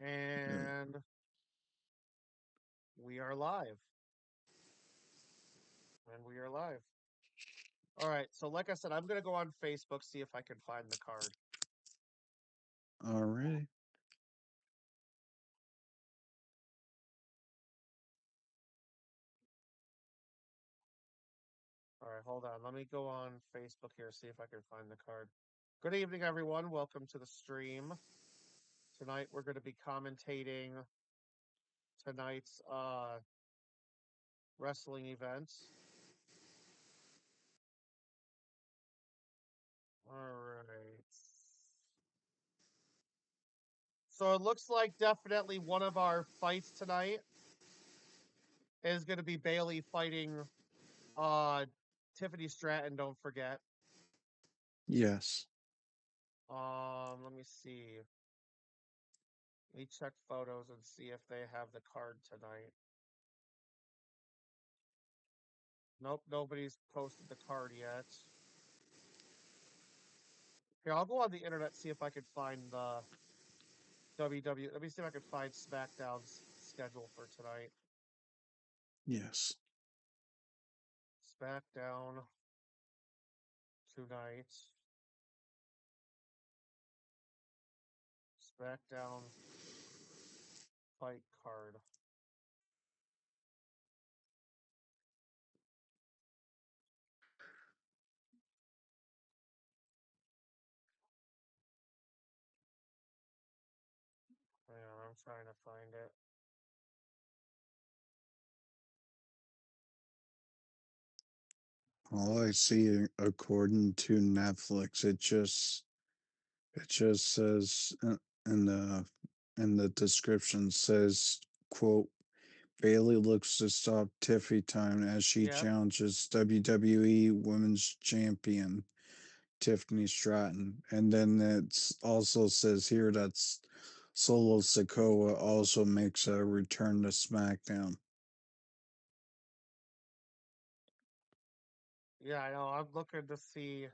And we are live. All right. So, like I said, I'm going to go on Facebook, see if I can find the card. All right. All right. Hold on. Let me go on Facebook here, see if I can find the card. Good evening, everyone. Welcome to the stream. Tonight, we're going to be commentating tonight's wrestling events. All right. So it looks like definitely one of our fights tonight is going to be Bailey fighting Tiffany Stratton, don't forget. Yes. Let me see. Let me check photos and see if they have the card tonight. Nope, nobody's posted the card yet. Here, I'll go on the internet, see if I can find the WWE. Let me see if I can find SmackDown's schedule for tonight. Yes. SmackDown tonight. SmackDown fight card. Yeah, I'm trying to find it. All I see, according to Netflix, it just says in the description says, quote, Bailey looks to stop Tiffy time as she Yep. challenges WWE Women's Champion Tiffany Stratton. And then it also says here that's Solo Sikoa also makes a return to SmackDown. Yeah, I know. I'm looking to see.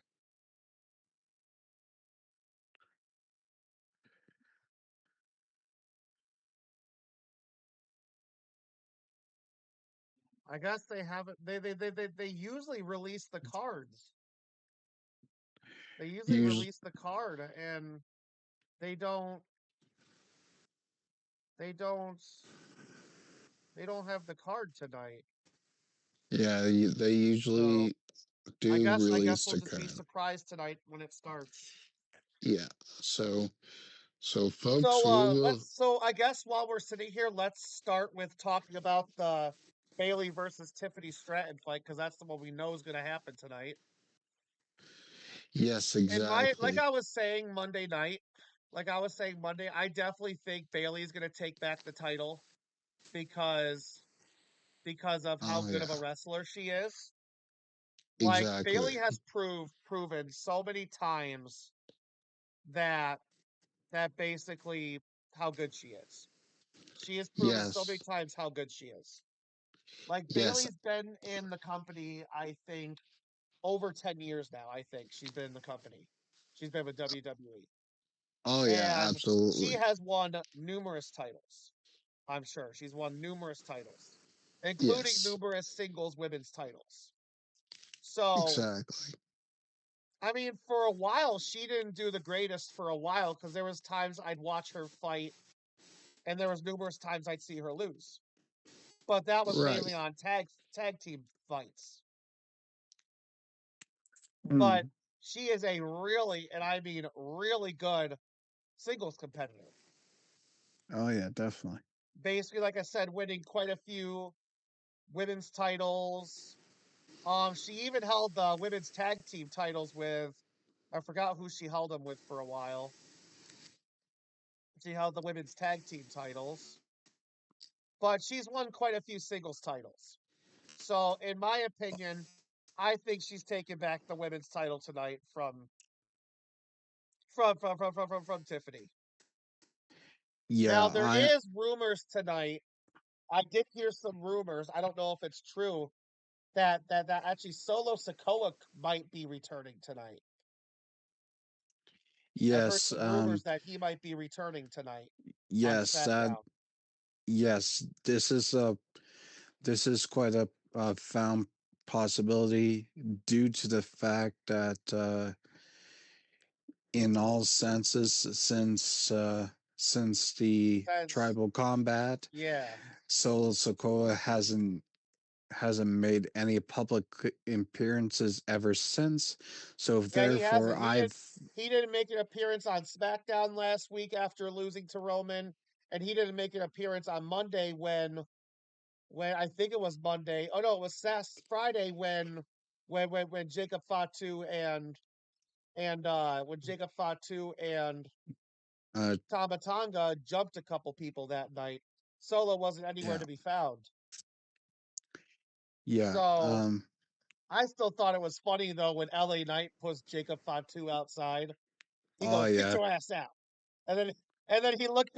I guess they haven't. They usually release the cards. They usually Usually, release the card, and they don't. They don't. They don't have the card tonight. yeah, they So usually do I guess release we'll the just be card. surprised tonight when it starts. Yeah. So folks, So we will. I guess while we're sitting here, let's start with talking about the Bailey versus Tiffany Stratton fight, because that's the one we know is going to happen tonight. Yes, And like exactly. I was saying Monday night, I definitely think Bailey is going to take back the title because of how Oh good of yeah, a wrestler she is. Like exactly. Bailey has proven so many times that basically how good she is. She has proven so many Yes, times how good she is. Like yes. Bailey's been in the company, I think, over 10 years now. I think she's been in the company. She's been with WWE. Oh yeah, And she absolutely. has won numerous titles. I'm sure she's won numerous titles, including Yes, numerous singles women's titles. So, exactly. I mean, for a while, she didn't do the greatest for a while because there was times I'd watch her fight, and there was numerous times I'd see her lose. But that was mainly Right. on tag team fights. But Mm. she is a really, and I mean really good singles competitor. Oh yeah, definitely. Basically, like I said, winning quite a few women's titles. She even held the women's tag team titles with, I forgot who she held them with for a while. She held the women's tag team titles, but she's won quite a few singles titles. So, in my opinion, I think she's taking back the women's title tonight from Tiffany. Now Yeah, there is rumors tonight. I did hear some rumors. I don't know if it's true that actually Solo Sikoa might be returning tonight. I've heard yes. some rumors that he might be returning tonight. on Yes, SmackDown. yes, this is quite a found possibility due to the fact that in all senses since the Since tribal combat, yeah, Solo Sokoa hasn't made any public appearances ever since. So yeah, he therefore, hasn't. I've He didn't make an appearance on SmackDown last week after losing to Roman, and he didn't make an appearance on Monday when I think it was Monday. Oh no, it was Friday when Jacob Fatu and when Jacob Fatu and uh Tama Tonga jumped a couple people that night. Solo wasn't anywhere yeah, to be found. yeah, So I still thought it was funny though when LA Knight pushed Jacob Fatu outside. He oh goes, "Get yeah, your ass out!" And then he looked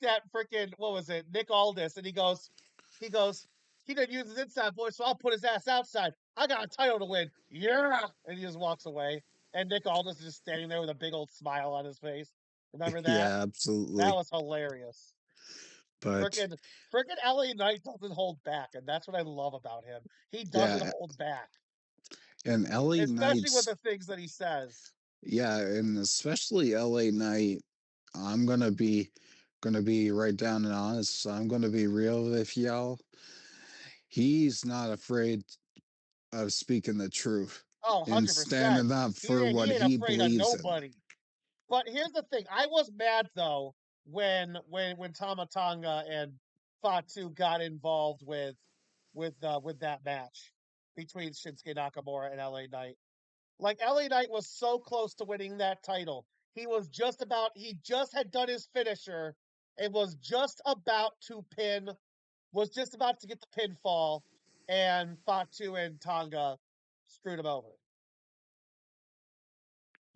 at freaking what was it, Nick Aldis, and he goes, he didn't use his inside voice, so I'll put his ass outside. I got a title to win, yeah. And he just walks away, and Nick Aldis is just standing there with a big old smile on his face. Remember that? yeah, That absolutely. was hilarious. But Freaking LA Knight doesn't hold back, and that's what I love about him. He doesn't yeah, hold back, and LA especially with Knights, the things that he says. yeah, and especially LA Knight, I'm gonna be right down and honest. So I'm gonna be real with y'all. He's not afraid of speaking the truth Oh, and 100%. standing up He for ain't, what he ain't he afraid of believes in. nobody. But here's the thing. I was mad though when Tama Tonga and Fatu got involved with that match between Shinsuke Nakamura and LA Knight. Like LA Knight was so close to winning that title. He just had done his finisher and was just about to get the pinfall, and Fatu and Tonga screwed him over.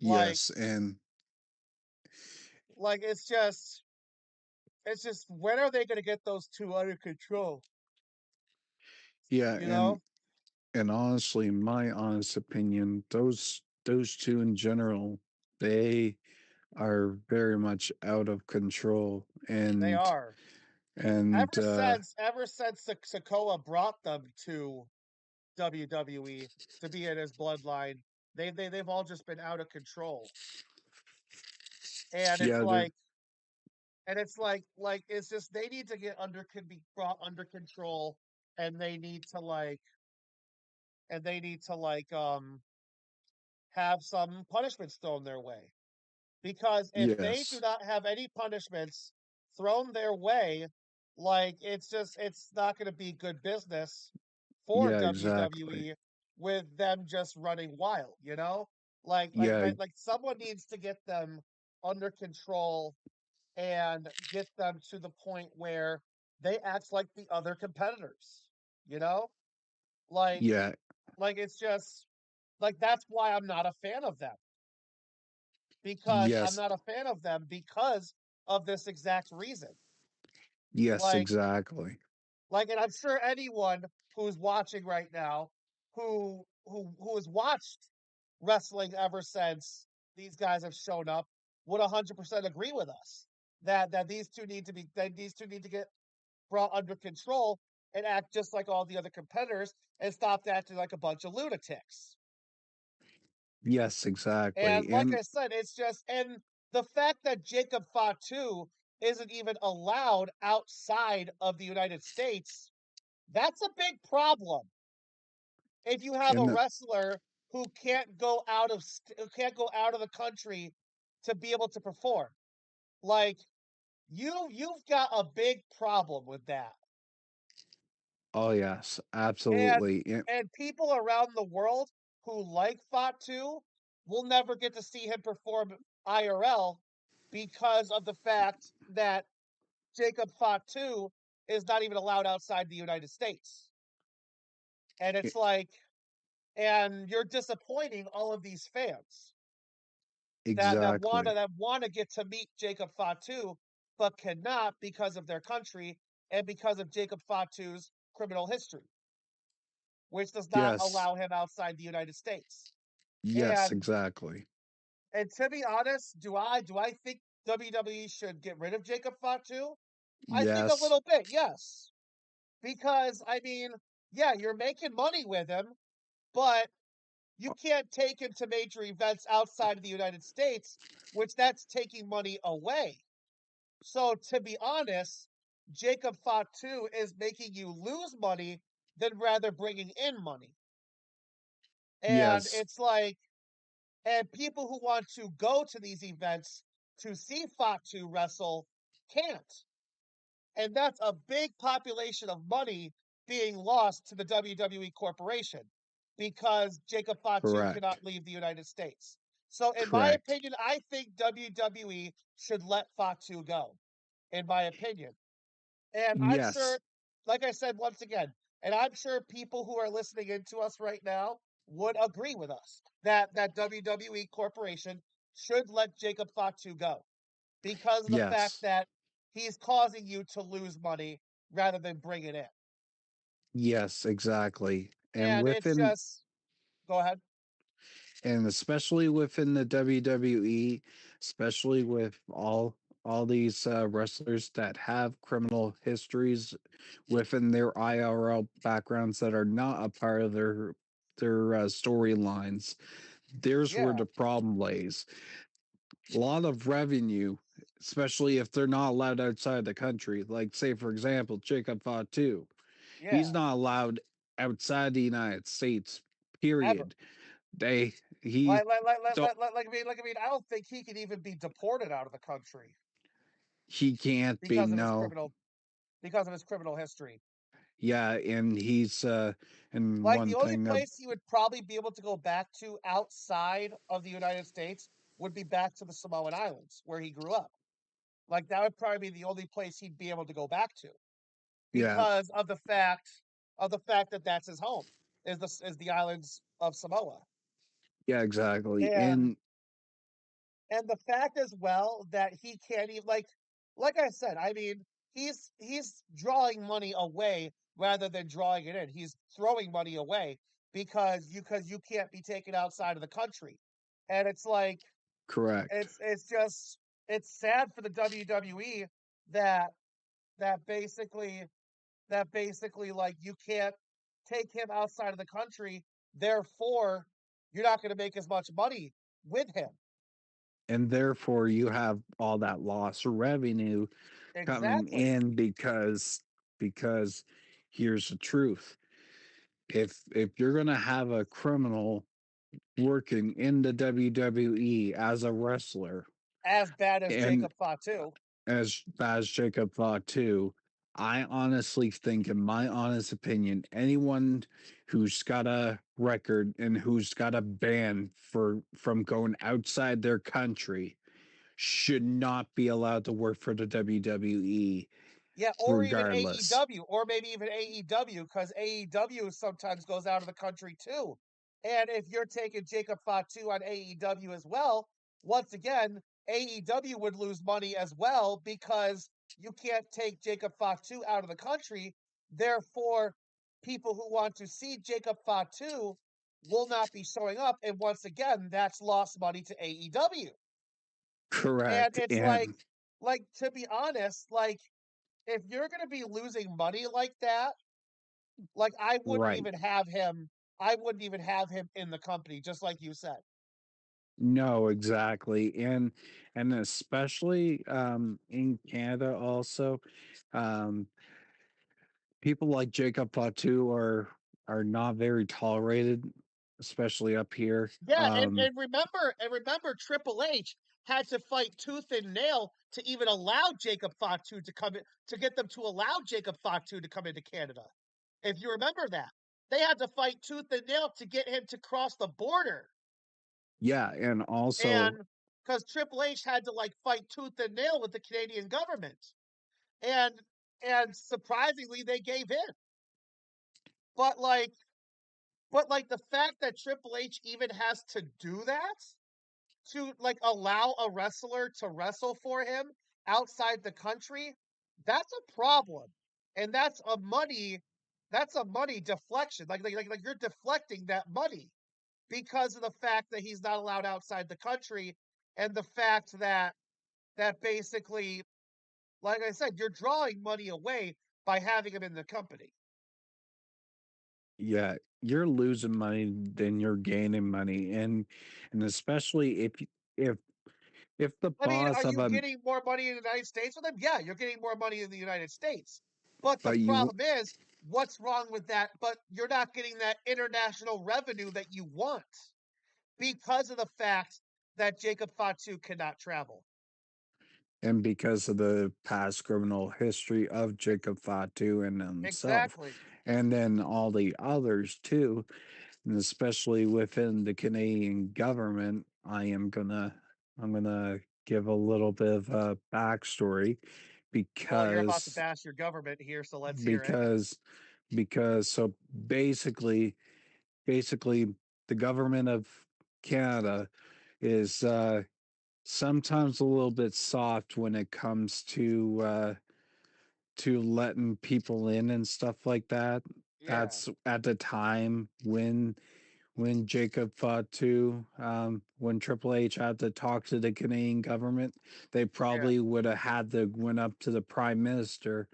Like, Yes, and like it's just when are they going to get those two under control? yeah, You know, and honestly, my honest opinion, those two in general, they are very much out of control, they and are. and Ever since Sokoa brought them to WWE to be in his bloodline, they've all just been out of control. And it's yeah, they're like it's just they need to be brought under control, and they need to have some punishments thrown their way. Because if they do yes, not have any punishments thrown their way, it's not going to be good business for yeah, exactly, WWE with them just running wild, you know? yeah, Like someone needs to get them under control and get them to the point where they act like the other competitors, you know? Like yeah, it's just like that's why I'm not a fan of them, because I'm yes, not a fan of them because of this exact reason. yes, Like, exactly. and I'm sure anyone who's watching right now, who has watched wrestling ever since these guys have shown up, would 100% agree with us that these two need to get brought under control and act just like all the other competitors and stop acting like a bunch of lunatics. Yes, And exactly. like And I said, and the fact that Jacob Fatu isn't even allowed outside of the United States, that's a big problem. If you have a and wrestler who can't go out of the country to be able to perform, like you've got a big problem with that. oh yes, And absolutely. people around the world who like Fatu will never get to see him perform IRL because of the fact that Jacob Fatu is not even allowed outside the United States. And E- it's like, and you're disappointing all of these fans exactly. that want to get to meet Jacob Fatu, but cannot because of their country and because of Jacob Fatu's criminal history, which does not Yes, allow him outside the United States. yes, And exactly. to be honest, do I think WWE should get rid of Jacob Fatu? I think a Yes. little bit, yes. Because, I mean, yeah, you're making money with him, but you can't take him to major events outside of the United States, which that's taking money away. So, to be honest, Jacob Fatu is making you lose money than rather bringing in money. And Yes. it's like, and people who want to go to these events to see Fatu wrestle can't. And that's a big population of money being lost to the WWE corporation because Jacob Fatu Correct. cannot leave the United States. So, in my Correct. opinion, I think WWE should let Fatu go, in my opinion. And I'm Yes. sure, like I said once again, and I'm sure people who are listening into us right now would agree with us that WWE Corporation should let Jacob Fatu go because of the fact Yes. that he's causing you to lose money rather than bring it in. Yes, exactly. And And it's within just, go ahead. and especially within the WWE, especially with all these wrestlers that have criminal histories within their IRL backgrounds that are not a part of their storylines. There's where Yeah, the problem lays. A lot of revenue, especially if they're not allowed outside the country. Like, say, for example, Jacob Fatu. He's yeah, not allowed outside the United States, ever. period. They, he, don't, I mean, I don't think he could even be deported out of the country he can't be, because of his no. criminal history. Yeah, and and Like one the only thing of, place he would probably be able to go back to outside of the United States would be back to the Samoan Islands where he grew up. Like that would probably be the only place he'd be able to go back to yeah, because of the fact that that's his home is the islands of Samoa. yeah, exactly. And the fact as well that he can't even like I said, I mean, he's drawing money away rather than drawing it in. He's throwing money away because you can't be taken outside of the country. And it's like Correct. it's just it's sad for the WWE that that basically like you can't take him outside of the country, therefore you're not going to make as much money with him. And therefore, you have all that loss of revenue coming Exactly. in because here's the truth. If you're gonna have a criminal working in the WWE as a wrestler, As bad as and Jacob Fatu. as Jacob thought too, I honestly think, in my honest opinion, anyone who's got a record and who's got a ban for from going outside their country should not be allowed to work for the WWE Yeah, or even regardless. AEW, or maybe even AEW, because AEW sometimes goes out of the country too. And if you're taking Jacob Fatu on AEW as well, once again, AEW would lose money as well because you can't take Jacob Fatu out of the country. Therefore, people who want to see Jacob Fatu will not be showing up. And once again, that's lost money to AEW. And Correct. it's And like to be honest, like if you're going to be losing money like that, like right. I wouldn't even have him in the company, just like you said. No, exactly. And especially in Canada also, um people like Jacob Fatu are not very tolerated, especially up here. Yeah, and remember Triple H had to fight tooth and nail to even allow Jacob Fatu to come in, to get them to allow Jacob Fatu to come into Canada. If you remember that. They had to fight tooth and nail to get him to cross the border. Yeah, and also And because Triple H had to like fight tooth and nail with the Canadian government. And surprisingly they gave in. But like the fact that Triple H even has to do that to like allow a wrestler to wrestle for him outside the country, that's a problem. And that's a money deflection. Like you're deflecting that money because of the fact that he's not allowed outside the country and the fact that that basically, like I said, you're drawing money away by having him in the company. Yeah, you're losing money, then you're gaining money, and especially if if the I mean, boss are of you a getting more money in the United States with him? Yeah, you're getting more money in the United States. But the but you problem is, what's wrong with that? But you're not getting that international revenue that you want because of the fact that Jacob Fatu cannot travel. and because of the past criminal history of Jacob Fatu and himself, Exactly. and then all the others too, and especially within the Canadian government, I'm gonna give a little bit of a backstory Well, you're about to because bash your government here, so let's hear it. because so basically the government of Canada is sometimes a little bit soft when it comes to letting people in and stuff like that. Yeah, That's at the time when Jacob fought to when Triple H had to talk to the Canadian government, they yeah. probably would have had to went up to the prime minister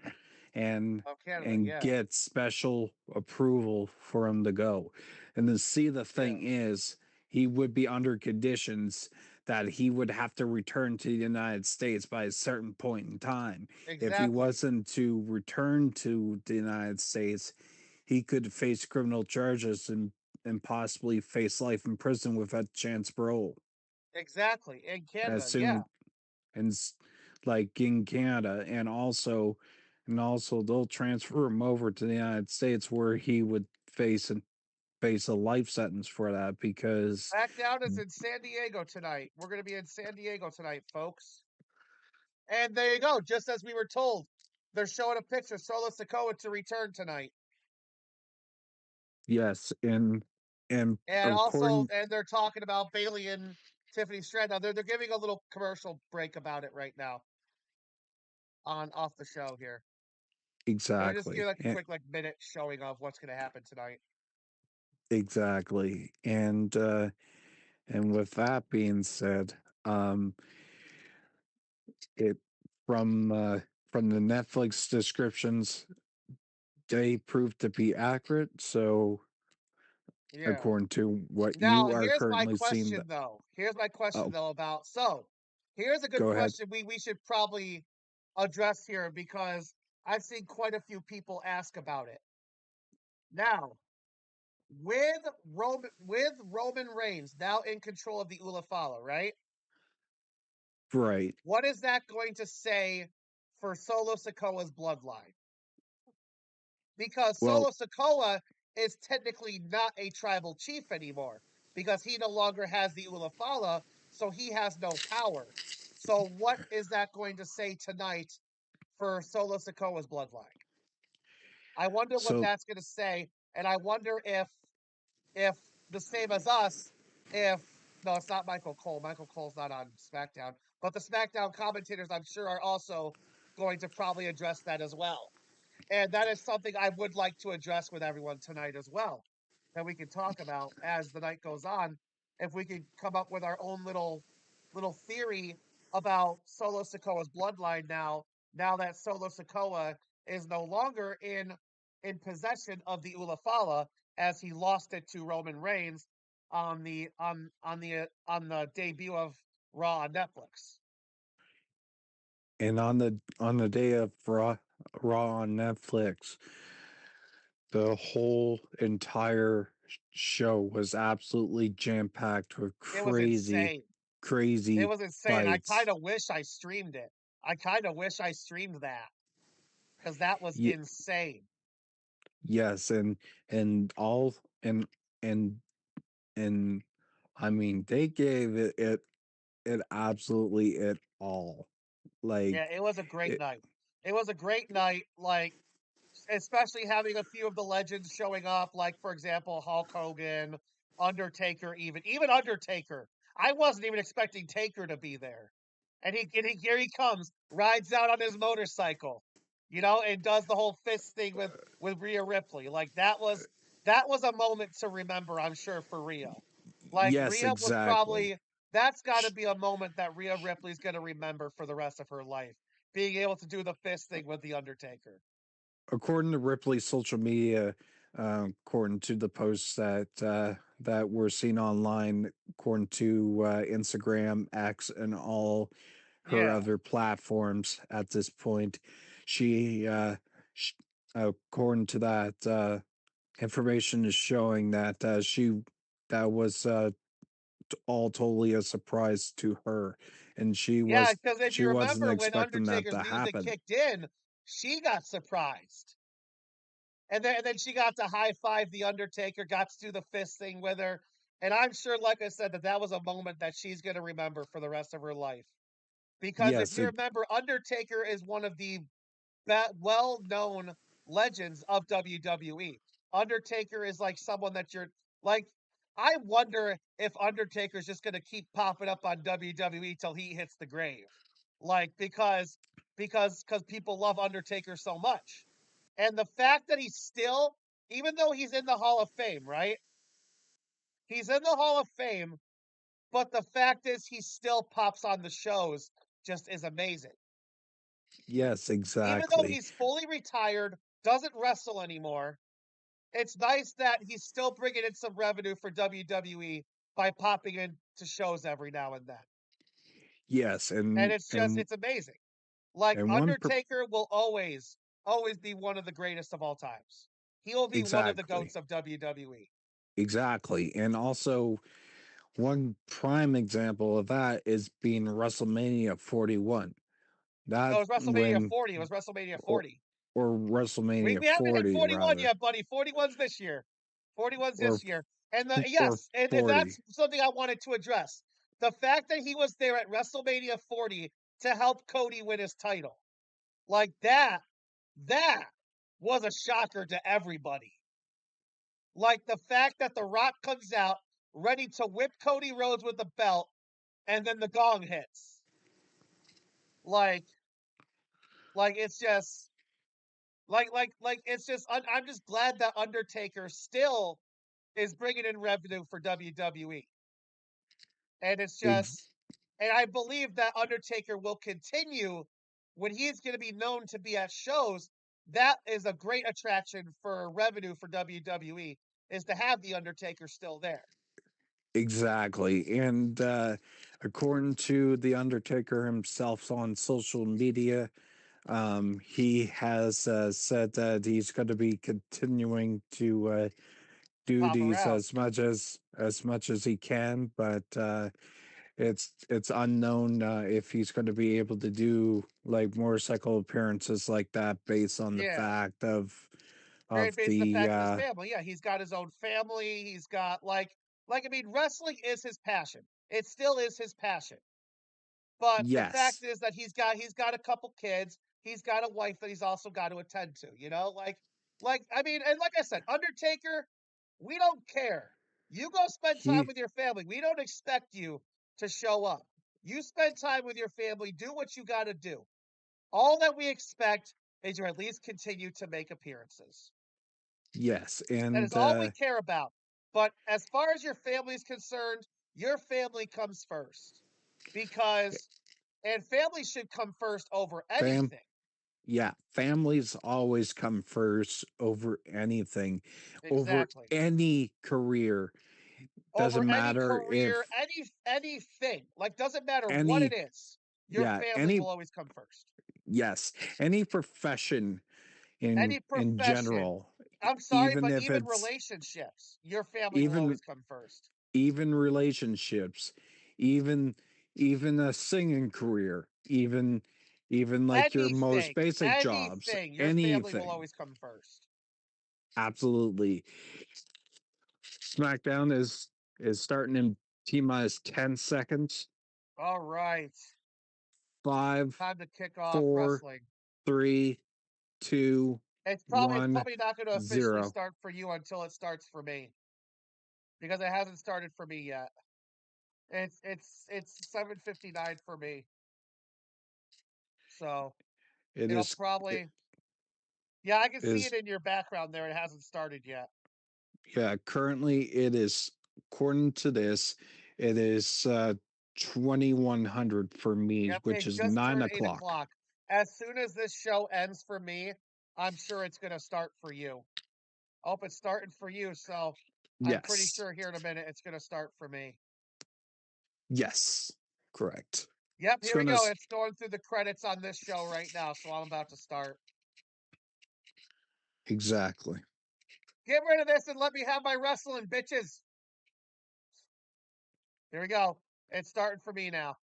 and Oh, Canada, yeah, get special approval for him to go. And then see the yeah, thing is he would be under conditions that he would have to return to the United States by a certain point in time. If he exactly, wasn't to return to the United States, he could face criminal charges and possibly face life in prison without chance parole. exactly. In As Canada, yeah, soon and like in Canada, and also they'll transfer him over to the United States where he would face a life sentence for that because SmackDown is in San Diego tonight. We're going to be in San Diego tonight, folks. And there you go. Just as we were told, they're showing a picture Solo Sikoa to return tonight. yes, and And also, according and they're talking about Bailey and Tiffany Stratton. Now they're giving a little commercial break about it right now on off the show here. They're just giving exactly like a quick like minute showing of what's going to happen tonight. exactly and with that being said, it from the Netflix descriptions they proved to be accurate. So Yeah. according to what Now you are here's my currently seeing, question though. Here's my question oh, though about so here's a good go ahead. question we should probably address here because I've seen quite a few people ask about it. Now, with Roman Reigns now in control of the Ulafala, right? Right. What is that going to say for Solo Sikoa's bloodline? Because Well, Solo Sikoa is technically not a tribal chief anymore because he no longer has the Ulafala, so he has no power. So what is that going to say tonight for Solo Sikoa's bloodline? I wonder what so that's going to say, and I wonder if the same as us, if no, it's not Michael Cole. Michael Cole's not on SmackDown, but the SmackDown commentators, I'm sure, are also going to probably address that as well. And that is something I would like to address with everyone tonight as well, that we can talk about as the night goes on. If we can come up with our own little theory about Solo Sikoa's bloodline now that Solo Sikoa is no longer in possession of the Ulafala as he lost it to Roman Reigns on the debut of Raw on Netflix. and on the day of Raw on Netflix, the whole entire show was absolutely jam packed with It was insane. It crazy was insane. I kind fights. of wish I streamed it. I kind of wish I streamed that because that was Ye- insane. yes, and all and and I mean they gave it absolutely it all. Yeah, Like it was a great it, night. It was a great night. Like especially having a few of the legends showing up, like for example, Hulk Hogan, Undertaker, even Undertaker. I wasn't even expecting Taker to be there, and here he comes, rides out on his motorcycle, and does the whole fist thing with Rhea Ripley. Like that was a moment to remember, I'm sure for Rhea. Like yes, Rhea was exactly. probably That's got to be a moment that Rhea Ripley's going to remember for the rest of her life. Being able to do the fist thing with The Undertaker. According to Ripley's social media, according to the posts that we're seeing online, according to Instagram, X, and all her Yeah. other platforms at this point, she, according to that information, is showing that that was all totally a surprise to her, and Yeah, because if she you wasn't remember when expecting that Undertaker's to music happen. kicked in, she got surprised. And then she got to high five the Undertaker, got to do the fist thing with her. And I'm sure, like I said, that was a moment that she's going to remember for the rest of her life. Because if Yes, you remember, Undertaker is one of the well-known legends of WWE. Undertaker is like someone that you're like. I wonder if Undertaker's just going to keep popping up on WWE till he hits the grave, like because people love Undertaker so much, and the fact that he's still, even though he's in the Hall of Fame, right? He's in the Hall of Fame, but the fact is he still pops on the shows just is amazing. yes, Even though exactly. he's fully retired, doesn't wrestle anymore, it's nice that he's still bringing in some revenue for WWE by popping into shows every now and then. Yes, And it's just, and it's amazing. Like, and Undertaker will always be one of the greatest of all times. He'll be one of the exactly, goats of WWE. exactly, and also one prime example of that is being WrestleMania 41. No, That it was WrestleMania when 40. It was WrestleMania or 40. or We, WrestleMania we haven't hit 40 41 rather, yet, buddy. 41's this year. 41's or this year. And or yes, and 40. that's something I wanted to address. The fact that he was there at WrestleMania 40 to help Cody win his title. Like that was a shocker to everybody. Like the fact that The Rock comes out ready to whip Cody Rhodes with the belt and then the gong hits. Like like it's just like it's just I'm just glad that Undertaker still is bringing in revenue for WWE. And it's Ex- just, and I believe that Undertaker will continue when he's going to be known to be at shows. That is a great attraction for revenue for WWE, is to have the Undertaker still there. exactly, and according to the Undertaker himself on social media, he has said that he's going to be continuing to do Pop these around. as much as he can, but it's unknown if he's going to be able to do like motorcycle appearances like that based on the Yeah. fact Right, of based on the the fact of his family. Yeah, he's got his own family. He's got I mean, wrestling is his passion. It still is his passion. But the fact yes, is that he's got a couple kids. He's got a wife that he's also got to attend to, you know? Like I mean, and like I said, Undertaker, we don't care. You go spend time he with your family. We don't expect you to show up. You spend time with your family, do what you got to do. All that we expect is you at least continue to make appearances. yes, That is and all we care about. But as far as your family is concerned, your family comes first. Because and family should come first over fam anything. yeah, families always come first over anything, over Exactly. any career. Over Doesn't any matter career, if anything. Like doesn't matter what it any is. Your yeah family any will always come first. yes any profession Any in profession. general, I'm sorry, even but if even it's relationships, your family will even always come first. even relationships, even even a singing career, even like your most Anything, basic jobs, anything, your family will anything. always come first. Absolutely. Smackdown is starting in T minus 10 seconds. All right. Five, Time to kick off 4, wrestling. 3, 2, It's 1, probably not going to officially 0. start for you until it starts for me because it hasn't started for me yet. It's 7:59 for me. So It it'll is probably, yeah, I can see it is in your background there. It hasn't started yet. yeah, currently it is according to this, it is 2100 for me, Yep, which it is just nine turned 8 o'clock. o'clock. As soon as this show ends for me, I'm sure it's going to start for you. I hope it's starting for you, so I'm pretty Yes. sure here in a minute it's going to start for me. Yes. Correct. Yep, It's here we gonna go. It's going through the credits on this show right now, so I'm about to start. exactly. Get rid of this and let me have my wrestling, bitches. Here we go. It's starting for me now.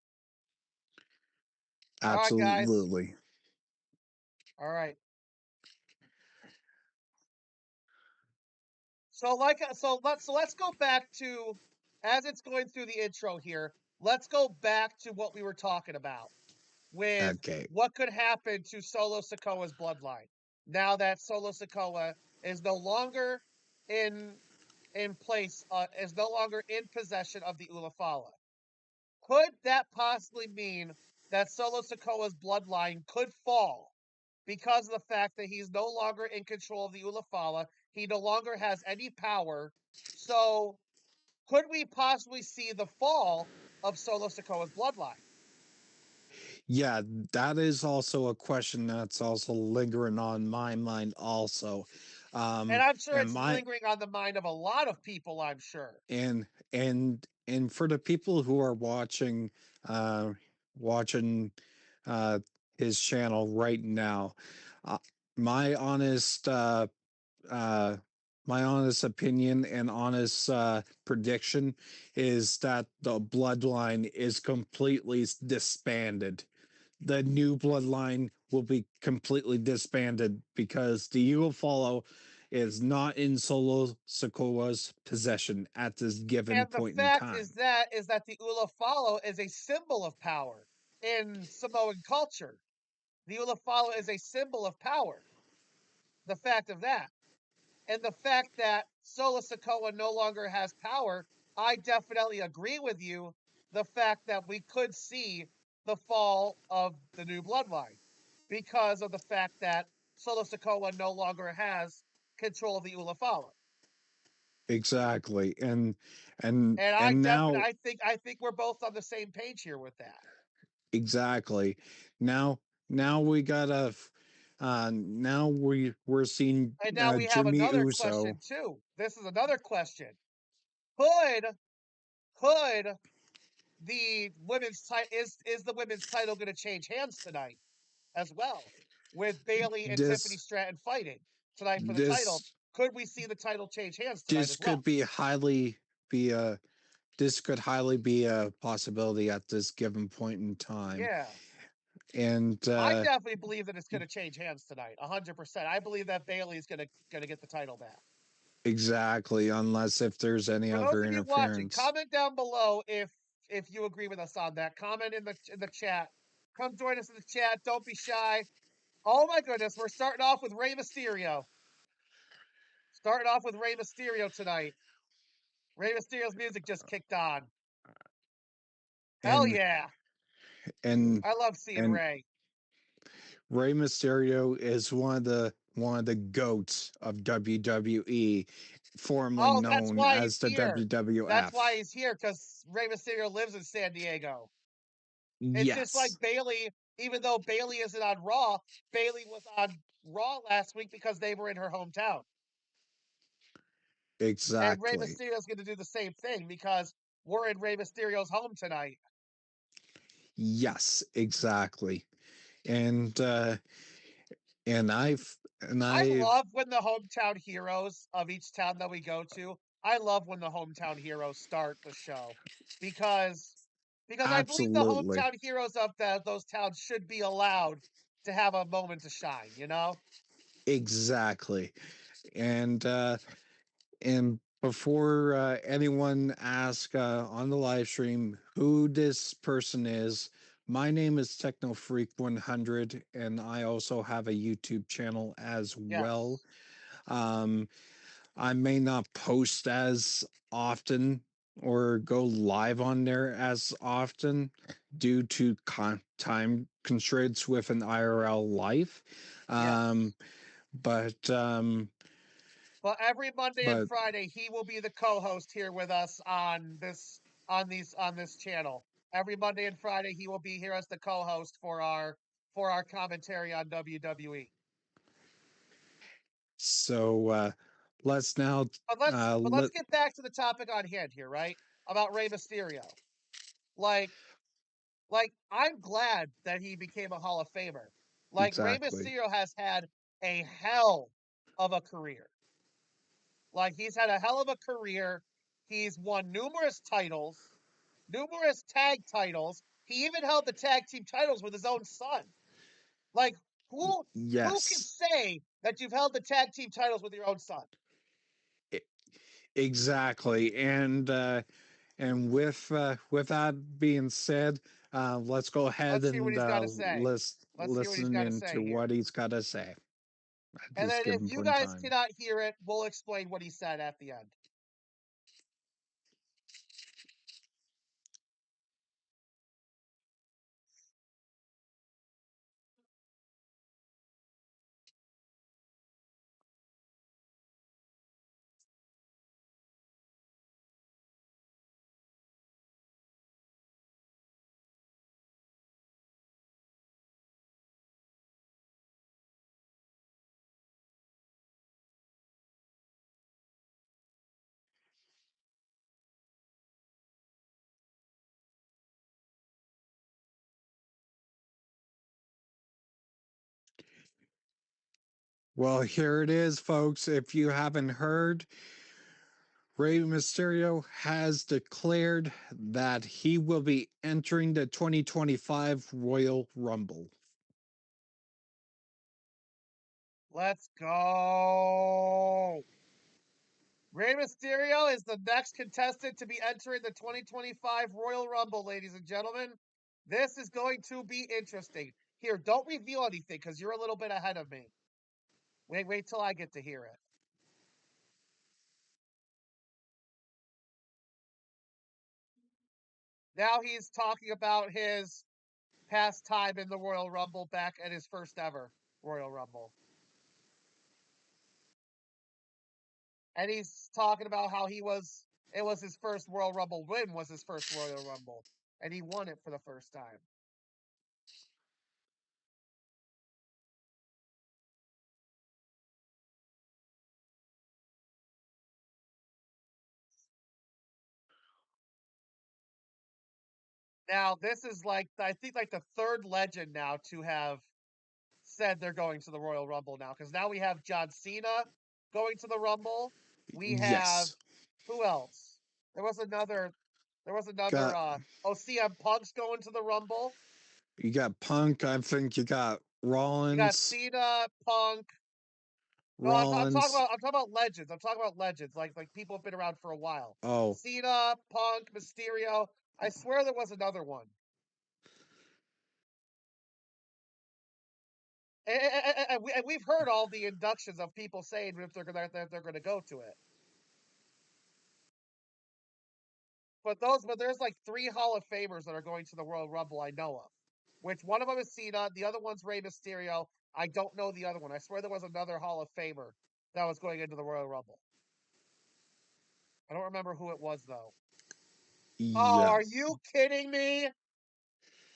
All right, guys. Absolutely. All right. So let's go back to, as it's going through the intro here. Let's go back to what we were talking about with Okay. what could happen to Solo Sikoa's bloodline now that Solo Sikoa is no longer in place, is no longer in possession of the Ulafala. Could that possibly mean that Solo Sikoa's bloodline could fall because of the fact that he's no longer in control of the Ulafala? He no longer has any power. So, could we possibly see the fall of Solo Sikoa's bloodline? Yeah, that is also a question that's also lingering on my mind also. And I'm sure And it's my lingering on the mind of a lot of people, I'm sure. and for the people who are uh watching uh his channel right now, uh, my honest uh my honest opinion and honest prediction is that the bloodline is completely disbanded. The new bloodline will be completely disbanded because the Eagle Follow is not in Solo Sokoa's possession at this given And the point in fact is time. that the Ulafalo is a symbol of power in Samoan culture. The Ulafalo is a symbol of power. The fact of that. And the fact that Solo Sokoa no longer has power, I definitely agree with you. The fact that we could see the fall of the new bloodline because of the fact that Solo Sokoa no longer has control of the Ulafala. Exactly. And And now I think we're both on the same page here with that. exactly. Now now we got a now we're seeing And now we have Jimmy another Uso. question too. This is another question. Could could the women's title is the women's title going to change hands tonight as well, with Bailey and Tiffany This Stratton fighting tonight for the title? this Could we see the title change hands tonight this as well? could be a this could highly be a possibility at this given point in time. Yeah, And I definitely believe that it's going to change hands tonight. 100%. I believe that Bailey is going to get the title back. exactly, unless if there's any For those other of you watching, interference. comment down below if you agree with us on that. Comment in the chat. Come join us in the chat. Don't be shy. Oh my goodness, we're starting off with Rey Mysterio. Starting off with Rey Mysterio tonight. Rey Mysterio's music just kicked on. Hell And yeah. and I love seeing and Rey. Rey Mysterio is one of the goats of WWE, formerly Oh, that's known why he's as the here. That's why WWF. he's here, because Rey Mysterio lives in San Diego. It's just like Yes, Bailey, even though Bailey isn't on Raw, Bailey was on Raw last week because they were in her hometown. And Rey exactly. Mysterio's going to do the same thing because we're in Rey Mysterio's home tonight. Yes, exactly. And and I I've love when the hometown heroes of each town that we go to. I love when the hometown heroes start the show because I believe the absolutely hometown heroes of those towns should be allowed to have a moment to shine. You know? exactly. And and before anyone asks on the live stream who this person is, my name is Techno Freak 100, and I also have a YouTube channel as well. Yes, Um, I may not post as often or go live on there as often due to time constraints with an IRL life. yes. Um, but um, But every Monday and but Friday, he will be the co-host here with us on this channel. Every Monday and Friday, he will be here as the co-host for our commentary on WWE. So let's now But let's let get back to the topic on hand here, right? About Rey Mysterio. Like I'm glad that he became a Hall of Famer. Like Rey exactly. Mysterio has had a hell of a career. Like he's had a hell of a career. He's won numerous titles, numerous tag titles. He even held the tag team titles with his own son. Like who can Yes, say that you've held the tag team titles with your own son? e- exactly. And with that being said, let's go ahead Let's hear what and he's got to say. Let's hear what he's got to listen say into what here. he's got to say. And Just then give if him you plenty guys time. cannot hear it, we'll explain what he said at the end. Well, here it is, folks. If you haven't heard, Rey Mysterio has declared that he will be entering the 2025 Royal Rumble. Let's go. Rey Mysterio is the next contestant to be entering the 2025 Royal Rumble, ladies and gentlemen. This is going to be interesting. Here, don't reveal anything because you're a little bit ahead of me. Wait till I get to hear it. Now he's talking about his past time in the Royal Rumble back at his first ever Royal Rumble. And he's talking about how it was his first Royal Rumble win, was his first Royal Rumble. And he won it for the first time. Now, this is like, I think, like the third legend now to have said they're going to the Royal Rumble now. Because now we have John Cena going to the Rumble. We have, Yes. who else? There was another, Got CM Punk's going to the Rumble. you got Punk, I think you got You got Rollins. Cena, Punk. No, Rollins. I'm talking about legends. I'm talking about legends, like people have been around for a while. Oh, Cena, Punk, Mysterio. I swear there was another one. And we've heard all the inductions of people saying if they're gonna go to it. But there's like three Hall of Famers that are going to the Royal Rumble I know of. Which one of them is Cena, the other one's Rey Mysterio. I don't know the other one. I swear there was another Hall of Famer that was going into the Royal Rumble. I don't remember who it was though. Oh, yeah. are you kidding me?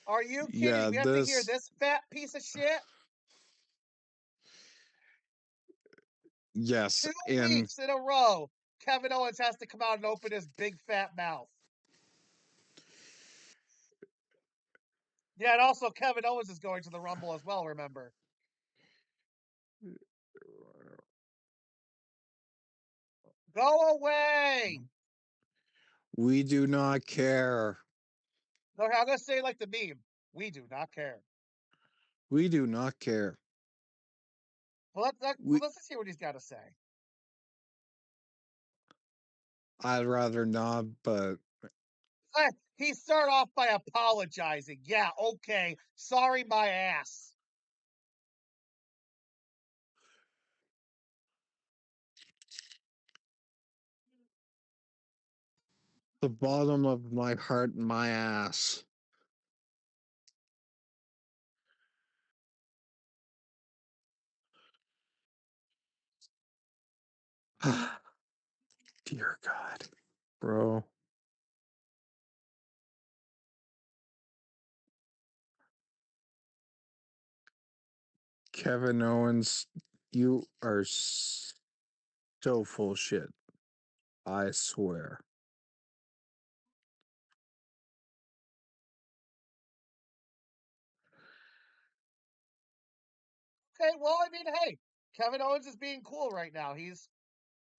Are you kidding? Yeah, We have to hear this this fat piece of shit? yes, 2 weeks in a row, Kevin Owens has to come out and open his big fat mouth. Yeah, and also Kevin Owens is going to the Rumble as well, remember. Go away! we do not care. No, I'm going to say like the meme. We do not care. We do not care. Well, We let's just hear what he's got to say. I'd rather not, but He started off by apologizing. Yeah, okay. Sorry, my ass. the bottom of my heart and my ass. Dear God, bro. Kevin Owens, you are so full shit. I swear. Okay, well, I mean, hey, Kevin Owens is being cool right now. He's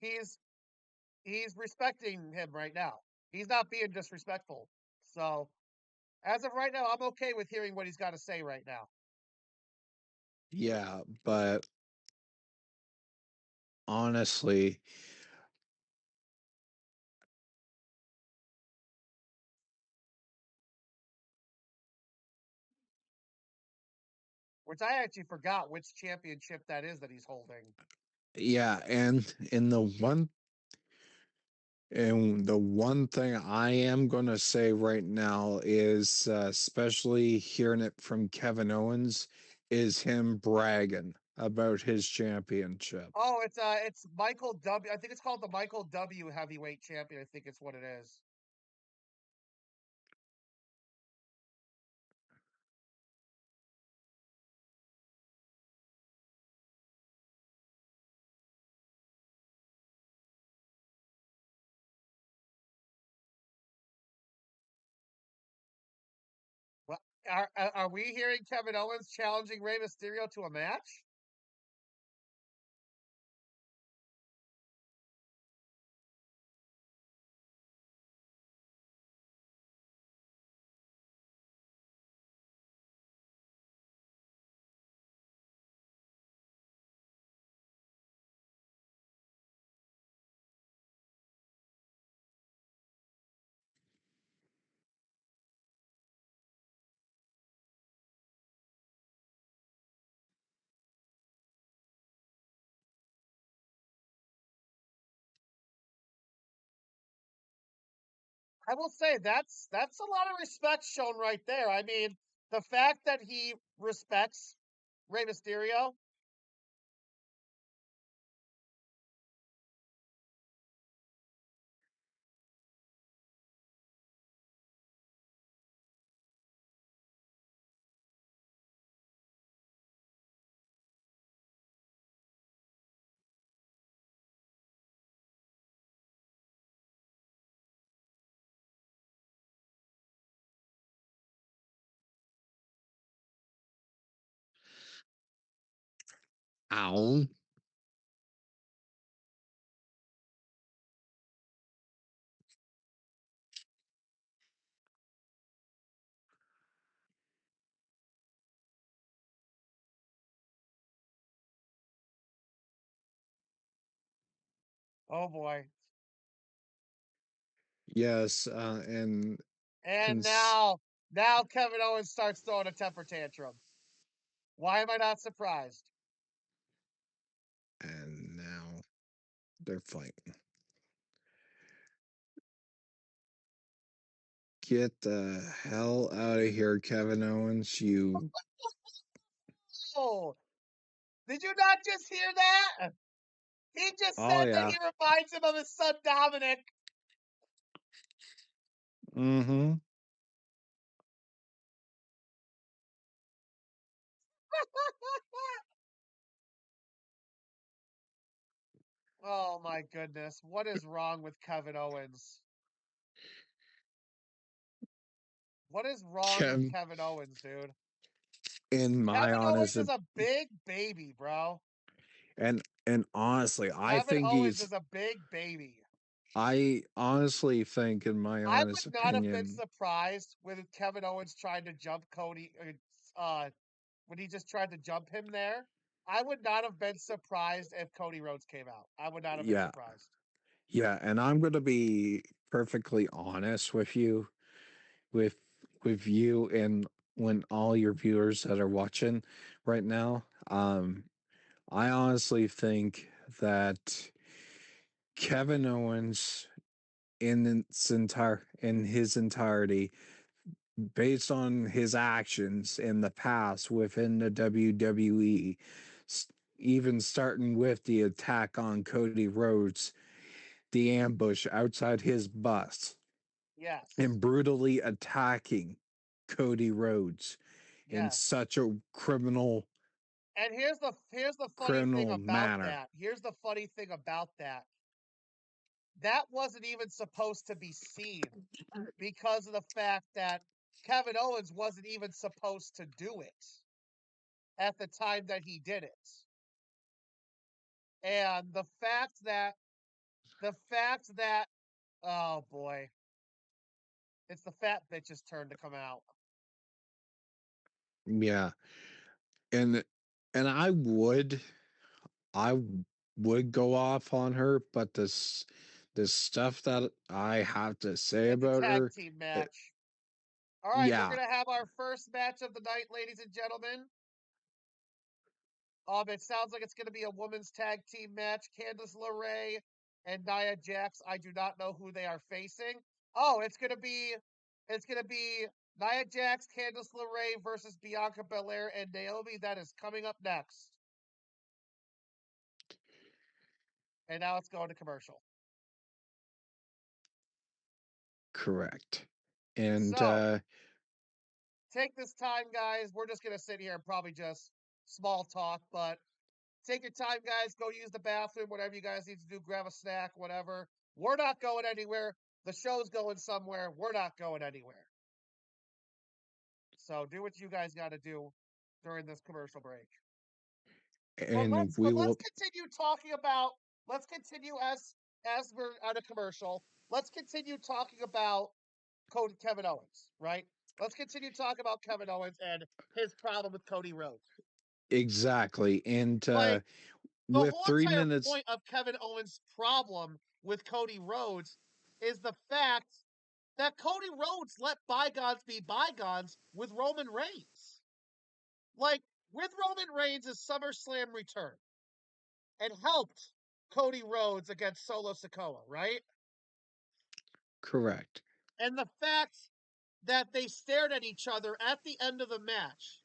he's respecting him right now. He's not being disrespectful. So as of right now, I'm okay with hearing what he's got to say right now. Yeah, but honestly, Which I actually forgot which championship that is that he's holding. yeah, and the one thing I am going to say right now is, especially hearing it from Kevin Owens, is him bragging about his championship. Oh, it's Michael W. I think it's called the Michael W. Heavyweight Champion. I think it's what it is. Well, are we hearing Kevin Owens challenging Rey Mysterio to a match? I will say that's a lot of respect shown right there. I mean, the fact that he respects Rey Mysterio. Ow. Oh boy. Yes, And cons- now Kevin Owens starts throwing a temper tantrum. Why am I not surprised? and now they're fighting. Get the hell out of here, Kevin Owens. You. Oh, did you not just hear that? He just Oh, said that yeah. he reminds him of his son Dominic. Mm hmm. Oh my goodness. What is wrong with Kevin Owens? What is wrong with Kev, Kevin Owens, dude? in my Kevin Owens honest is a big baby, bro. and honestly, Kevin Owens is a big baby. I honestly think, in my I honest would not have been opinion, surprised with Kevin Owens trying to jump Cody when he just tried to jump him there. I would not have been surprised if Cody Rhodes came out. I would not have been yeah, surprised. yeah, and I'm gonna be perfectly honest with you, with you and when all your viewers that are watching right now. I honestly think that Kevin Owens in his entirety, based on his actions in the past within the WWE, even starting with the attack on Cody Rhodes, the ambush outside his bus, Yes. and brutally attacking Cody Rhodes in Yes. such a criminal And here's the funny thing criminal about manner. that. Here's the funny thing about that. That wasn't even supposed to be seen because of the fact that Kevin Owens wasn't even supposed to do it at the time that he did it. And the fact that oh boy, it's the fat bitch's turn to come out. Yeah. And I would go off on her, but this stuff that I have to say It's a about tag her, team it, match. All right, we're yeah, gonna have our first match of the night, ladies and gentlemen. It sounds like it's gonna be a women's tag team match. Candice LeRae and Nia Jax. I do not know who they are facing. Oh, it's gonna be Nia Jax, Candice LeRae versus Bianca Belair and Naomi. That is coming up next. And now it's going to commercial. correct. And So take this time, guys. We're just gonna sit here and probably just small talk, but take your time, guys. Go use the bathroom, whatever you guys need to do, grab a snack, whatever. We're not going anywhere. The show's going somewhere. We're not going anywhere. So do what you guys got to do during this commercial break. But and let's we will continue talking about let's continue as we're at a commercial. Let's continue talking about Kevin Owens, right? Let's continue talking about Kevin Owens and his problem with Cody Rhodes. exactly. And Like the with whole 3 minutes, point of Kevin Owens' problem with Cody Rhodes is the fact that Cody Rhodes let bygones be bygones with Roman Reigns. Like, with Roman Reigns' SummerSlam return and helped Cody Rhodes against Solo Sikoa, right? correct, And the fact that they stared at each other at the end of the match,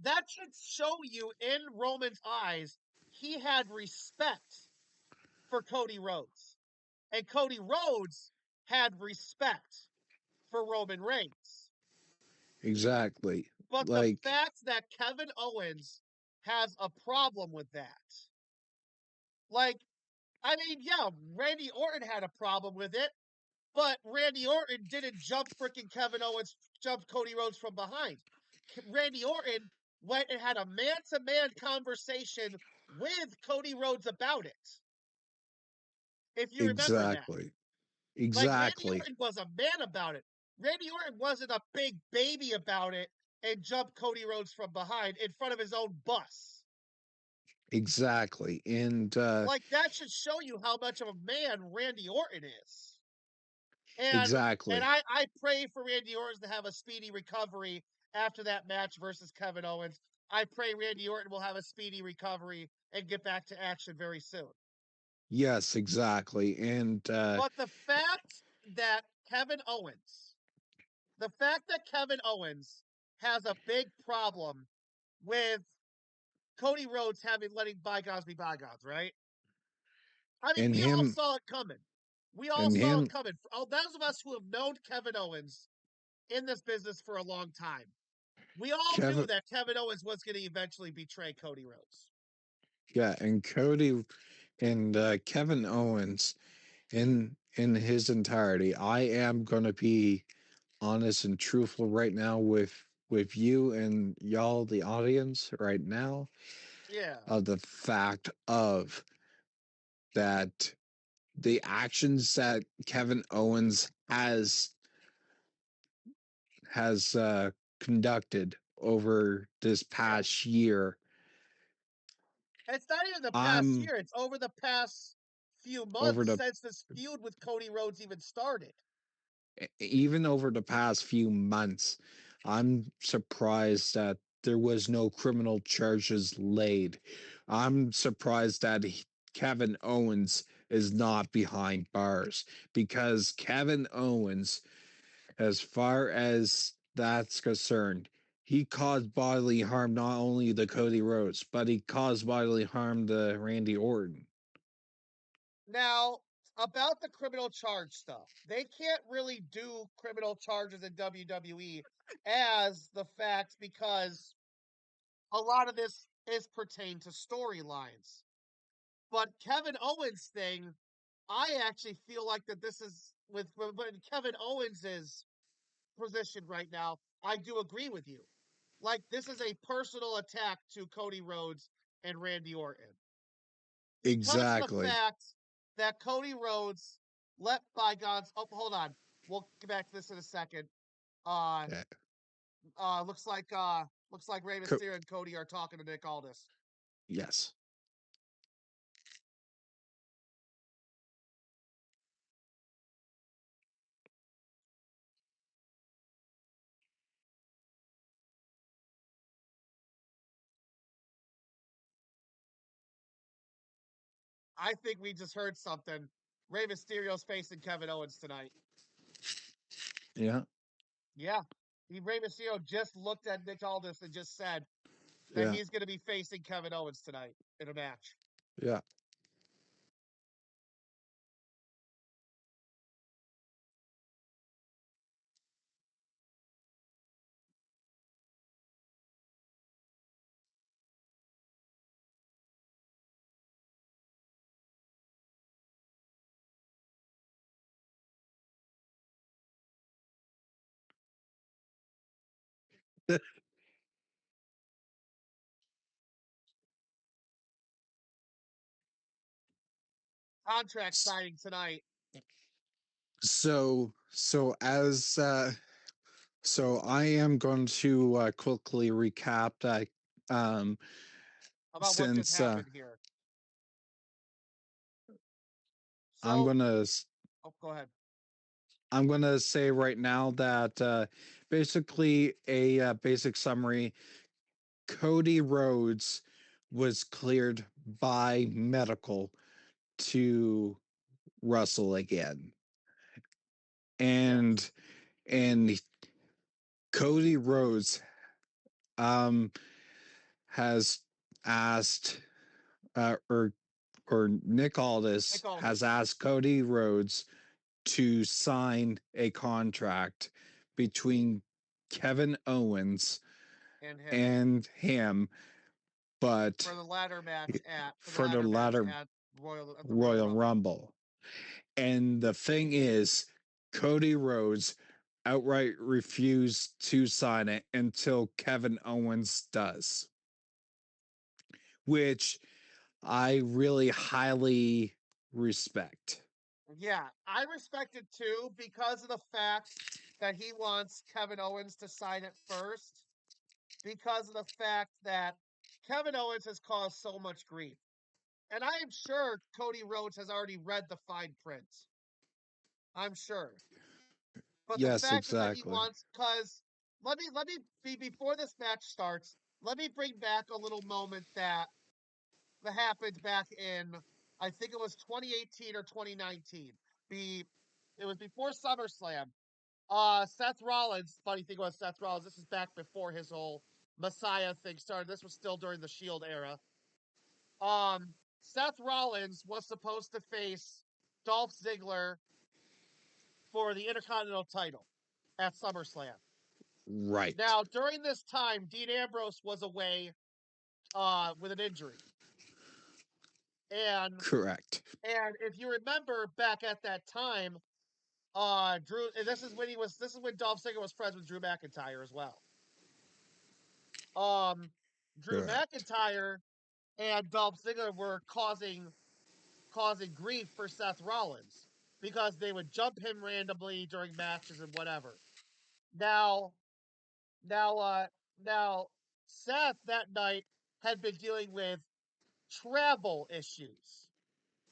that should show you in Roman's eyes he had respect for Cody Rhodes. And Cody Rhodes had respect for Roman Reigns. exactly. But the Like, fact that Kevin Owens has a problem with that, like, I mean, yeah, Randy Orton had a problem with it, but Randy Orton didn't jump freaking Kevin Owens, jump Cody Rhodes from behind. Randy Orton went and had a man to man conversation with Cody Rhodes about it. If you remember that. exactly, Like Randy exactly, Orton was a man about it. Randy Orton wasn't a big baby about it and jumped Cody Rhodes from behind in front of his own bus. exactly. And Like that should show you how much of a man Randy Orton is. And exactly. I pray for Randy Orton to have a speedy recovery after that match versus Kevin Owens. I pray Randy Orton will have a speedy recovery and get back to action very soon. Yes, exactly. And But the fact that Kevin Owens has a big problem with Cody Rhodes letting bygones be bygones, right? I mean, and we all him saw it coming. We all and saw it him coming. For all those of us who have known Kevin Owens in this business for a long time, we all knew Kevin, that Kevin Owens was going to eventually betray Cody Rhodes. yeah, and Cody and Kevin Owens in his entirety. I am gonna be honest and truthful right now with you and y'all, the audience, right now. Yeah. The fact of that the actions that Kevin Owens has conducted over this Yeah. past year. It's not even the past I'm year, it's over the past few over months the since this feud with Cody Rhodes even started. even over the past few months, I'm surprised that there was no criminal charges laid. I'm surprised that Kevin Owens is not behind bars because Kevin Owens, as far as that's concerned, he caused bodily harm not only to Cody Rhodes, but he caused bodily harm to Randy Orton. Now, about the criminal charge stuff, they can't really do criminal charges in WWE as the fact because a lot of this is pertained to storylines. But Kevin Owens thing, I actually feel like that this is with when Kevin Owens is positioned right now. I do agree with you. Like this is a personal attack to Cody Rhodes and Randy Orton because of the Exactly. fact that Cody Rhodes let bygones. Oh, hold on. We'll get back to this in a second. Uh, Yeah. looks like Rey Co- Mysterio and Cody are talking to Nick Aldis. yes. I think we just heard something. Rey Mysterio's facing Kevin Owens tonight. Yeah. Yeah. Rey Mysterio just looked at Nick Aldis and just said that Yeah. he's going to be facing Kevin Owens tonight in a match. Yeah. Contract signing tonight. So I am going to quickly recap that About what just since happened here. I'm So, gonna go ahead. I'm gonna say right now that basically a basic summary. Cody Rhodes was cleared by medical to wrestle again, and Yes. and Cody Rhodes um has asked or Nick Nick Aldis has Aldis asked Cody Rhodes to sign a contract between Kevin Owens and him and him, but for the for the ladder match latter at the Royal Royal Rumble. Rumble. And the thing is, Cody Rhodes outright refused to sign it until Kevin Owens does, which I really highly respect. Yeah, I respect it too because of the fact that he wants Kevin Owens to sign it first. Because of the fact that Kevin Owens has caused so much grief. And I am sure Cody Rhodes has already read the fine print. I'm sure. But the Yes, fact is that he exactly. wants because let me be before this match starts, let me bring back a little moment that happened back in I think it was 2018 or 2019. Be it was before SummerSlam. Seth Rollins, funny thing was Seth Rollins, this is back before his whole Messiah thing started. This was still during the Shield era. Seth Rollins was supposed to face Dolph Ziggler for the Intercontinental title at SummerSlam. Right. Now, during this time, Dean Ambrose was away with an injury. And Correct. if you remember back at that time, Drew and this is when Dolph Ziggler was friends with Drew McIntyre as well. Um Drew Correct. McIntyre and Dolph Ziggler were causing grief for Seth Rollins because they would jump him randomly during matches and whatever. Now, now, uh, now, Seth that night had been dealing with travel issues.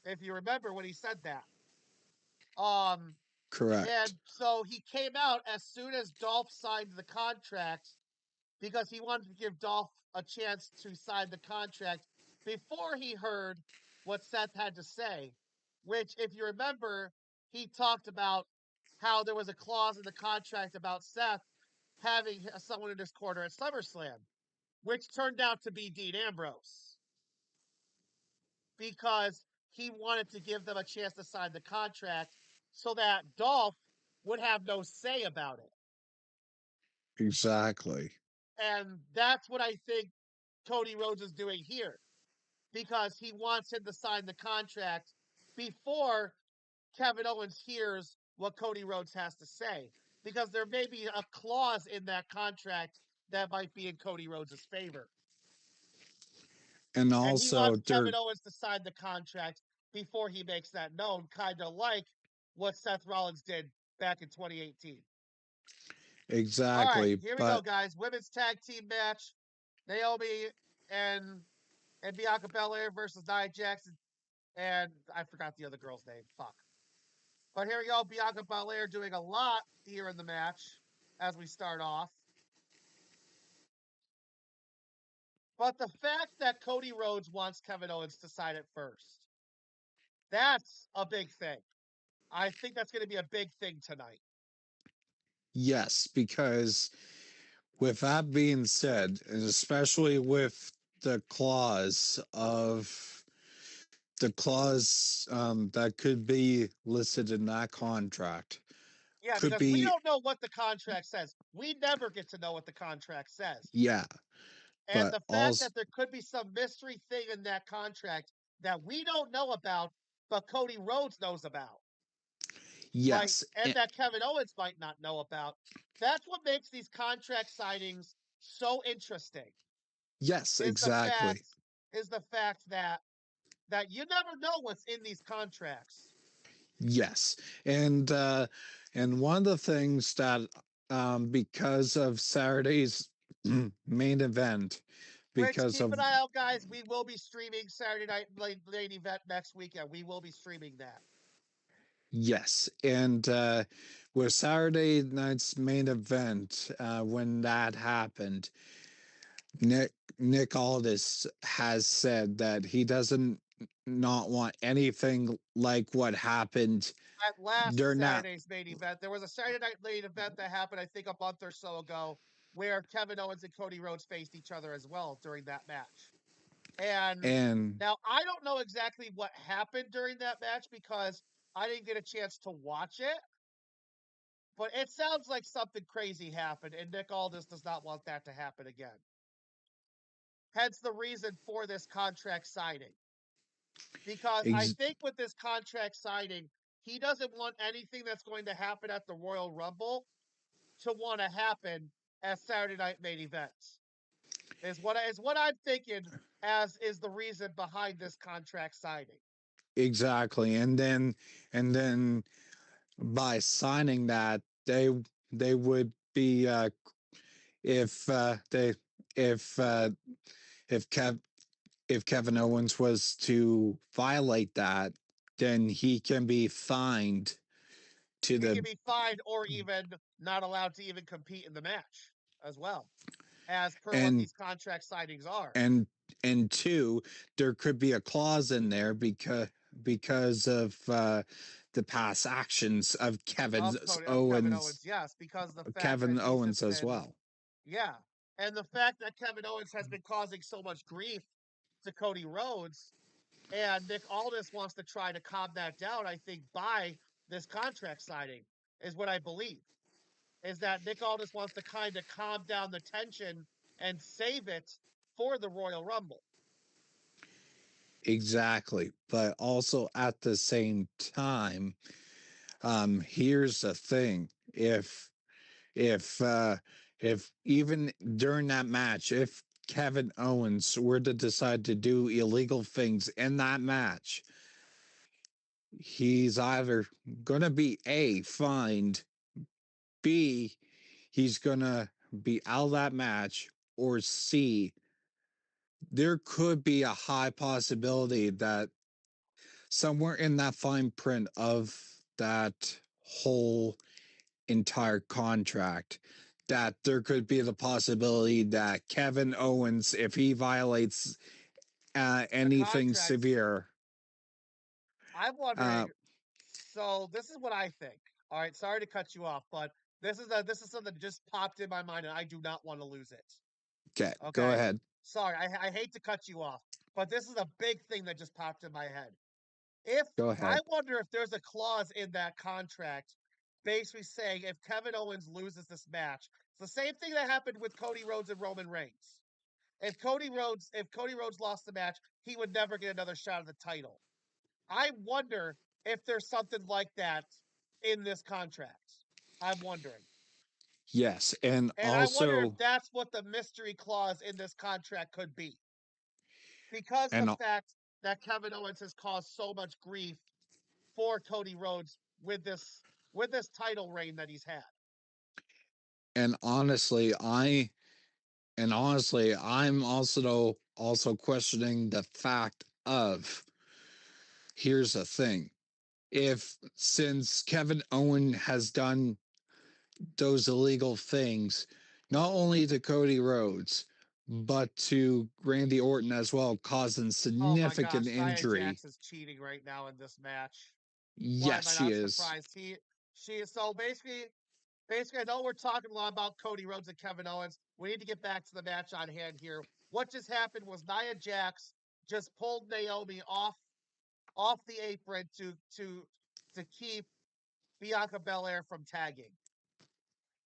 If you remember when he said that, um, Correct. and so he came out as soon as Dolph signed the contract because he wanted to give Dolph a chance to sign the contract before he heard what Seth had to say, which, if you remember, he talked about how there was a clause in the contract about Seth having someone in his corner at SummerSlam, which turned out to be Dean Ambrose because he wanted to give them a chance to sign the contract so that Dolph would have no say about it. Exactly. And that's what I think. Cody Rhodes is doing here because he wants him to sign the contract before Kevin Owens hears what Cody Rhodes has to say. Because there may be a clause in that contract that might be in Cody Rhodes' favor. And And he also wants there Kevin Owens to sign the contract before he makes that known, kind of like what Seth Rollins did back in 2018. All right, exactly, here we go, but guys. Women's tag team match. Naomi and and Bianca Belair versus Nia Jackson. And I forgot the other girl's name. Fuck. But here we go. Bianca Belair doing a lot here in the match as we start off. But the fact that Cody Rhodes wants Kevin Owens to sign it first, that's a big thing. I think that's going to be a big thing tonight. yes, because with that being said, and especially with the clause of the clause that could be listed in that contract Yeah, could because we be, don't know what the contract says. We never get to know what the contract says. yeah, And but the fact also that there could be some mystery thing in that contract that we don't know about, but Cody Rhodes knows about, right? yes, And that Kevin Owens might not know about. That's what makes these contract signings so interesting. yes, Is the exactly. fact is the fact that you never know what's in these contracts. Yes, and one of the things that because of Saturday's main event, Which because keep of an eye out, guys. We will be streaming Saturday Night Late Event next weekend. We will be streaming that. yes, and with Saturday night's main event, when that happened, Nick Aldis has said that he doesn't not want anything like what happened At last during that. Saturday's main event, there was a Saturday Night Late event that happened, I think, a month or so ago, where Kevin Owens and Cody Rhodes faced each other as well during that match. And And now I don't know exactly what happened during that match because I didn't get a chance to watch it. But it sounds like something crazy happened, and Nick Aldis does not want that to happen again. Hence the reason for this contract signing. Because I ex- think with this contract signing, he doesn't want anything that's going to happen at the Royal Rumble to want to happen as Saturday Night main events. Is what I'm thinking as is the reason behind this contract signing. exactly, and then by signing that, they would be if they if if Kev if Kevin Owens was to violate that, then he can be fined to He can the be fined or even not allowed to even compete in the match as well, as per what and these contract signings are. and and two, there could be a clause in there because of the past actions of Kevin Owens, yes, because of the fact that Kevin he's Owens just as been, well. yeah. And the fact that Kevin Owens has been causing so much grief to Cody Rhodes and Nick Aldis wants to try to calm that down, I think, by this contract signing, is what I believe. Is that Nick Aldis wants to kind of calm down the tension and save it for the Royal Rumble. Exactly. But also at the same time, here's the thing. If if even during that match, if Kevin Owens were to decide to do illegal things in that match, he's either gonna be A, fined, B, he's gonna be out of that match, or C, there could be a high possibility that somewhere in that fine print of that whole entire contract that there could be the possibility that Kevin Owens, if he violates The anything contract, severe, I'm uh, wondering. So this is what I think. All right, sorry to cut you off, but this is something that just popped in my mind, and I do not want to lose it. okay, go Okay, ahead, sorry, I hate to cut you off, but this is a big thing that just popped in my head. If go I ahead. wonder if there's a clause in that contract basically saying if Kevin Owens loses this match, it's the same thing that happened with Cody Rhodes and Roman Reigns. if Cody Rhodes lost the match, he would never get another shot at the title. I wonder if there's something like that in this contract. I'm wondering. Yes, and And I wonder if also that's what the mystery clause in this contract could be. Because of and the fact that Kevin Owens has caused so much grief for Cody Rhodes with this title reign that he's had. and honestly, I'm also questioning the fact of, here's the thing. If since Kevin Owen has done those illegal things, not only to Cody Rhodes, but to Randy Orton as well, causing Oh my significant gosh, Nia injury. Jax is cheating right now in this match. Why am Yes, I she not is. surprised? She is so basically, I know we're talking a lot about Cody Rhodes and Kevin Owens. We need to get back to the match on hand here. What just happened was Nia Jax just pulled Naomi off the apron to keep Bianca Belair from tagging,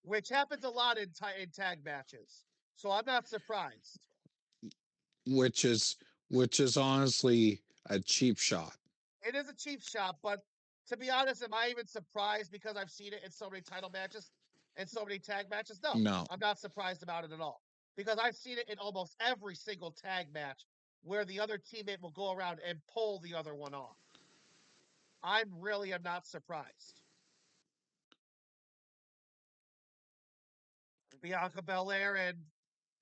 which happens a lot in tag matches. So I'm not surprised. which is which is honestly a cheap shot. It is a cheap shot, but to be honest, am I even surprised because I've seen it in so many title matches and so many tag matches? No, No, I'm not surprised about it at all because I've seen it in almost every single tag match where the other teammate will go around and pull the other one off. Am not surprised. Bianca Belair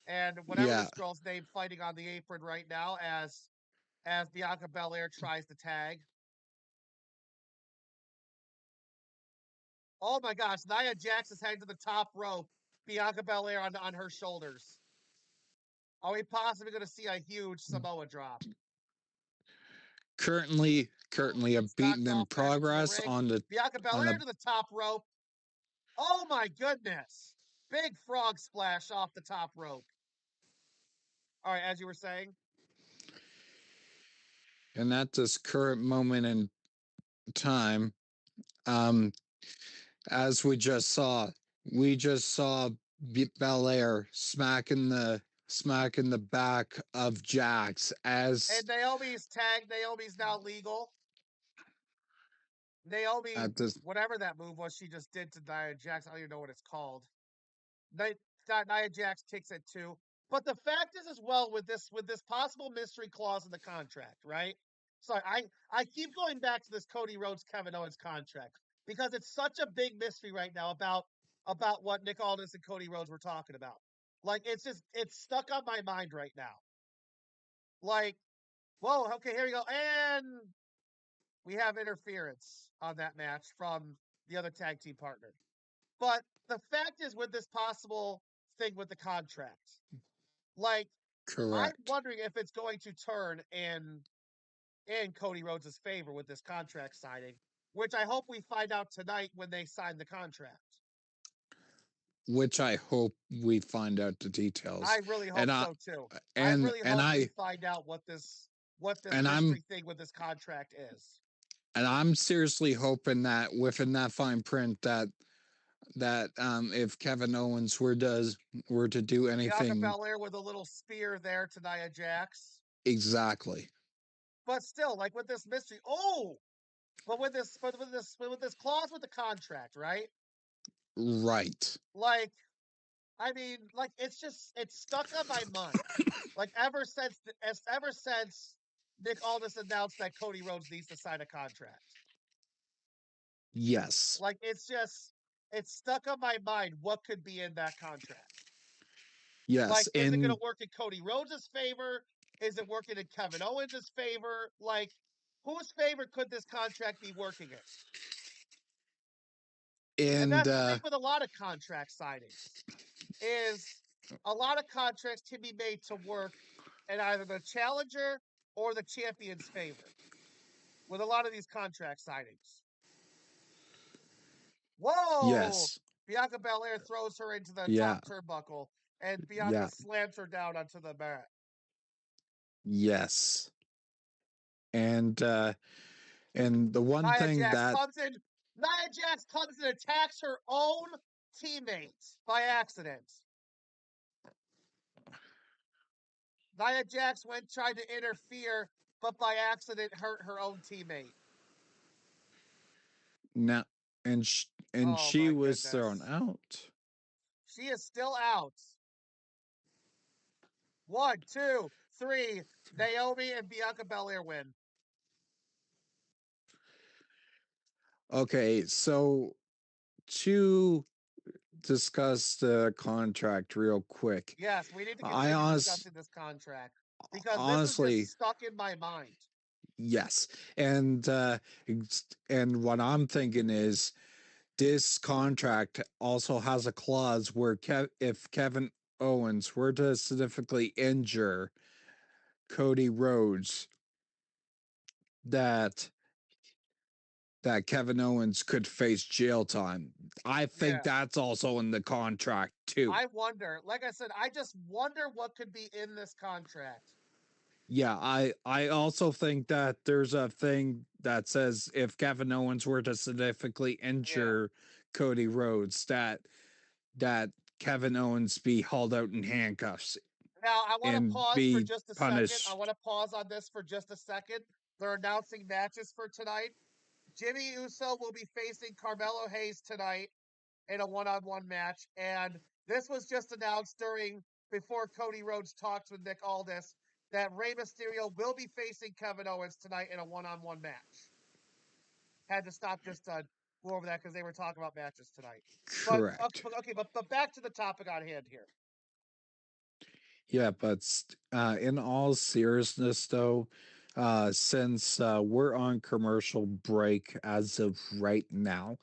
and whatever yeah, this girl's name fighting on the apron right now as Bianca Belair tries to tag. Oh my gosh, Nia Jax is heading to the top rope. Bianca Belair on her shoulders. Are we possibly going to see a huge Samoa drop? currently a Gets beaten knocked in off back into the progress ring. on Bianca Belair the to the top rope. Oh my goodness. Big frog splash off the top rope. All right, as you were saying. and at this current moment in time, um, as we just saw Belair smacking the back of Jax as And Naomi's tagged. Naomi's now legal. Naomi, at this whatever that move was she just did to Nia Jax, I don't even know what it's called. Nia Jax kicks it too. But the fact is, as well, with this possible mystery clause in the contract, right? So I keep going back to this Cody Rhodes Kevin Owens contract because it's such a big mystery right now about what Nick Aldis and Cody Rhodes were talking about. Like it's stuck on my mind right now. Like, whoa, okay, here we go, and we have interference on that match from the other tag team partner. But the fact is, with this possible thing with the contract, like I'm correct, wondering if it's going to turn in Cody Rhodes' favor with this contract signing, which I hope we find out tonight when they sign the contract. which I hope we find out the details. I really And hope I so too. I really and hope we I find out what this and I'm mystery thing with this contract is. and I'm seriously hoping that within that fine print that if Kevin Owens were to do Bianca anything Belair with a little spear there to Nia Jax. exactly But still, like with this mystery, oh, with this clause with the contract, right? right, Like, I mean, like it's stuck on my mind. Like ever since Nick Aldis announced that Cody Rhodes needs to sign a contract. yes, Like it's stuck on my mind what could be in that contract. yes, Like, is it gonna in work in Cody Rhodes' favor? Is it working in Kevin Owens' favor? Like, whose favor could this contract be working in? And and that's the thing with a lot of contract signings is a lot of contracts can be made to work in either the challenger or the champion's favor with a lot of these contract signings. Whoa! yes, Bianca Belair throws her into the yeah, top turnbuckle, and Bianca yeah, slams her down onto the mat. yes, and the one Nia thing Jax that comes in. Nia Jax comes and attacks her own teammates by accident. Nia Jax went tried to interfere, but by accident hurt her own teammate. Now, and Oh she my was thrown goodness. out. She is still out. 1, 2, 3. Naomi and Bianca Belair win. Okay, so to discuss the contract real quick, Yes, we need to I continue discussing this contract because this is honestly, just stuck in my mind. yes, and and what I'm thinking is this contract also has a clause where if Kevin Owens were to significantly injure Cody Rhodes, that Kevin Owens could face jail time. I think Yeah. that's also in the contract too. I wonder, like I said, I just wonder what could be in this contract. Yeah, I also think that there's a thing that says if Kevin Owens were to significantly injure Cody Rhodes, that Kevin Owens be hauled out in handcuffs Now, I want to and pause for be just a second. I punished. want to pause on this for just a second. They're announcing matches for tonight. Jimmy Uso will be facing Carmelo Hayes tonight in a one-on-one match. And this was just announced before Cody Rhodes talks with Nick Aldis that Rey Mysterio will be facing Kevin Owens tonight in a one-on-one match. Had to stop just to go over that because they were talking about matches tonight. But Correct. but back to the topic on hand here. Yeah, but in all seriousness, though, since we're on commercial break as of right now,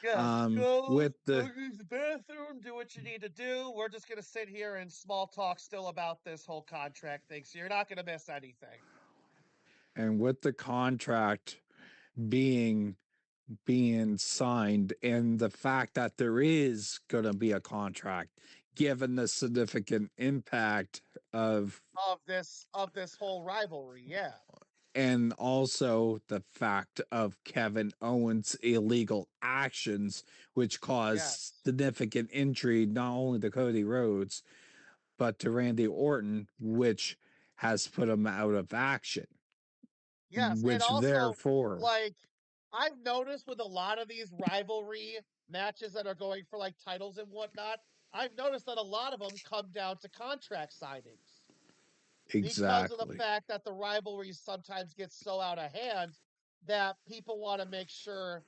Yeah, go with the use the bathroom, do what you need to do. We're just gonna sit here and small talk still about this whole contract thing, so you're not gonna miss anything. contract being signed and the fact that there is going to be a contract, given the significant impact of, Of this whole rivalry, yeah. and also the fact of Kevin Owens' illegal actions, which caused Yes. significant injury not only to Cody Rhodes, but to Randy Orton, which has put him out of action. Yes. And Which also, therefore, like, I've noticed with a lot of these rivalry matches that are going for like titles and whatnot, I've noticed that a lot of them come down to contract signings. Because of the exactly. fact that the rivalries sometimes get so out of hand that people want to make sure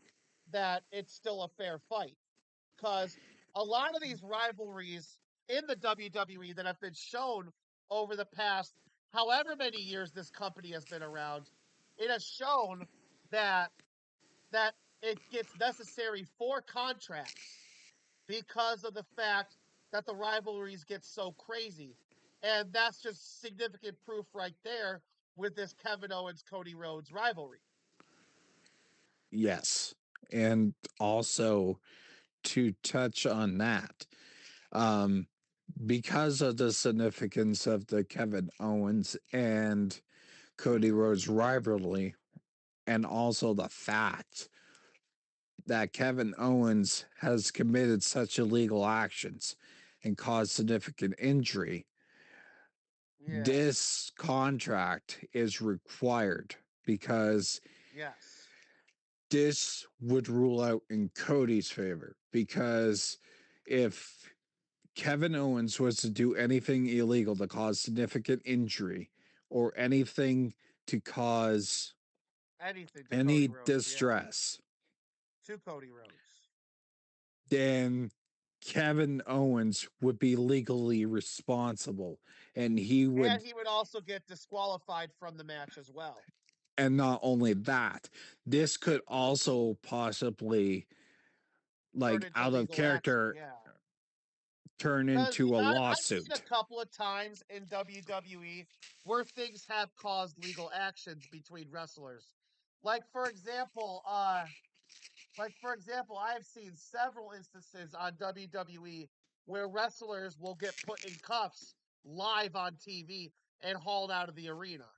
that it's still a fair fight. Because a lot of these rivalries in the WWE that have been shown over the past however many years this company has been around, it has shown that that it gets necessary for contracts because of the fact that the rivalries get so crazy. And that's just significant proof right there with this Kevin Owens Cody Rhodes rivalry. Yes. And also to touch on that, um, because of the significance of the Kevin Owens and Cody Rhodes rivalry, and also the fact that Kevin Owens has committed such illegal actions and caused significant injury, Yeah. this contract is required because Yes. this would rule out in Cody's favor. Because if Kevin Owens was to do anything illegal to cause significant injury or anything to cause Anything to Cody any Rhodes. Yeah. distress, To Cody Rhodes. then Kevin Owens would be legally responsible, and he And would, he would also get disqualified from the match as well. and not only that, this could also possibly, Turn like, into out of legal action. character, Yeah. turn Because into a I've seen a lawsuit. couple of times in WWE where things have caused legal actions between wrestlers. Like for example, I have seen several instances on WWE where wrestlers will get put in cuffs live on TV and hauled out of the arena.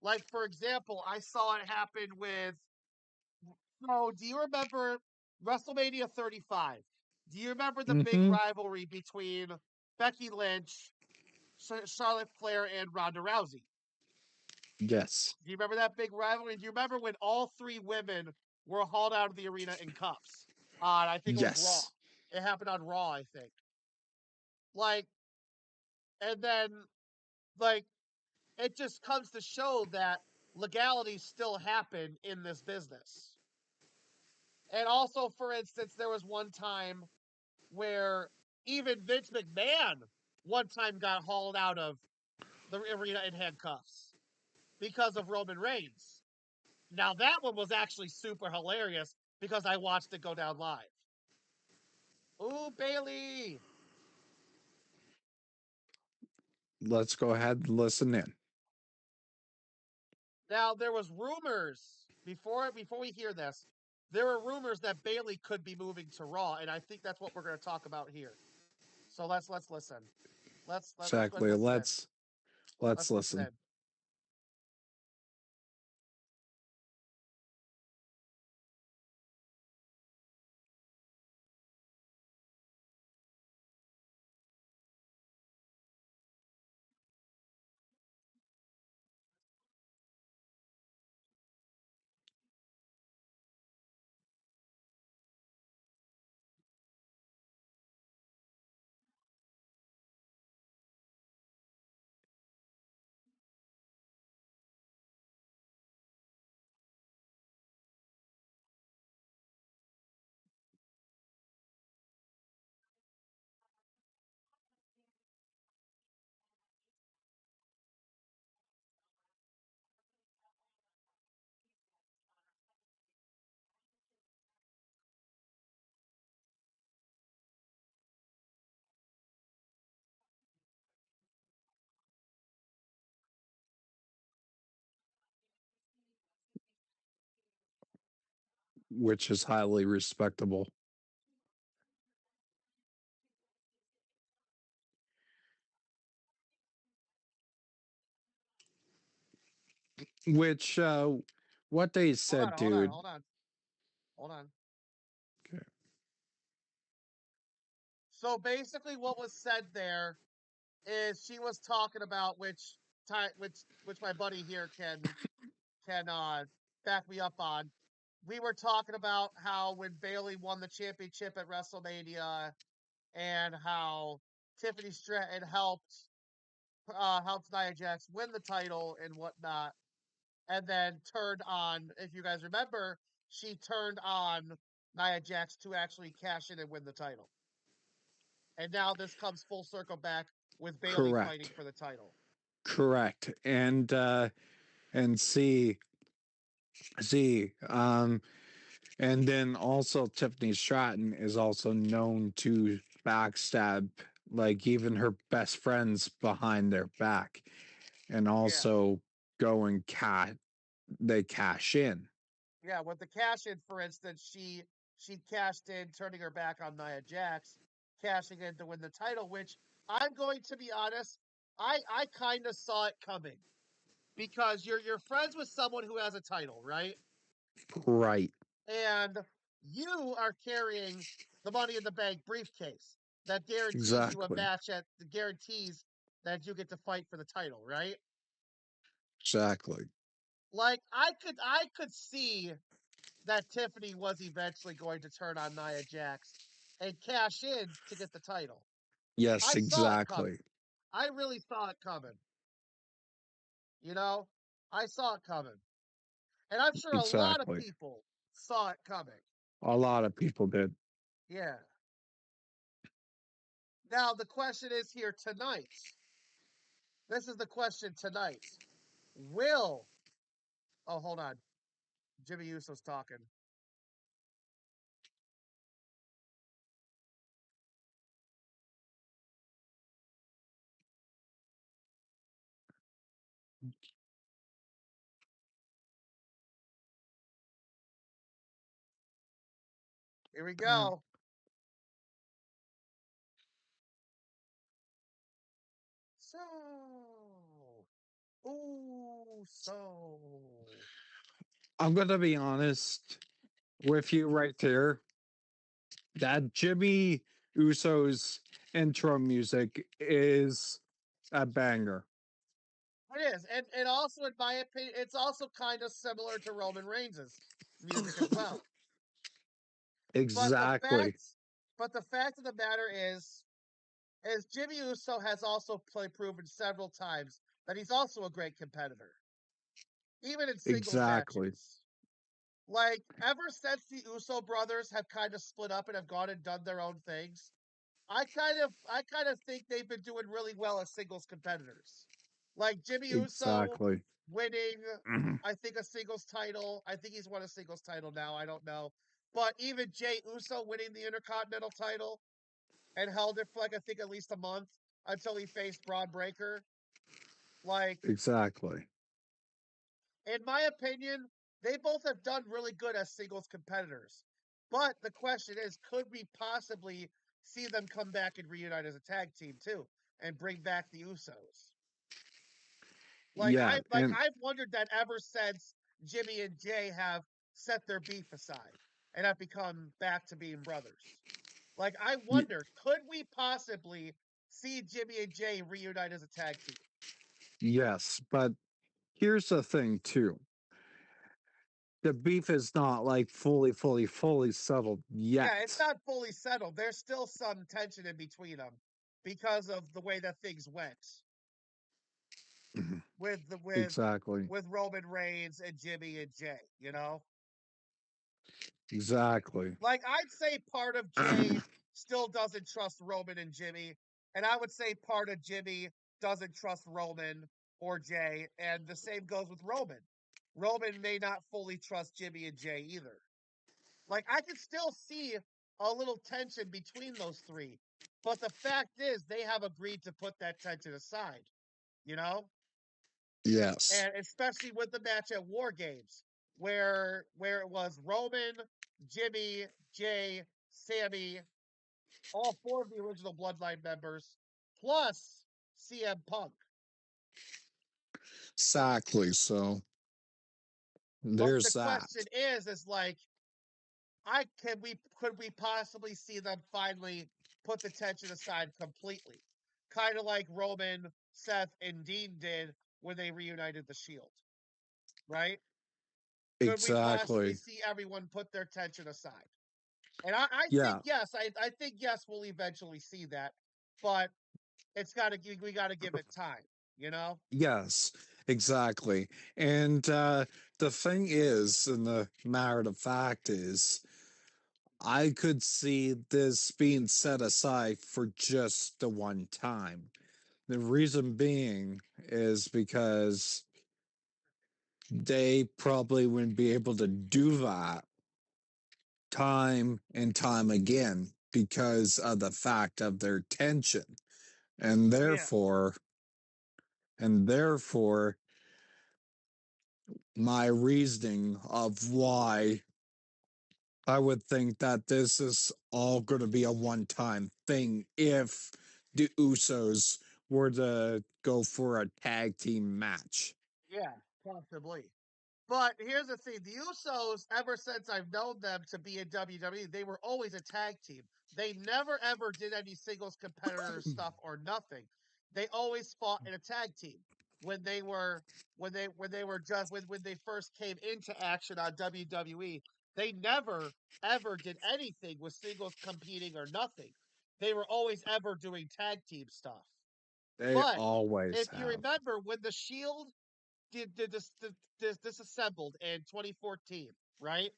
Like for example, I saw it happen with. So, do you remember WrestleMania 35? Do you remember the big Mm-hmm. rivalry between Becky Lynch Charlotte Flair and Ronda Rousey. Yes. Do you remember that big rivalry? Do you remember when all three women were hauled out of the arena in cuffs? I think it was Raw. Yes. It happened on Raw, I think. Like, and then, like, it just comes to show that legalities still happen in this business. And also, for instance, there was one time where even Vince McMahon one time got hauled out of the arena in handcuffs because of Roman Reigns. Now that one was actually super hilarious because I watched it go down live. Ooh, Bailey. Let's go ahead and listen in. Now there was rumors before we hear this. There were rumors that Bailey could be moving to Raw, and I think that's what we're going to talk about here. So let's listen. Let's go and Exactly. listen in. Let's Let's listen listen. in. Which is highly respectable. Which what they Hold on, said, hold on, dude. hold on, hold on. Okay. So basically, what was said there is she was talking about which my buddy here can back me up on. We were talking about how when Bailey won the championship at WrestleMania and how Tiffany Stratton helped Nia Jax win the title and whatnot, and then turned on. If you guys remember, she turned on Nia Jax to actually cash in and win the title. And now this comes full circle back with Bailey fighting Correct. for the title. Correct. And see, and then also Tiffany Stratton is also known to backstab like even her best friends behind their back, and Yeah. also go and they cash in. Yeah, with the cash in, for instance, she cashed in, turning her back on Nia Jax, cashing in to win the title. Which I'm going to be honest, I kind of saw it coming because you're friends with someone who has a title, right? Right. And you are carrying the Money in the Bank briefcase that guarantees you a Exactly. match at guarantees that you get to fight for the title, right? Exactly. Like I could see that Tiffany was eventually going to turn on Nia Jax and cash in to get the title. Yes, I saw it coming. exactly. I really saw it coming. You know, I saw it coming. And I'm sure a lot of Exactly. people saw it coming. A lot of people did. Yeah. Now, the question is here tonight. This is the question tonight. Will, oh, hold on. Jimmy Uso's talking. Here we Uh, go. So, ooh, so. I'm gonna be honest with you right there. That Jimmy Uso's intro music is a banger. It is, and also in my opinion, it's also kind of similar to Roman Reigns' music as well. But the Exactly. fact, but the fact of the matter is Jimmy Uso has also proven several times that he's also a great competitor, even in singles Exactly. matches. Like ever since the Uso brothers have kind of split up and have gone and done their own things, I kind of think they've been doing really well as singles competitors. Like Jimmy Uso Exactly. winning, I think a singles title. I think he's won a singles title now. I don't know, but even Jay Uso winning the Intercontinental title and held it for like I think at least a month until he faced Braun Breaker. Like Exactly. in my opinion, they both have done really good as singles competitors. But the question is, could we possibly see them come back and reunite as a tag team too, and bring back the Usos? Yeah, and I've wondered that ever since Jimmy and Jay have set their beef aside and have become back to being brothers. Like I y- wonder, could we possibly see Jimmy and Jay reunite as a tag team? yes, but here's the thing too. The beef is not like fully settled Yeah, it's yet. not fully settled. There's still some tension in between them because of the way that things went with the Exactly. with Roman Reigns and Jimmy and Jay, you know? Exactly. Like I'd say part of Jay still doesn't trust Roman and Jimmy, and I would say part of Jimmy doesn't trust Roman or Jay, and the same goes with Roman. Roman may not fully trust Jimmy and Jay either. Like I could still see a little tension between those three. But the fact is they have agreed to put that tension aside, you know? Yes. And especially with the match at War Games, where it was Roman, Jimmy, Jay, Sammy, all four of the original Bloodline members, plus CM Punk. Exactly. So But the there's question that. is like I can we could we possibly see them finally put the tension aside completely? Kind of like Roman, Seth, and Dean did when they reunited the Shield, right? Could we possibly Exactly. see everyone put their tension aside? And I think Yeah. yes, I think yes, we'll eventually see that, but it's got to we got to give it time, you know? Yes, exactly. And the thing is, and the matter of fact is, I could see this being set aside for just the one time. The reason being is because they probably wouldn't be able to do that time and time again because of the fact of their tension. And Yeah, therefore, my reasoning of why I would think that this is all going to be a one time thing if the Usos were to go for a tag team match. yeah, possibly. But here's the thing: the Usos, ever since I've known them to be in WWE, they were always a tag team. They never ever did any singles competitor stuff or nothing. They always fought in a tag team when they were when they were just when they first came into action on WWE. They never ever did anything with singles competing or nothing. They were always ever doing tag team stuff. They But always if you have. remember when the Shield did this disassembled in 2014, right?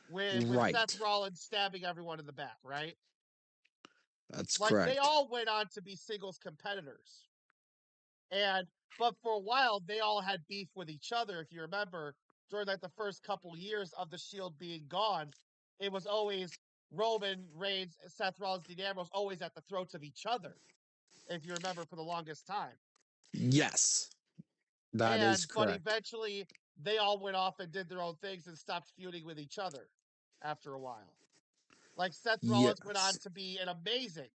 With Seth Right. Rollins stabbing everyone in the back, right? That's Like they correct. all went on to be singles competitors. And but for a while they all had beef with each other. If you remember, during like the first couple years of the Shield being gone, it was always Roman Reigns, Seth Rollins, Dean Ambrose always at the throats of each other. If you remember, for the longest time. Yes, that is And but correct. eventually they all went off and did their own things and stopped feuding with each other after a while. Like Seth Rollins went on Yes. to be an amazing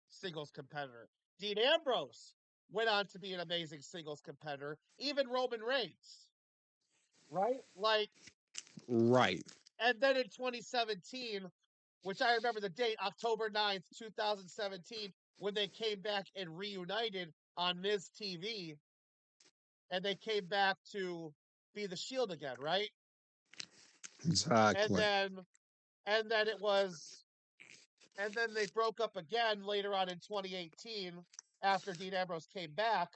singles competitor. Dean Ambrose went on to be an amazing singles competitor. Even Roman Reigns, right? Like, Right. and then in 2017, which I remember the date, October 9th, 2017, when they came back and reunited, on Miz TV, and they came back to be the Shield again, right? And Exactly. then and then it was and then they broke up again later on in 2018 after Dean Ambrose came back.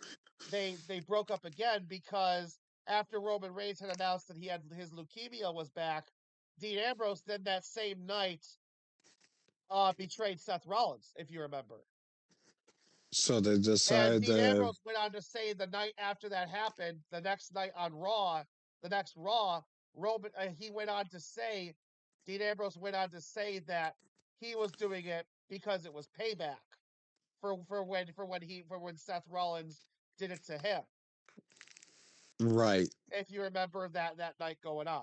They broke up again because after Roman Reigns had announced that he had his leukemia was back, Dean Ambrose then that same night betrayed Seth Rollins, if you remember. So they And decide Dean to Ambrose went on to say the night after that happened, the next night on Raw, the next Raw, Roman he went on to say, Dean Ambrose went on to say that he was doing it because it was payback for when Seth Rollins did it to him. right. If you remember that night going on,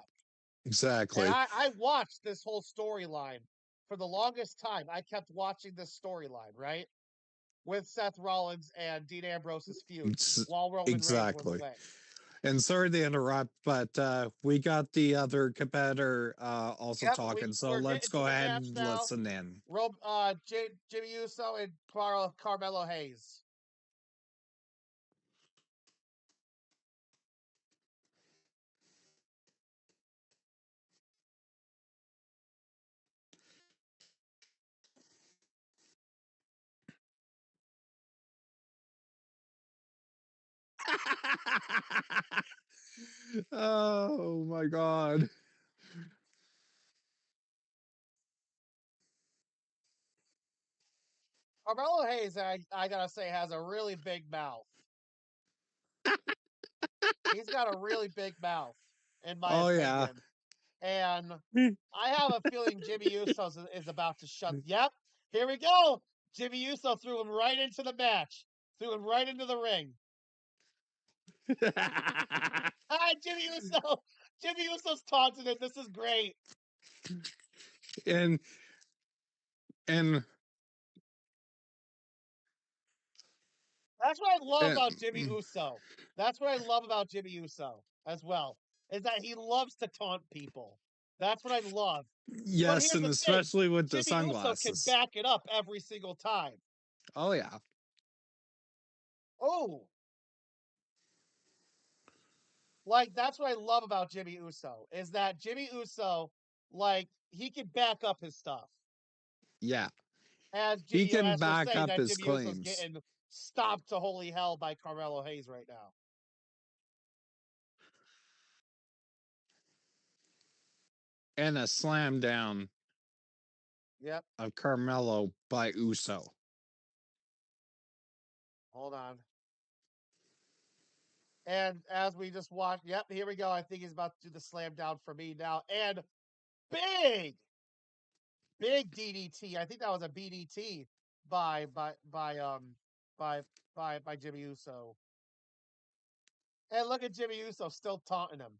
and Exactly. I watched this whole storyline for the longest time. I kept watching this storyline right with Seth Rollins and Dean Ambrose's feud while Roman Reigns was Exactly. away. And sorry to interrupt, but we got the other competitor also Yep, talking, so we're let's getting to go the ahead match and now. listen in. Jimmy Uso and Carmelo Hayes. Oh my god. Carmelo Hayes, I gotta say, has a really big mouth. He's got a really big mouth, in my Oh yeah. opinion. And I have a feeling Jimmy Uso is about to shut. Yep, here we go. Jimmy Uso threw him right into the match, threw him right into the ring. Hi, Jimmy Uso. Jimmy Uso's taunting him. This is great. and and That's what I love and about Jimmy Uso. That's what I love about Jimmy Uso as well, is that he loves to taunt people. That's what I love. But yes, here's and the thing, especially with the Jimmy Uso can sunglasses. back it up every single time. Oh yeah. Oh, like that's what I love about Jimmy Uso is that Jimmy Uso, like he can back up his stuff. Yeah. He can As we're back saying up that his Jimmy Uso's claims. getting stomped to holy hell by Carmelo Hayes right now. And a slam down Yep. of Carmelo by Uso. Hold on. And as we just watched, yep, here we go. I think he's about to do the slam down for me now. And big, big DDT. I think that was a BDT by by by by by Jimmy Uso. And look at Jimmy Uso still taunting him.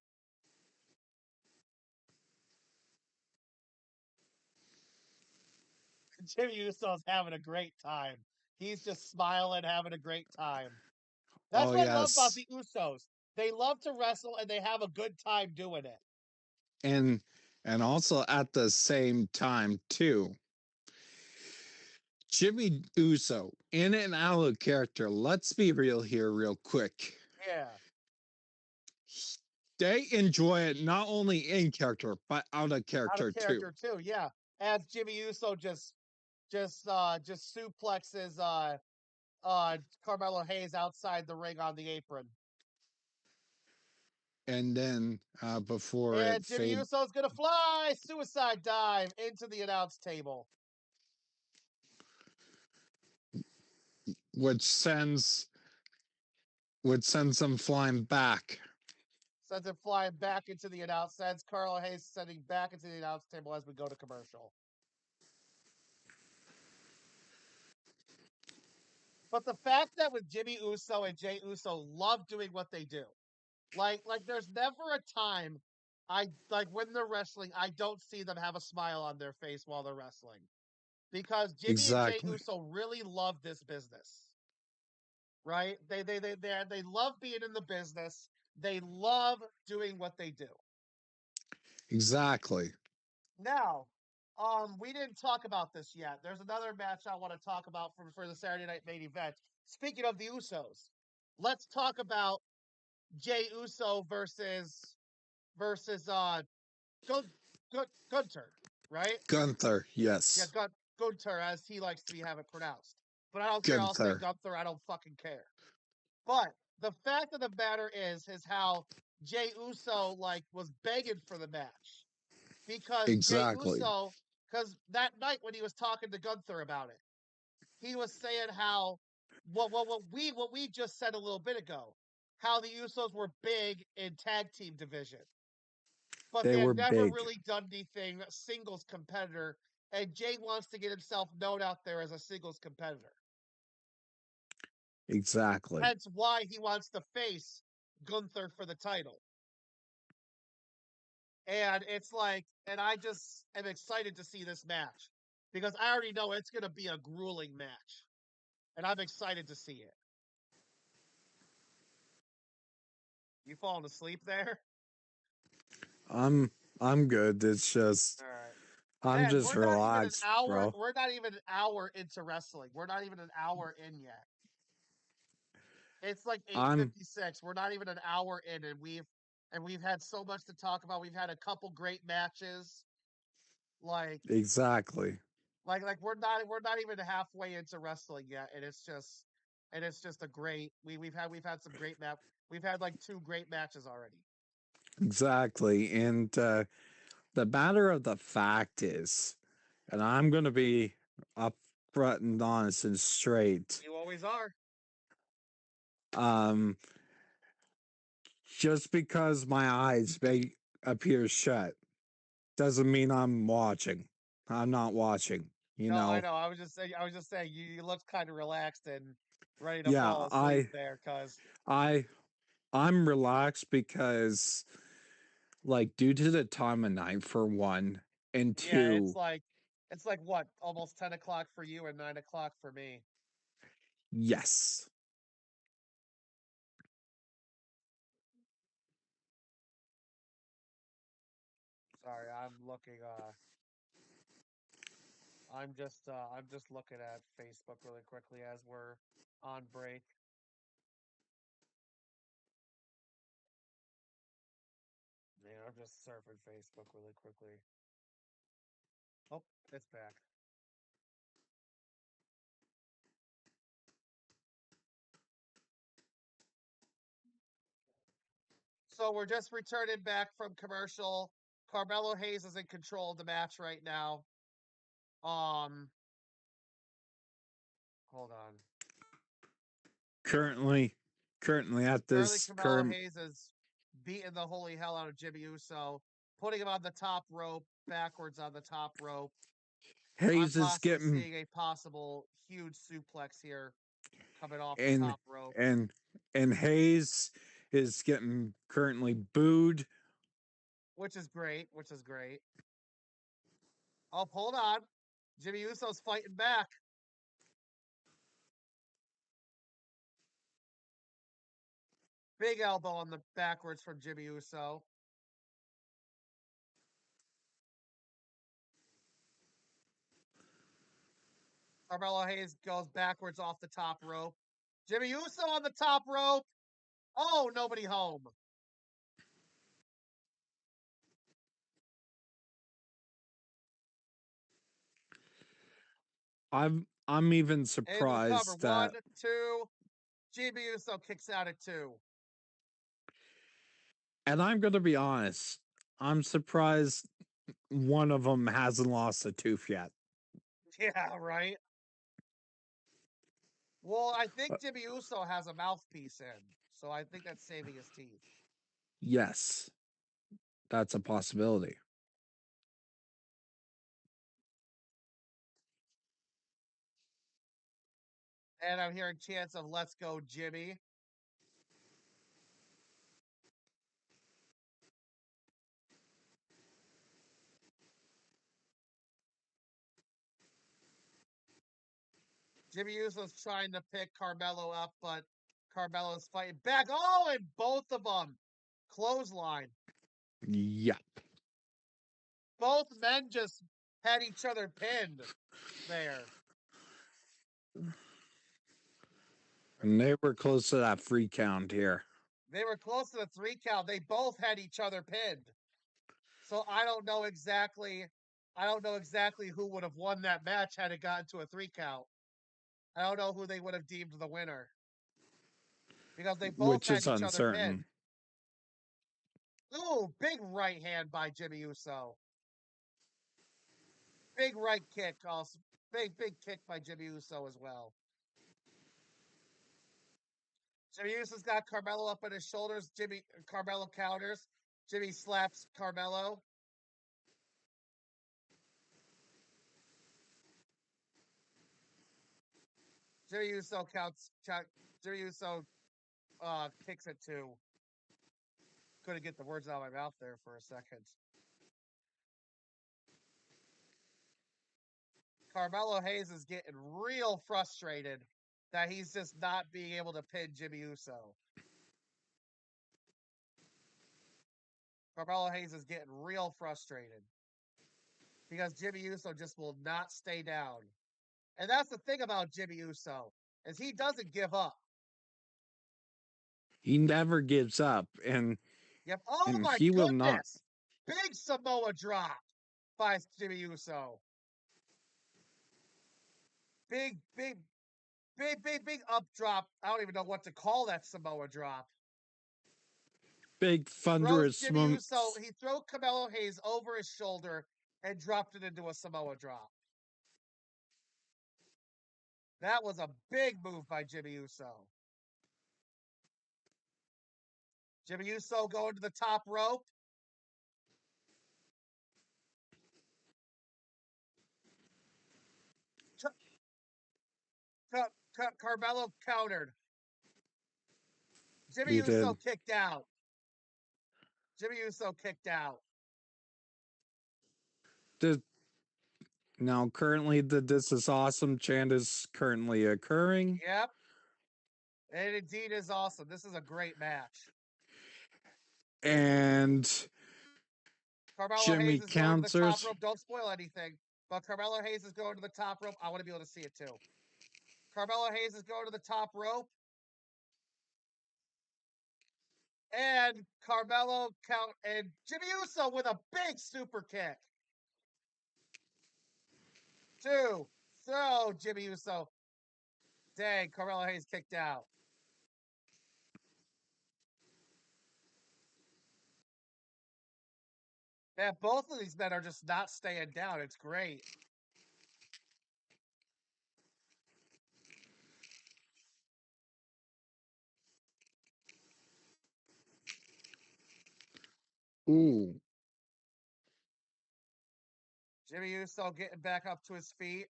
Jimmy Uso's having a great time. He's just smiling, having a great time. That's Oh what I love about yes. the Usos. They love to wrestle and they have a good time doing it. And also at the same time too, Jimmy Uso in and out of character. Let's be real here, real quick. Yeah. They enjoy it not only in character but out of Out of character too. character too, yeah. As Jimmy Uso just suplexes Carmelo Hayes outside the ring on the apron. And then before it And Jimmy fade, Uso's gonna fly suicide dive into the announce table. which sends them flying back. Sends him flying back into the announce. Sends Carmelo Hayes sending back into the announce table as we go to commercial. But the fact that with Jimmy Uso and Jay Uso love doing what they do. Like there's never a time I like when they're wrestling, I don't see them have a smile on their face while they're wrestling. Because Jimmy and Jay Exactly. Uso really love this business. Right? They love being in the business. They love doing what they do. Exactly. Now, we didn't talk about this yet. There's another match I want to talk about for the Saturday night main event. speaking of the Usos, let's talk about Jey Uso versus Gunter, right? Gunther, Yeah, yes. Gunter, as he likes to have it pronounced. But I don't care. I'll say Gunther. Gunther. I don't fucking care. But the fact of the matter is how Jey Uso was begging for the match because Jey Exactly. Uso, because that night when he was talking to Gunther about it, he was saying how what we just said a little bit ago, how the Usos were big in tag team division, but They they were had never big. really done anything singles competitor. And Jay wants to get himself known out there as a singles competitor. Exactly. Hence why he wants to face Gunther for the title. And it's and I just am excited to see this match because I already know it's going to be a grueling match. And I'm excited to see it. You falling asleep there? I'm good. It's just All right. I'm Man, just relaxed, bro. we're not even an hour into wrestling. We're not even an hour in yet. It's like I'm 8:56. We're not even an hour in and we've had so much to talk about. We've had a couple great matches. Like exactly. we're not even halfway into wrestling yet and it's just a great we've had some great map. We've had like two great matches already. Exactly. And the matter of the fact is, and I'm gonna be upfront and honest and straight. You always are. Um just because my eyes may appear shut doesn't mean I'm watching. I'm not watching, you No, I know. know. I was just saying you looked kind of relaxed and ready to Yeah, fall asleep there cuz I I'm relaxed because like due to the time of night for one, and yeah, two, it's like what, almost 10 o'clock for you and 9 o'clock for me. yes. Sorry, I'm just looking at Facebook really quickly as we're on break. Yeah, I'm just surfing Facebook really quickly. Oh, it's back. So we're just returning back from commercial. Carmelo Hayes is in control of the match right now. Um, hold on. Currently at Currently, this Carmelo current Hayes is beating the holy hell out of Jimmy Uso, putting him on the top rope, backwards on the top rope. I'm Hayes is possibly getting seeing a possible huge suplex here coming off the and top rope, and and Hayes is getting currently booed. which is great, which is great. Oh, hold on. Jimmy Uso's fighting back. Big elbow on the backwards from Jimmy Uso. Carmelo Hayes goes backwards off the top rope. Jimmy Uso on the top rope. Oh, nobody home. I'm even Hayes will cover. surprised One, that, two. Jimmy Uso kicks out at two. and I'm going to be honest, I'm surprised one of them hasn't lost a tooth yet. Yeah, right. Well, I Uh, think Jimmy Uso has a mouthpiece in, so I think that's saving his teeth. yes, that's a possibility. And I'm hearing chants of "Let's go, Jimmy." Jimmy Uso's trying to pick Carmelo up, but Carmelo's fighting back. Oh, and both of them clothesline. Yeah. Both men just had each other pinned there. And they were close to that free count here. They were close to the 3 count. They both had each other pinned. So I don't know exactly who would have won that match had it gotten to a 3 count. I don't know who they would have deemed the winner. Because they both Which had is each other uncertain. pinned. Ooh, big right hand by Jimmy Uso. Big right kick also. Big kick by Jimmy Uso as well. Jimmy Uso's got Carmelo up on his shoulders. Carmelo counters. Jimmy slaps Carmelo. Jimmy Uso Jimmy Uso kicks it too. Couldn't get the words out of my mouth there for a second. Carmelo Hayes is getting real frustrated that he's just not being able to pin Jimmy Uso. Carmelo Hayes is getting real frustrated because Jimmy Uso just will not stay down. And that's the thing about Jimmy Uso is he doesn't give up. He never gives up, and Yep. Oh my he will not. goodness! Big Samoa drop by Jimmy Uso. Big up drop. I don't even know what to call that Samoa drop. Big Throws thunderous Jimmy Uso. He threw Carmelo Hayes over his shoulder and dropped it into a Samoa drop. That was a big move by Jimmy Uso. Jimmy Uso going to the top rope. Carmelo countered. Jimmy He Uso did. kicked out. Jimmy Uso kicked out. Now, currently, the "This is awesome" chant is currently occurring. Yep. It indeed is awesome. This is a great match. And Carmelo Jimmy Hayes is going to the top counters. rope. Don't spoil anything. But Carmelo Hayes is going to the top rope. I want to be able to see it too. Carmelo Hayes is going to the top rope. And Carmelo count and Jimmy Uso with a big super kick. 2. So Jimmy Uso. Dang, Carmelo Hayes kicked out. Man, both of these men are just not staying down. It's great. Ooh. Jimmy Uso getting back up to his feet.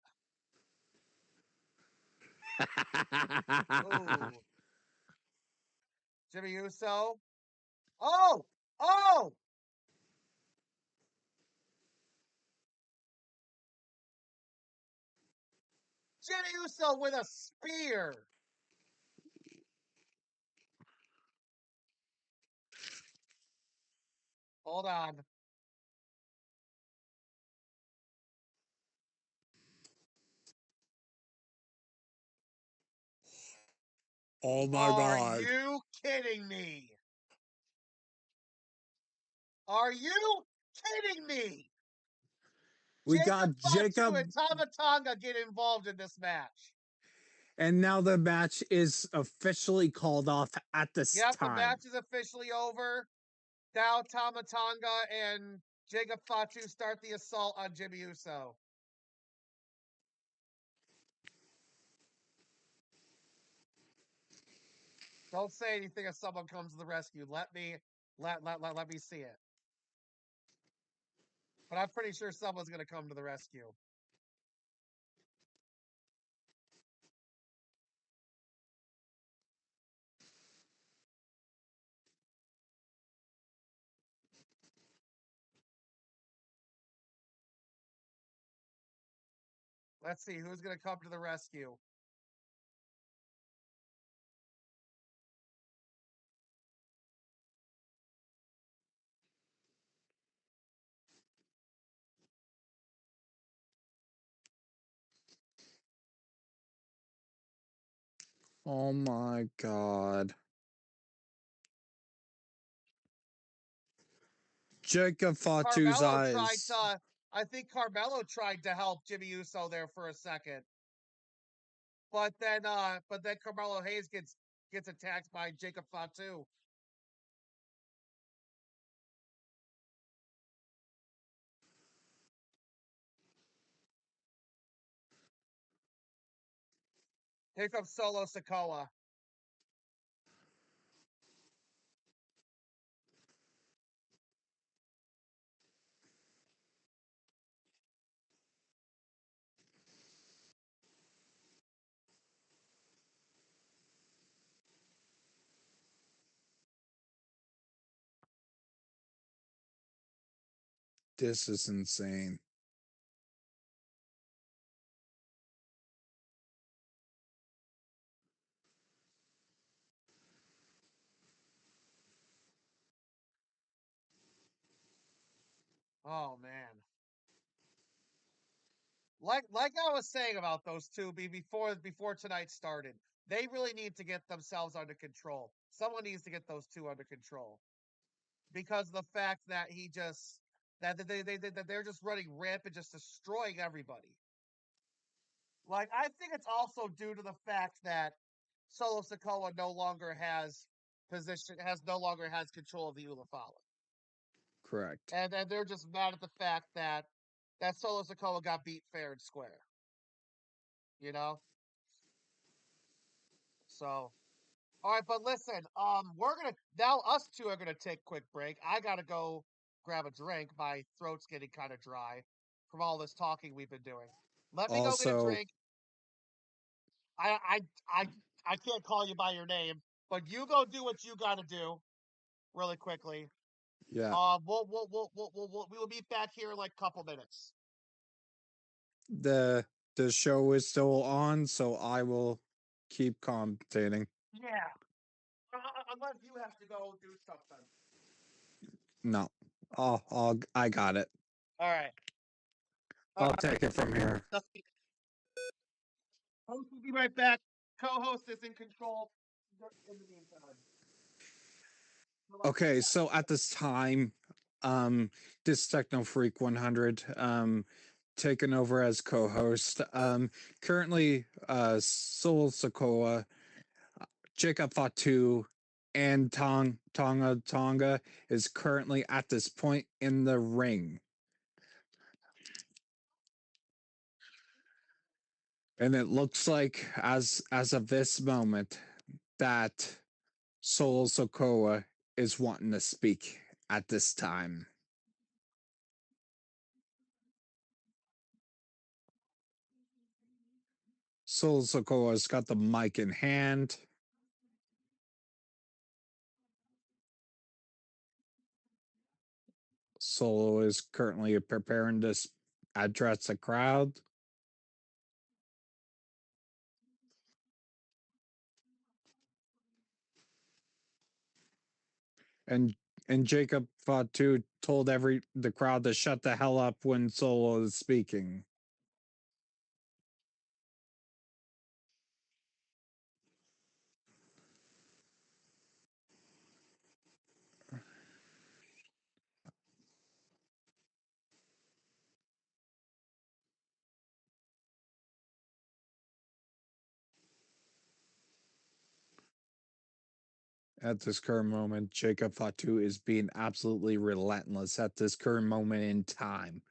Ooh. Jimmy Uso. Oh! Oh! Jimmy Uso with a spear. Hold on. Oh my Are God. you kidding me? Are you kidding me? We Jacob got Fatu Jacob, and Tama Tonga get involved in this match. and now the match is officially called off at this Yep, the time. match is officially over. Now Tama Tonga and Jacob Fatu start the assault on Jimmy Uso. Don't say anything if someone comes to the rescue. Let me see it. But I'm pretty sure someone's gonna come to the rescue. Let's see who's gonna come to the rescue. Oh my god. Jacob Fatu's Carmelo tried eyes. to. I think Carmelo tried to help Jimmy Uso there for a second, but then Carmelo Hayes gets attacked by Jacob Fatu. Here comes Solo Sikoa. This is insane. Oh man. Like I was saying about those two before tonight started, they really need to get themselves under control. Someone needs to get those two under control because the fact that he just that they're just running rampant, just destroying everybody. Like I think it's also due to the fact that Solo Sikoa no longer has control of the Ulafala, Correct. and they're just mad at the fact that Solo Sikoa got beat fair and square. You know, so all right, but listen, we're gonna now us two are gonna take a quick break. I gotta go grab a drink. My throat's getting kind of dry from all this talking we've been doing. Let me go get a Also, drink. I I I I can't call you by your name, but you go do what you gotta do really quickly. yeah, We will be back here in like a couple minutes. the the show is still on, so I will keep commentating. Yeah, unless you have to go do something. No, I got it. All right. All I'll take it from here. right. Host will be right back. Co-host is in control in the meantime. Okay, so at this time, this Techno Freak 100, taken over as co-host. Currently, Soul Sokoa, Jacob Fatu, and Tonga is currently at this point in the ring. And it looks like as of this moment that Soul Sokoa is wanting to speak at this time. Soul Sokoa's got the mic in hand. Solo is currently preparing to address the crowd. And Jacob Fatu told the crowd to shut the hell up when Solo is speaking. At this current moment, Jacob Fatu is being absolutely relentless at this current moment in time.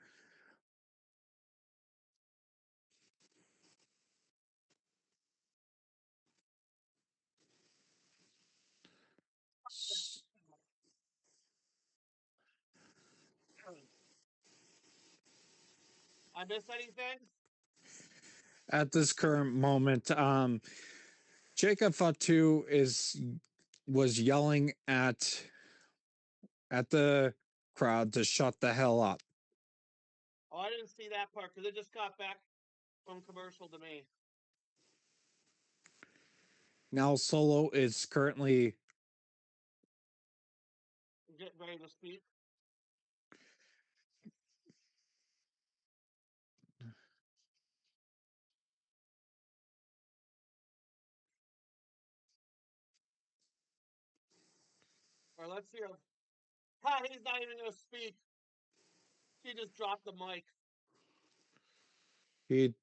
I miss anything? At this current moment, Jacob Fatu was yelling at the crowd to shut the hell up. Oh, I didn't see that part because it just got back from commercial to me. Now Solo is currently Getting ready to speak. All right, let's hear him. Ha, he's not even going to speak. He just dropped the mic. He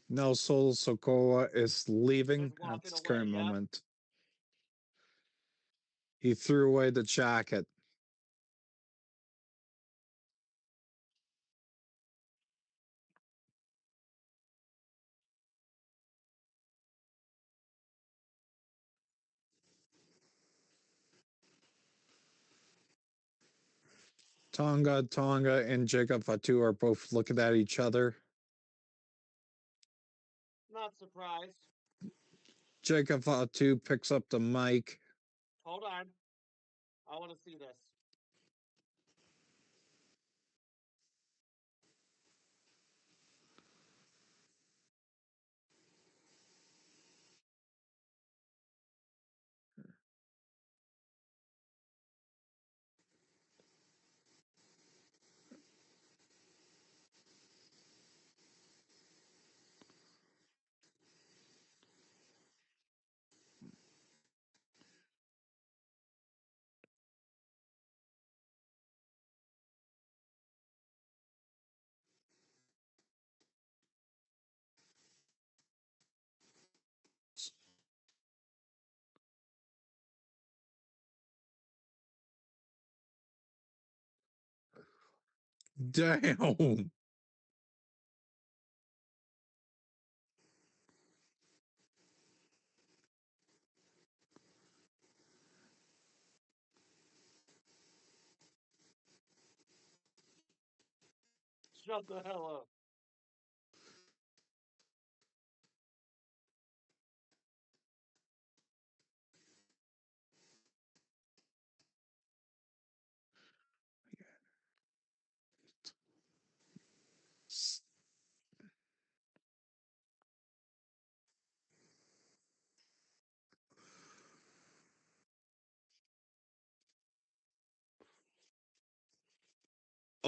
now Solo Sokoa is leaving Is walking at this away, current yep. moment. He threw away the jacket. Tonga, and Jacob Fatu are both looking at each other. Not surprised. Jacob Fatu picks up the mic. Hold on. I want to see this. Damn. Shut the hell up.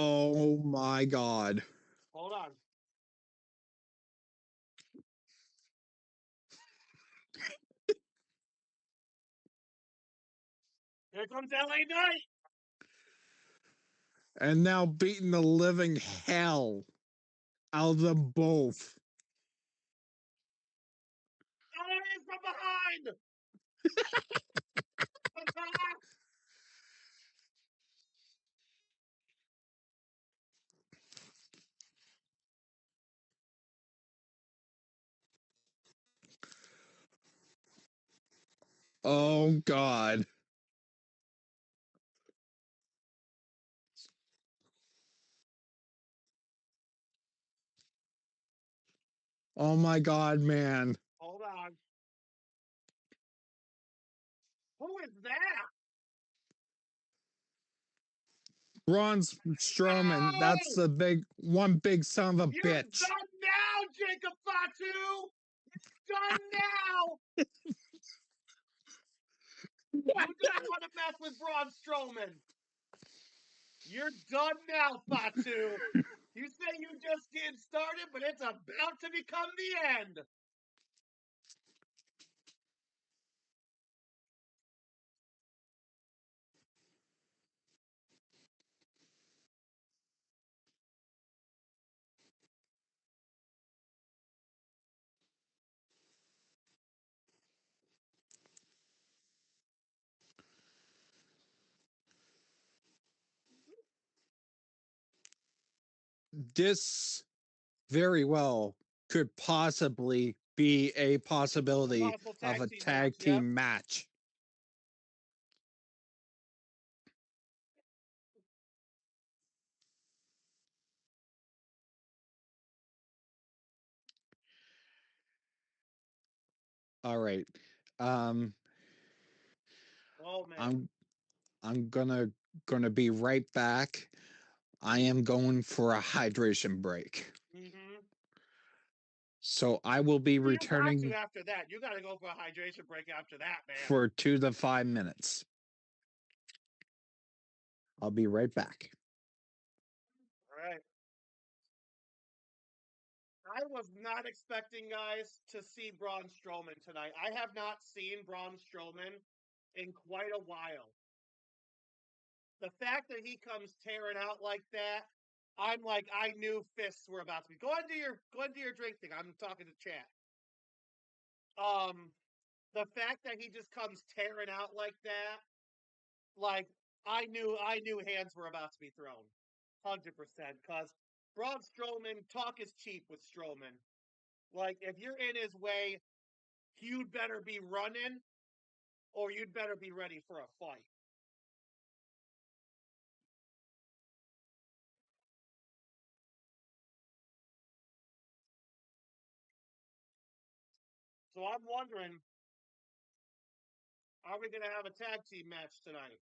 Oh my God. Hold on. Here comes LA Knight. And now beating the living hell out of them both. Oh, it is from behind. Oh God. Oh my God, man. Hold on. Who is that? Braun Strowman, that's No! the big son of a You're bitch. done now, Jacob Fatu! Done now! You don't want to mess with Braun Strowman. You're done now, Fatu. You say you just getting started, but it's about to become the end. This very well could possibly be a A possibility possible of tag a team tag match, yep. team match. All right. Um Oh, man. I'm gonna be right back. I am going for a hydration break. Mm-hmm. So I will be You got to returning after that. You got to go for a hydration break after that, man. for 2 to 5 minutes. I'll be right back. All right. I was not expecting, guys, to see Braun Strowman tonight. I have not seen Braun Strowman in quite a while. The fact that he comes tearing out like that, I'm like, I knew fists were about to be. Go ahead and do your drink thing. I'm talking to chat. The fact that he just comes tearing out like that, like I knew hands were about to be thrown. 100%. Because Braun Strowman, talk is cheap with Strowman. Like, if you're in his way, you'd better be running or you'd better be ready for a fight. So I'm wondering, are we going to have a tag team match tonight?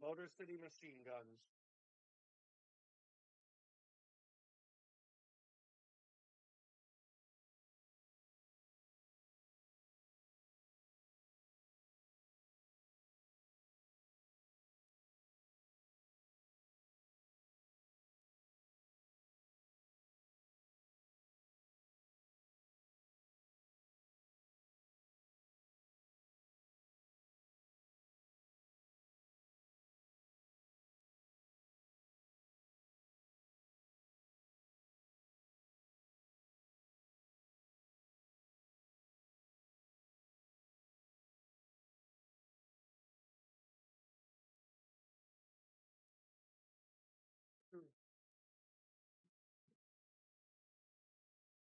Motor City Machine Guns.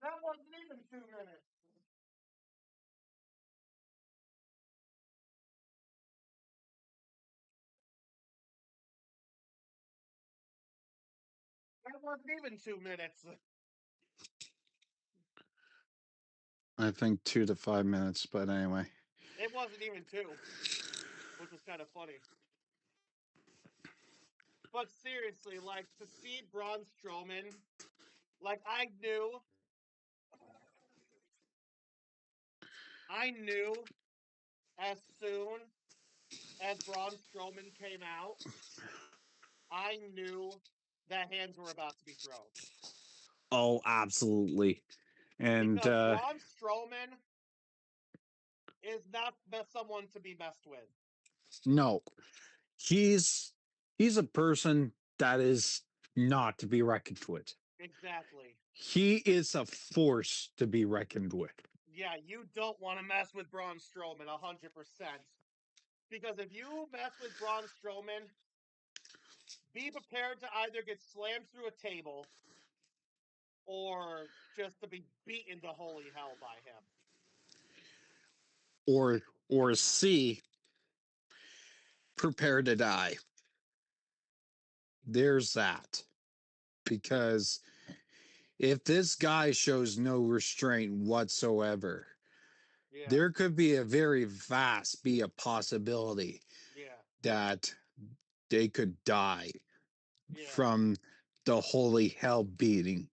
That wasn't even 2 minutes. That wasn't even 2 minutes. I think 2 to 5 minutes, but anyway. It wasn't even 2, which was kind of funny. But seriously, like, to see Braun Strowman, like, I knew as soon as Braun Strowman came out, I knew that hands were about to be thrown. Oh, absolutely. And Because Braun Strowman is not someone to be messed with. no, he's a person that is not to be reckoned with. Exactly. He is a force to be reckoned with. Yeah, you don't want to mess with Braun Strowman 100%. Because if you mess with Braun Strowman, be prepared to either get slammed through a table or just to be beaten to holy hell by him. Or C, prepare to die. There's that. Because if this guy shows no restraint whatsoever, Yeah, there could be a possibility yeah, that they could die yeah, from the holy hell beating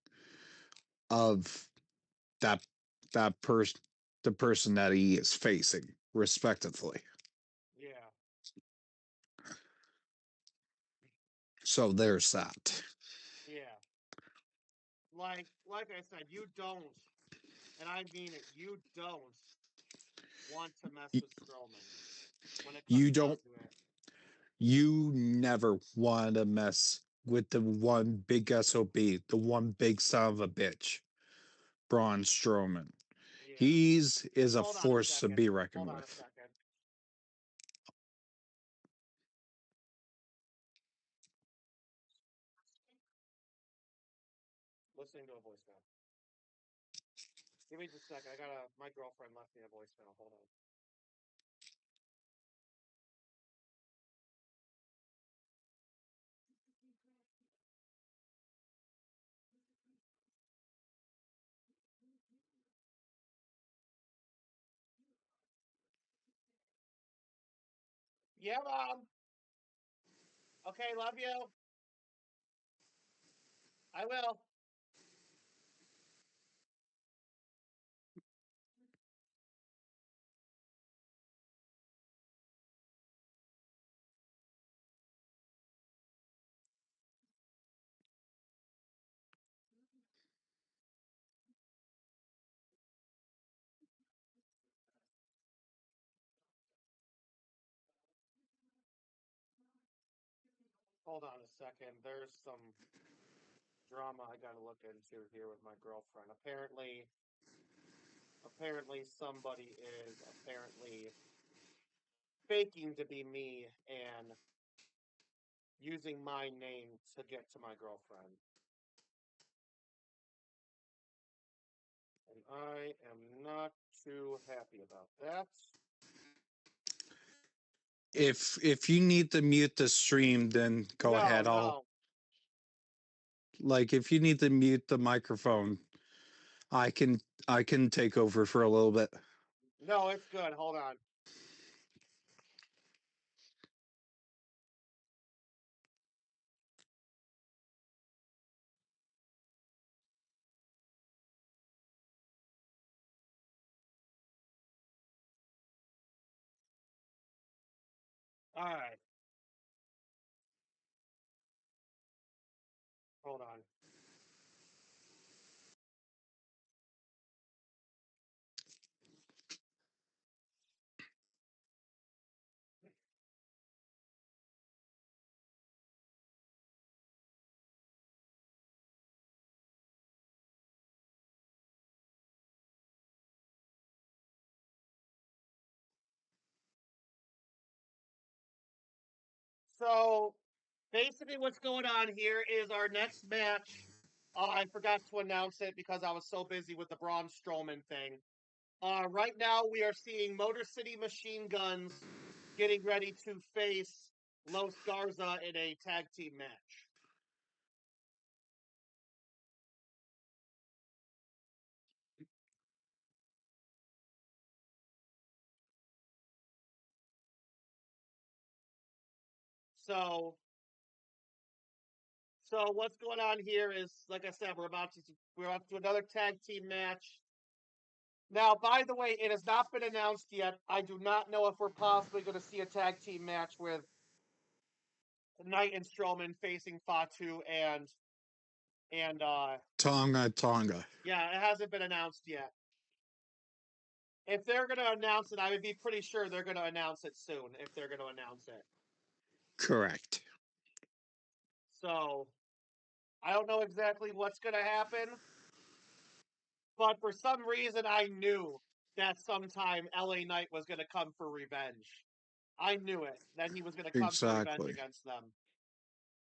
of that person, the person that he is facing, respectively. yeah, So there's that. yeah. Like I said, you don't, and I mean it, you don't want to mess with Strowman when it comes You down don't. to it. You never want to mess with the one big SOB, the one big son of a bitch, Braun Strowman. Yeah. He's is a Hold on a force to second. be reckoned Hold on a with. second. Listening to a voicemail. Give me just a second. My girlfriend left me a voicemail. Hold on. Yeah, Mom. Okay, love you. I will. Hold on a second. There's some drama I gotta look into here with my girlfriend. Apparently somebody is apparently faking to be me and using my name to get to my girlfriend. And I am not too happy about that. If you need to mute the stream, then go No, ahead. no, If you need to mute the microphone, I can I can take over for a little bit. no, it's good. Hold on. All right. Hold on. So basically, what's going on here is our next match. I forgot to announce it because I was so busy with the Braun Strowman thing. Right now, we are seeing Motor City Machine Guns getting ready to face Los Garza in a tag team match. So, so what's going on here is, like I said, we're up to another tag team match. Now, by the way, it has not been announced yet. I do not know if we're possibly going to see a tag team match with Knight and Strowman facing Fatu and Tonga. yeah, it hasn't been announced yet. If they're going to announce it, I would be pretty sure they're going to announce it soon. If they're going to announce it, Correct. so I don't know exactly what's going to happen, but for some reason, I knew that sometime LA Knight was going to come for revenge. I knew it that he was going to come for revenge Exactly. against them.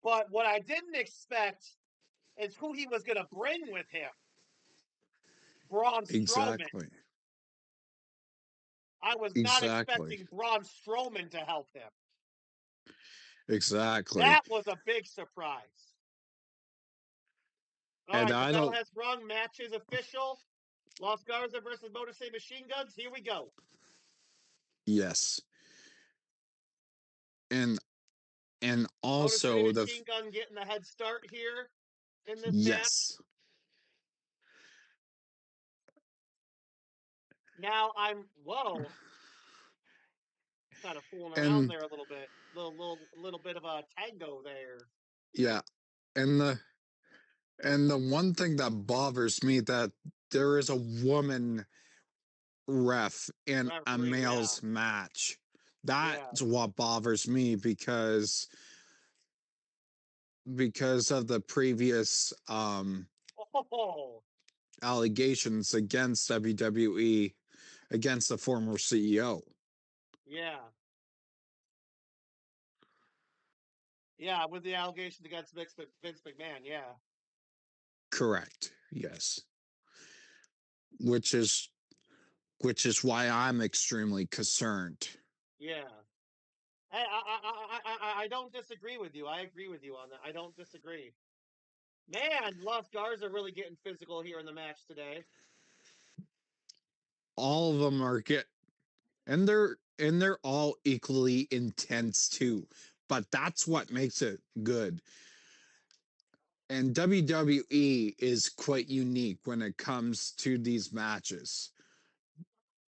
But what I didn't expect is who he was going to bring with him. Braun Strowman. Exactly. I was not Exactly. expecting Braun Strowman to help him. Exactly. That was a big surprise. All And right, the I bell don't. has rung. Match is official. Los Garza versus Motor City Machine Guns. Here we go. Yes. And and Motor City also the Machine Gun getting a head start here in this match. yes. Now I'm kind of fooling around And there a little bit. Little bit of a tango there. yeah. And the one thing that bothers me that there is a woman ref in a Referee, yeah. male's match. Yeah. That's what bothers me because of the previous Oh, allegations against WWE against the former CEO. yeah. Yeah, with the allegations against Vince McMahon, yeah. Correct. Yes. Which is why I'm extremely concerned. Yeah. I don't disagree with you. I agree with you on that. I don't disagree. Man, Los Garza really getting physical here in the match today. All of them are get and and they're all equally intense too. But that's what makes it good. And WWE is quite unique when it comes to these matches.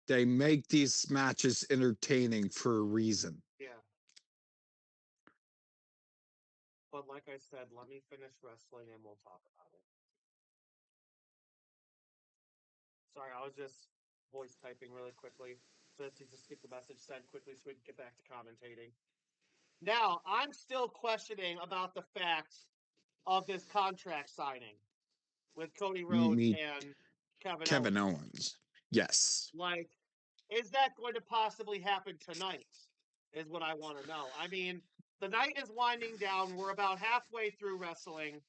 They make these matches entertaining for a reason. Yeah. But like I said, let me finish wrestling and we'll talk about it. Sorry, I was just voice typing really quickly. So to just get the message sent quickly so we can get back to commentating. Now, I'm still questioning about the fact of this contract signing with Cody Rhodes Me, and Kevin Kevin Owens. Owens. Yes. Like, is that going to possibly happen tonight? Is what I want to know. I mean, the night is winding down. We're about halfway through wrestling.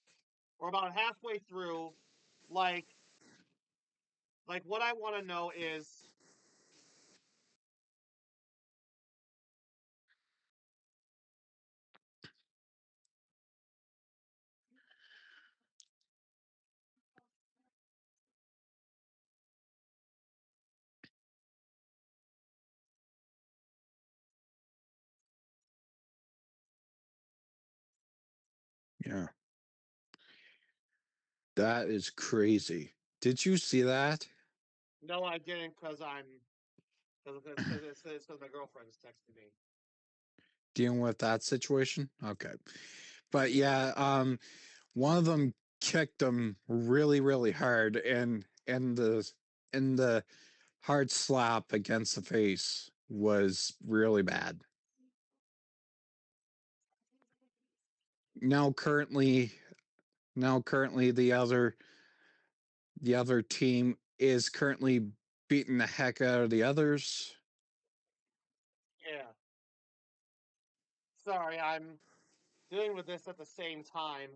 We're about halfway through. Like, what I want to know is, Yeah. That is crazy. Did you see that? no, I didn't because because my girlfriend's texting me. Dealing with that situation? Okay. But yeah, one of them kicked him really, really hard, and the hard slap against the face was really bad. Now currently currently the other team is currently beating the heck out of the others. Yeah. Sorry, I'm dealing with this at the same time.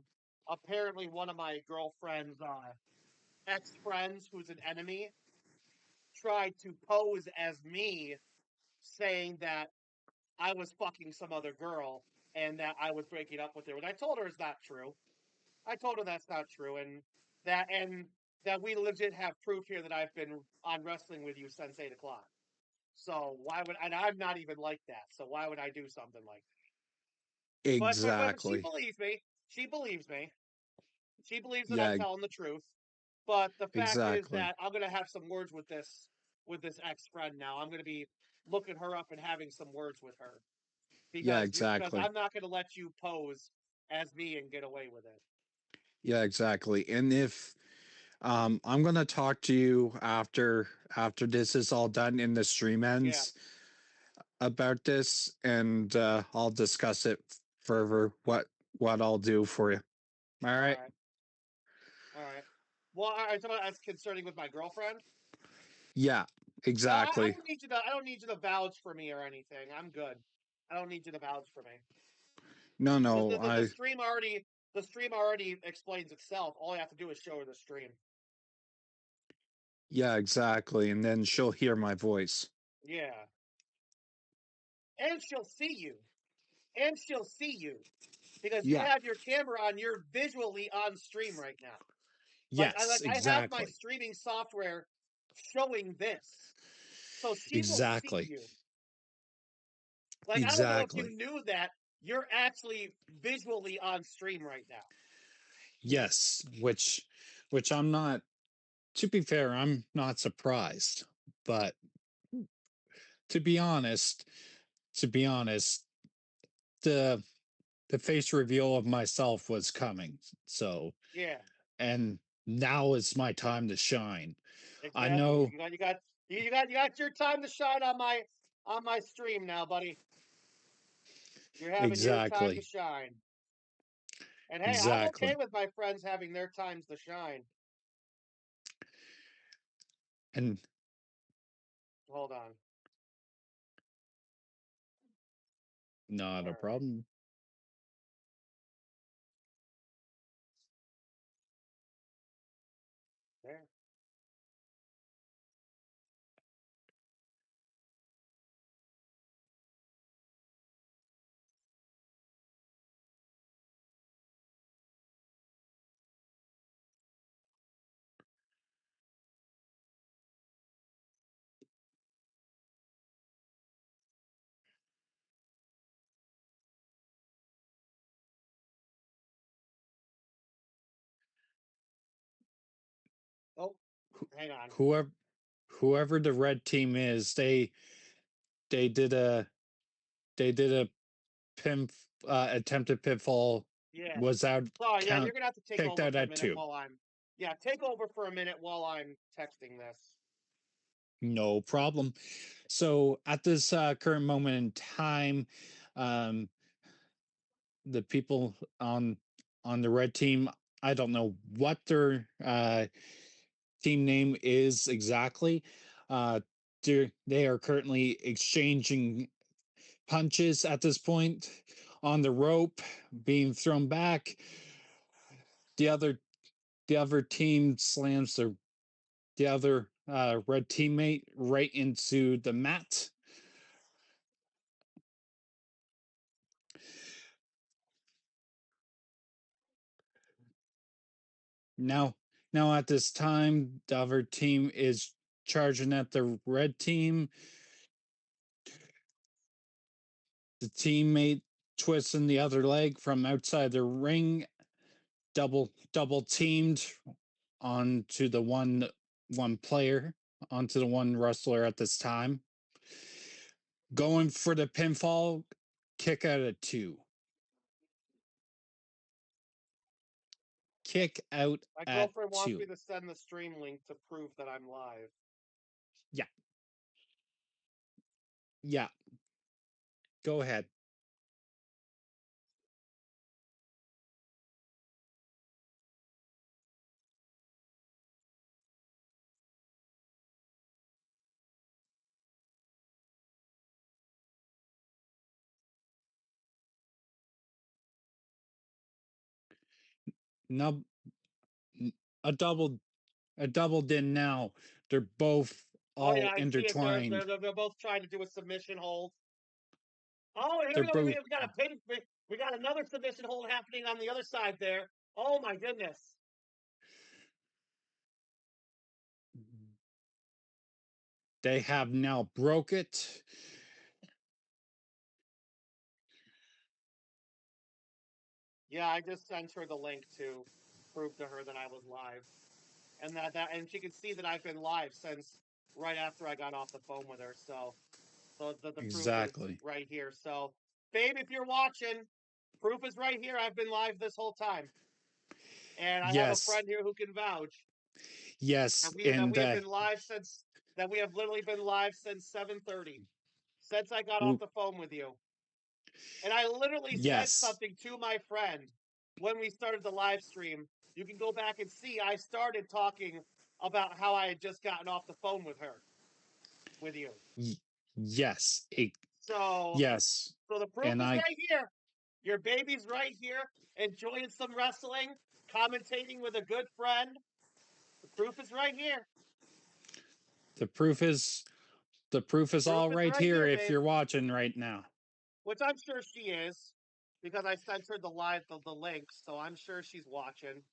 Apparently, one of my girlfriend's ex friends, who's an enemy, tried to pose as me, saying that I was fucking some other girl and that I was breaking up with her. And I told her it's not true. I told her that's not true, that and that we legit have proof here that I've been on wrestling with you since 8 o'clock. So why would and I'm not even like that. So why would I do something like that? But she Exactly. believes me. She believes me. She believes that I'm Yeah, telling the truth. But the fact is exactly. that I'm gonna have some words with this ex friend now. I'm gonna be looking her up and having some words with her Yeah, because exactly. I'm not gonna let you pose as me and get away with it. Yeah, exactly. And if I'm gonna talk to you after this is all done and the stream Yeah. ends about this, and I'll discuss it further. What I'll do for you. All All right. right. All right. Well, all right. So that's concerning with my girlfriend. Yeah, I exactly. don't need you to. I don't need you to vouch for me or anything. I'm good. I don't need you to vouch for me. No, The, no, the, the, the I stream already the stream already explains itself. All you have to do is show her the stream. yeah, exactly. And then she'll hear my voice. Yeah. And she'll see you. And she'll see you. Because you Yeah. have your camera on, you're visually on stream right now. Yes, I have my exactly. streaming software showing this. So she will see Exactly. you. Like, I don't know if you Exactly. knew that you're actually visually on stream right now. Yes, which I'm not, to be fair, I'm not surprised. But to be honest, to be honest, the the face reveal of myself was coming. So, Yeah, and now is my time to shine. I exactly. know You got your time to shine on my stream now, buddy. You're having your time to exactly. shine. And hey, I'm okay Exactly. with my friends having their times to shine. And Hold on. not All a right. problem. There. Hang on. Whoever the red team is, they did a they did a pin attempted pitfall, Yeah. was out, Sorry, yeah, you're count, gonna have to take kicked over out for a at minute 2. while I'm. Yeah, take over for a minute while I'm texting this. No problem. So at this current moment in time, um, the people on the red team, I don't know what their team name is exactly. Uh, they are currently exchanging punches at this point on the rope, being thrown back. The other the other team slams the other red teammate right into the mat. Now, now at this time, the other team is charging at the red team. The teammate twisting the other leg from outside the ring, double teamed onto the one player, onto the one wrestler at this time. Going for the pinfall, kick out at 2. Kick out My at girlfriend wants 2. me to send the stream link to prove that I'm live. Yeah. Yeah. Go ahead. No, a double a doubled in now. They're both Oh yeah, all I see it. intertwined. They're both trying to do a submission hold. Oh, here They're we go. both We got a pin. We got another submission hold happening on the other side there. Oh my goodness. they have now broke it. Yeah, I just sent her the link to prove to her that I was live, and and she can see that I've been live since right after I got off the phone with her. So the proof is Exactly. right here. So, babe, if you're watching, proof is right here. I've been live this whole time, and I have a Yes. friend here who can vouch Yes. that And we have been live since that we have literally been live since 7:30, since I got off the phone with you. And I literally said yes. something to my friend when we started the live stream. You can go back and see I started talking about how I had just gotten off the phone with her, with you. Yes. So, Yes. so the proof And is right here. Your baby's right here, enjoying some wrestling, commentating with a good friend. The proof is right here. the proof is the proof is Proof all is right right here here, if babe. you're watching right now. Which I'm sure she is, because I sent her the link, so I'm sure she's watching.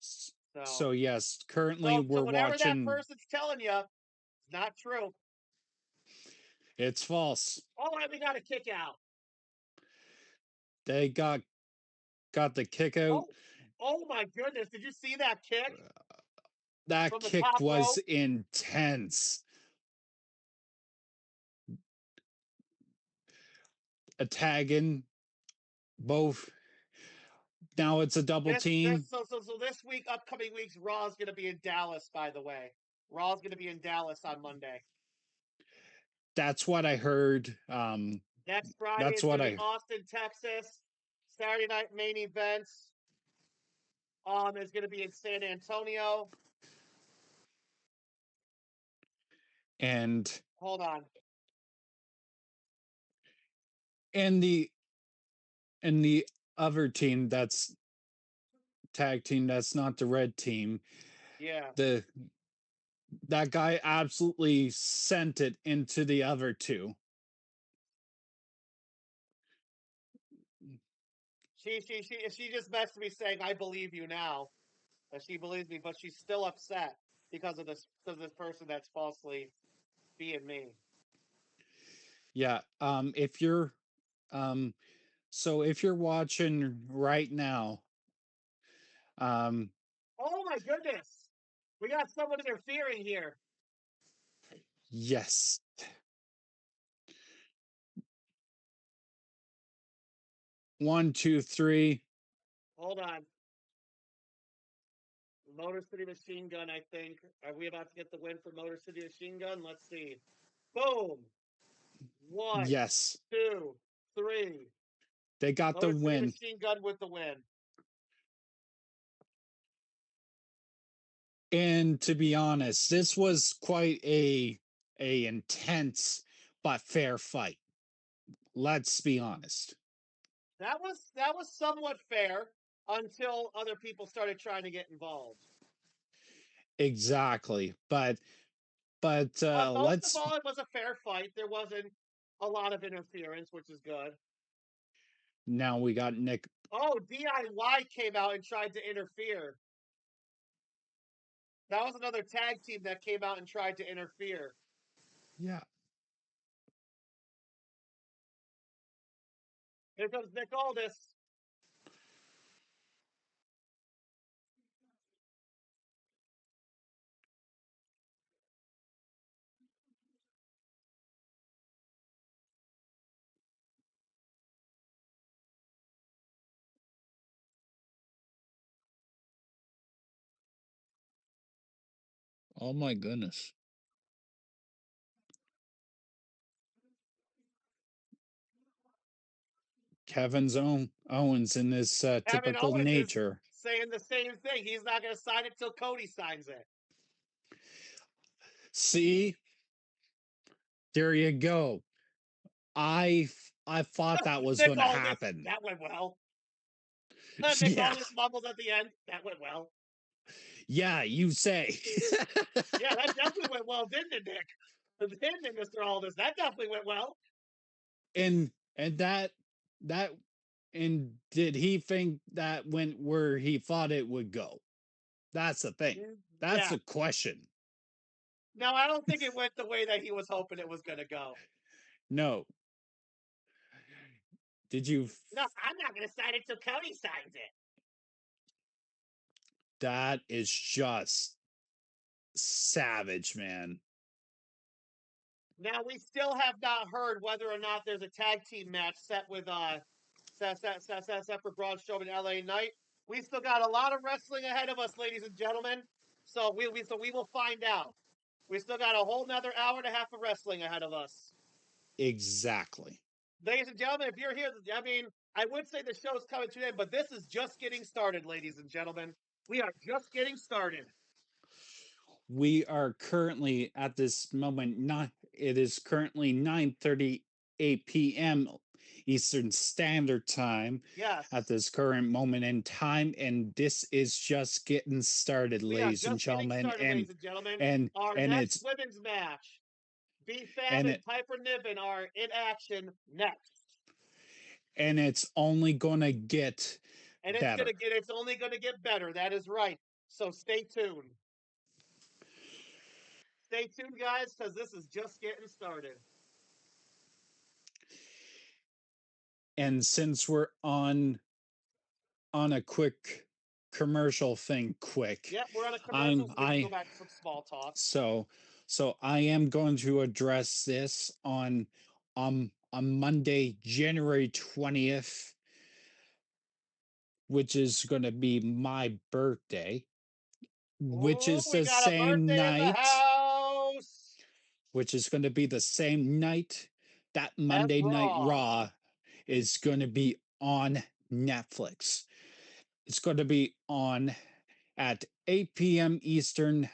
So, So yes, currently so we're whatever that watching. person's telling you, it's not true. It's false. Oh, we got a kick out. They got the kick out. Oh my goodness! Did you see that kick That from the kick top was rope? intense. A tag in both. Now it's a double team. So this week, upcoming week's Raw is going to be in Dallas. By the way, Raw is going to be in Dallas on Monday. That's what I heard. Next Friday That's is going what to be I Austin, Texas. Saturday night main events is going to be in San Antonio. and Hold on. and the and the other team, that's tag team, that's not the red team. Yeah. The that guy absolutely sent it into the other two. She just messaged me saying, "I believe you now." That she believes me, but she's still upset because of this person that's falsely being me. Yeah. If you're so if you're watching right now, um Oh my goodness. We got someone interfering here. Yes. One, two, three. Hold on. Motor City Machine Gun, I think. Are we about to get the win for Motor City Machine Gun? Let's see. Boom. 1, Yes. 2, 3. They got the Motor City win. Machine Gun with the win. And to be honest, this was quite a intense but fair fight. Let's be honest. That was somewhat fair until other people started trying to get involved. Exactly. But But most of let's all, it was a fair fight. There wasn't a lot of interference, which is good. now we got Nick. Oh, DIY came out and tried to interfere. That was another tag team that came out and tried to interfere. Yeah. Here comes Nick Aldis. Oh my goodness. Kevin's own Owens in his Kevin typical Owens is nature. saying the same thing. He's not going to sign it till Cody signs it. See, there you go. I thought that was Nick going to Aldis. happen. That went well. Nick Yeah, Aldis mumbles at the end. That went well. yeah, you say. Yeah, that definitely went well, didn't it, Nick? Didn't it, Mr. Aldis? That definitely went well. And that and did he think that went where he thought it would go? That's the thing. That's Yeah. the question. No, I don't think it went the way that he was hoping it was going to go. No. Did you? No, I'm not going to sign it till Cody signs it. That is just savage, man. Now we still have not heard whether or not there's a tag team match set with set for Braun Strowman and LA Knight. We still got a lot of wrestling ahead of us, ladies and gentlemen. So we will find out. We still got a whole nother hour and a half of wrestling ahead of us. Exactly. Ladies and gentlemen, if you're here, I mean, I would say the show's coming to an end, but this is just getting started, ladies and gentlemen. We are just getting started. We are currently at this moment not it is currently 9:38 p.m. Eastern Standard Time at Yes. this current moment in time, and this is just getting started, We are ladies and just getting gentlemen. started, ladies and gentlemen. And Our and next it's women's match, B-Fab and and it Piper Niven are in action next. and it's only gonna get And better. it's only gonna get better. That is right. So stay tuned. Stay tuned, guys, because this is just getting started. And since we're on a quick commercial thing, quick, Yep, we're on a commercial, I'm so we can go I back to some small talk. so so I am going to address this on Monday, January 20th, which is going to be my birthday, which Oh, is we the got a same birthday in the night, house. which is going to be the same night that As Monday Night Raw. Raw is going to be on Netflix. It's going to be on at 8 p.m. Eastern,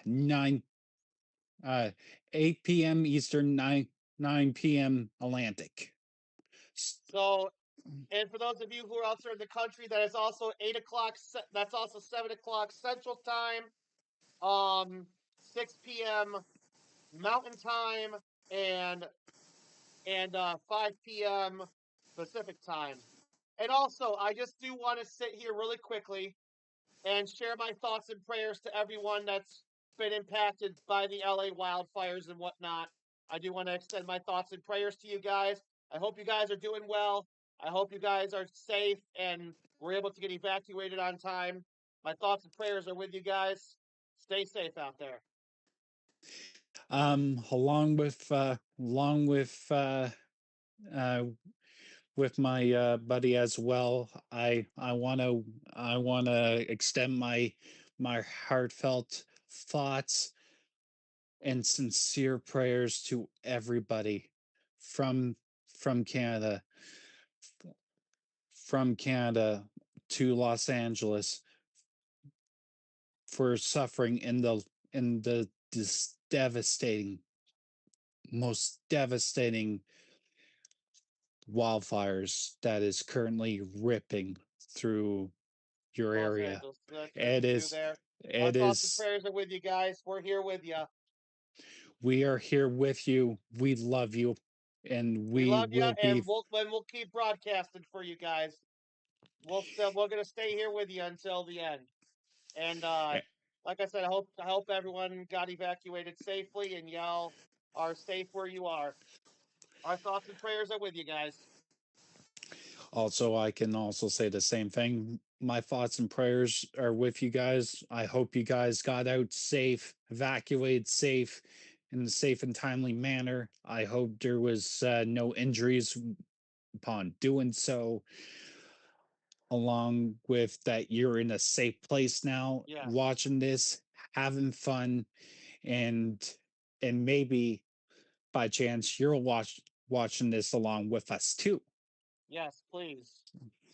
8 p.m. Eastern, 9 p.m. Atlantic. So, and for those of you who are outside of the country, that is also 8 o'clock. That's also 7 o'clock Central Time. 6 p.m. Mountain Time, and 5 p.m. Pacific Time. And also, I just do want to sit here really quickly and share my thoughts and prayers to everyone that's been impacted by the LA wildfires and whatnot. I do want to extend my thoughts and prayers to you guys. I hope you guys are doing well. I hope you guys are safe and were able to get evacuated on time. My thoughts and prayers are with you guys. Stay safe out there. Uh, with my buddy as well. I want to extend my heartfelt thoughts and sincere prayers to everybody from from Canada from Canada to Los Angeles for suffering in the devastating, most devastating wildfires that is currently ripping through your Los area. Angeles, good It for you is there. Our it thoughts and is prayers are with you guys. We're here with you. we are here with you. We love you and We we love you, will and be we'll keep broadcasting for you guys. We're gonna stay here with you until the end. And like I said, I hope everyone got evacuated safely, and y'all are safe where you are. Our thoughts and prayers are with you guys. also I can also say the same thing. My thoughts and prayers are with you guys. I hope you guys got out safe, evacuated safe in a safe and timely manner. I hope there was no injuries upon doing so, along with that you're in a safe place now Yes, watching this, having fun, and maybe by chance you're watching this along with us too. yes, please.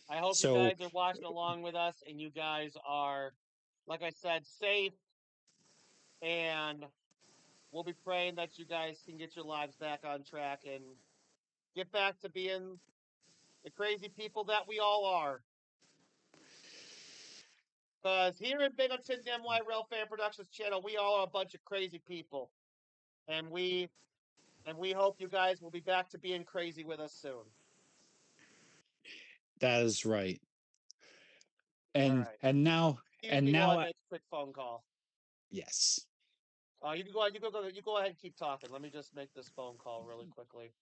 I hope you So guys are watching along with us, and you guys are, like I said, safe, and we'll be praying that you guys can get your lives back on track and get back to being the crazy people that we all are. Because here in Binghamton, NY Rail Fan Productions channel, we all are a bunch of crazy people, and we hope you guys will be back to being crazy with us soon. that is right. All right. And now Excuse and me while I now make a quick phone call. yes. You can go ahead. You go ahead and keep talking. Let me just make this phone call really quickly.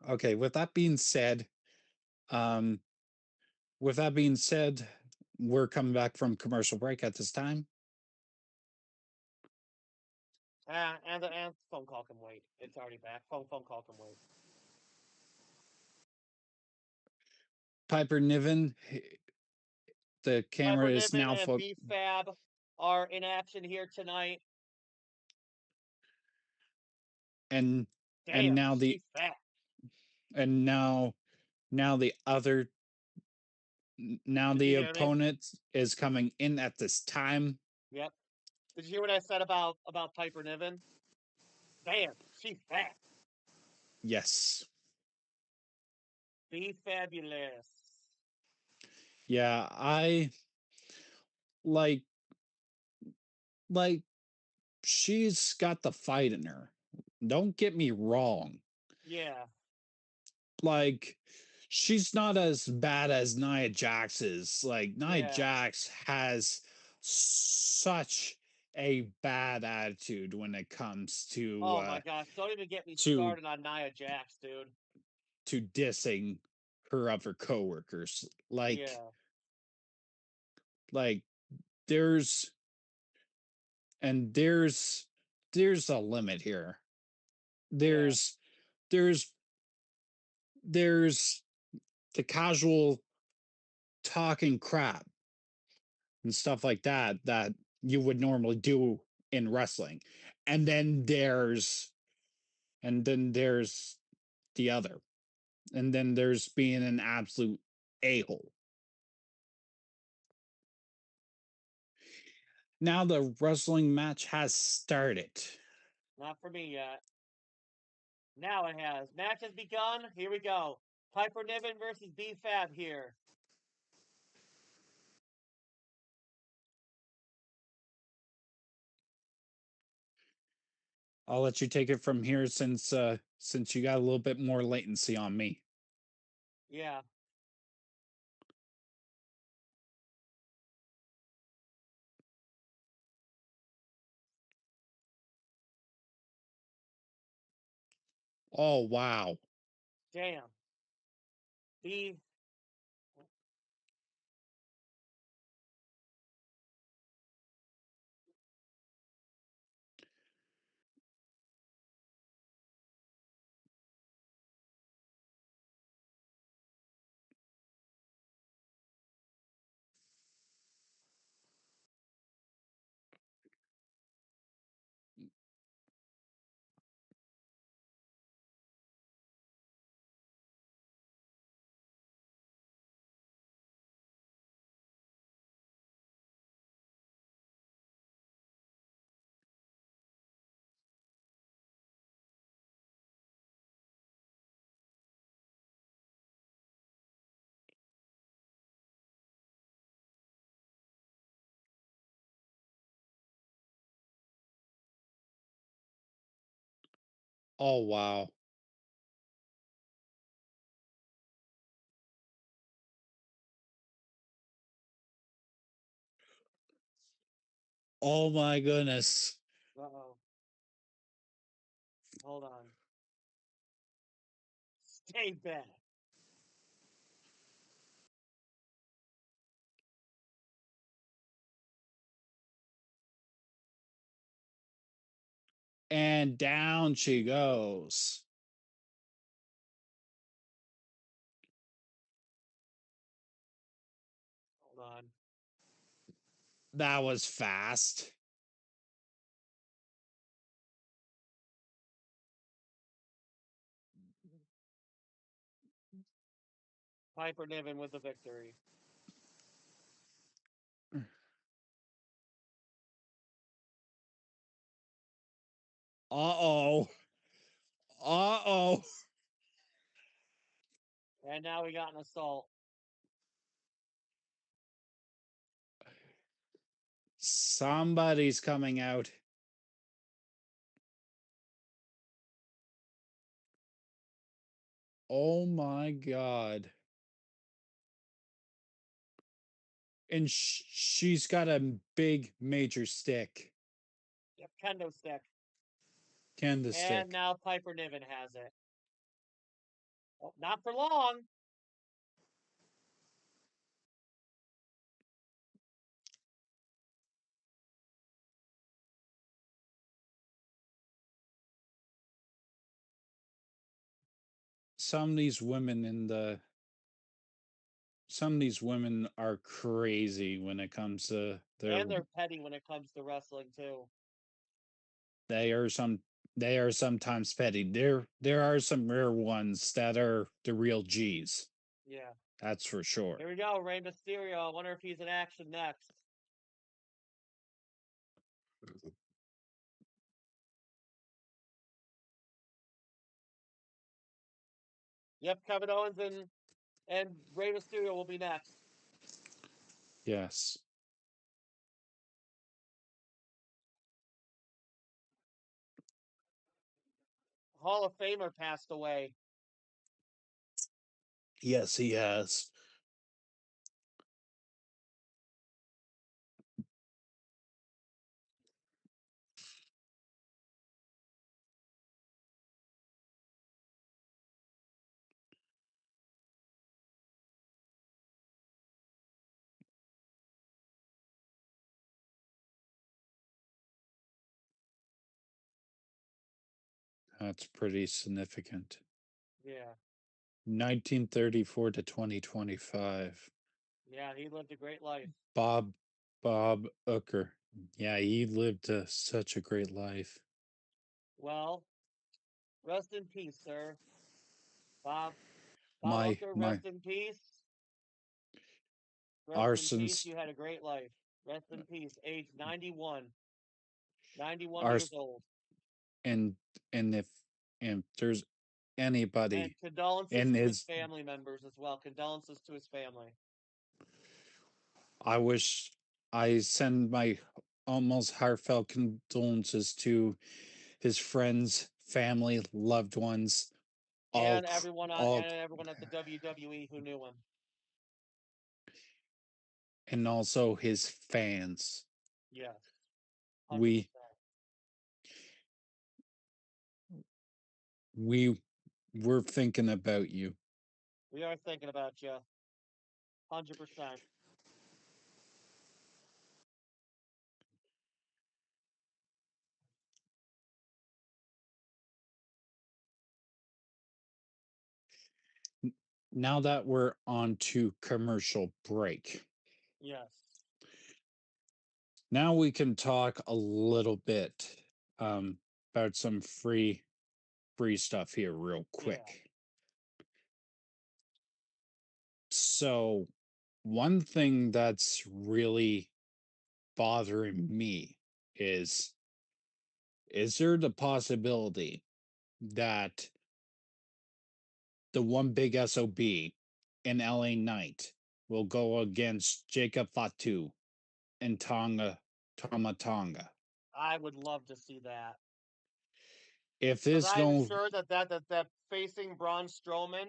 Okay, um with that being said, we're coming back from commercial break at this time. And the phone call can wait. It's already back. Phone call can wait. Piper Niven, the camera Piper is Niven now and B Fab are in action here tonight. and and Damn, now she the fat. and now the other now Did you the hear me? opponent is coming in at this time. Yep. Did you hear what I said about Piper Niven? Damn, she fat. Yes. Be fabulous. Yeah, I like like she's got the fight in her. Don't get me wrong. Yeah, Like she's not as bad as Nia Jax is. Like Nia yeah. Jax has such a bad attitude when it comes Oh my gosh, don't even get me to started on Nia Jax, dude. dissing her other coworkers. Yeah, Like there's and there's a limit here. yeah. There's there's there's the casual talking crap and stuff like that that you would normally do in wrestling. And then there's the other. And then there's being an absolute a-hole. Now the wrestling match has started. Not for me yet. Now it has. Match has begun. Here we go. Piper Niven versus B Fab here. I'll let you take it from here since you got a little bit more latency on me. Yeah. Oh wow. Damn. B Oh, wow. Oh my goodness. Uh-oh. Hold on. Stay back. And down she goes. Hold on. That was fast. Piper Niven with the victory. Uh-oh. Uh-oh. And now we got an assault. Somebody's coming out. Oh my god. And she's got a big major stick. Yep, kendo stick. Kendo And stick. now Piper Niven has it. Oh, not for long. Some of these women are crazy when it comes to And they're petty when it comes to wrestling too. they are some they are sometimes petty. There are some rare ones that are the real G's. Yeah. That's for sure. Here we go, Rey Mysterio. I wonder if he's in action next. Yep, Kevin Owens and Rey Mysterio will be next. Yes. Hall of Famer passed away. Yes, he has. That's pretty significant. Yeah. 1934 to 2025. Yeah, he lived a great life. Bob Bob Uecker. Yeah, he lived such a great life. Well, rest in peace, sir. Bob My Uecker, my rest in peace. Rest in peace. Arson's You had a great life. Rest in peace. Age 91. 91 years Ars old. and and if there's And anybody condolences in to his his family members as well. Condolences to his family. I wish I send my almost heartfelt condolences to his friends, family, loved ones, And everyone all, at the WWE who knew him. and also his fans. Yes. We 100%. we we're thinking about you. We are thinking about you. 100%. Now that we're on to commercial break, Yes. now we can talk a little bit about some free stuff here, real Yeah. quick. So, one thing that's really bothering me is there the possibility that the one big SOB in LA Knight will go against Jacob Fatu and Tonga Tama Tonga? I would love to see that. if Because this I'm no sure that facing Braun Strowman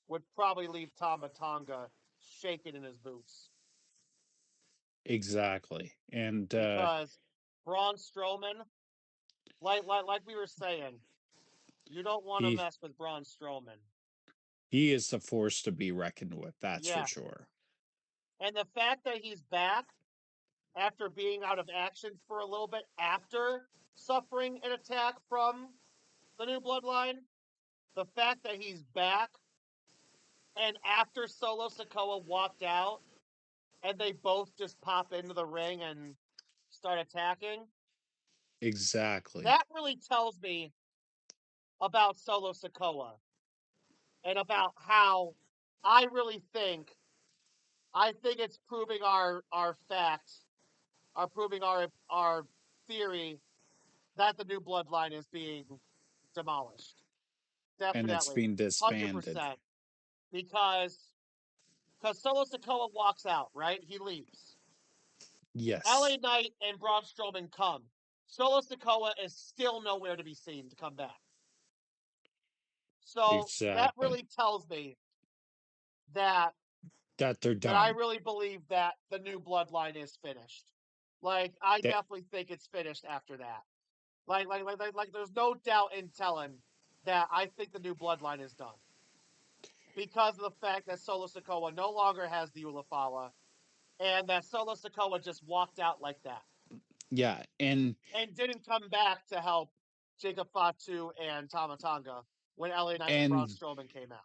would probably leave Tama Tonga shaking in his boots. exactly, and Because Braun Strowman, like we were saying, you don't want to he mess with Braun Strowman. he is the force to be reckoned with. That's for Yeah. sure. And the fact that he's back after being out of action for a little bit after suffering an attack from the new bloodline, the fact that he's back and after Solo Sikoa walked out and they both just pop into the ring and start attacking, Exactly, that really tells me about Solo Sikoa and about how I really think it's proving our facts, are proving our theory that the new bloodline is being demolished. and it's Definitely, being disbanded. 100%. Because Solo Sikoa walks out, right? He leaves. LA Yes, Knight and Braun Strowman come. Solo Sikoa is still nowhere to be seen to come back. So that exactly. really tells me that That they're I done. really believe that the new bloodline is finished. Like I That definitely think it's finished after that. Like there's no doubt in telling that I think the new bloodline is done. Because of the fact that Solo Sikoa no longer has the Ulafala and that Solo Sikoa just walked out like that yeah, and didn't come back to help Jacob Fatu and Tama Tonga when LA Knight and Braun and Strowman came out.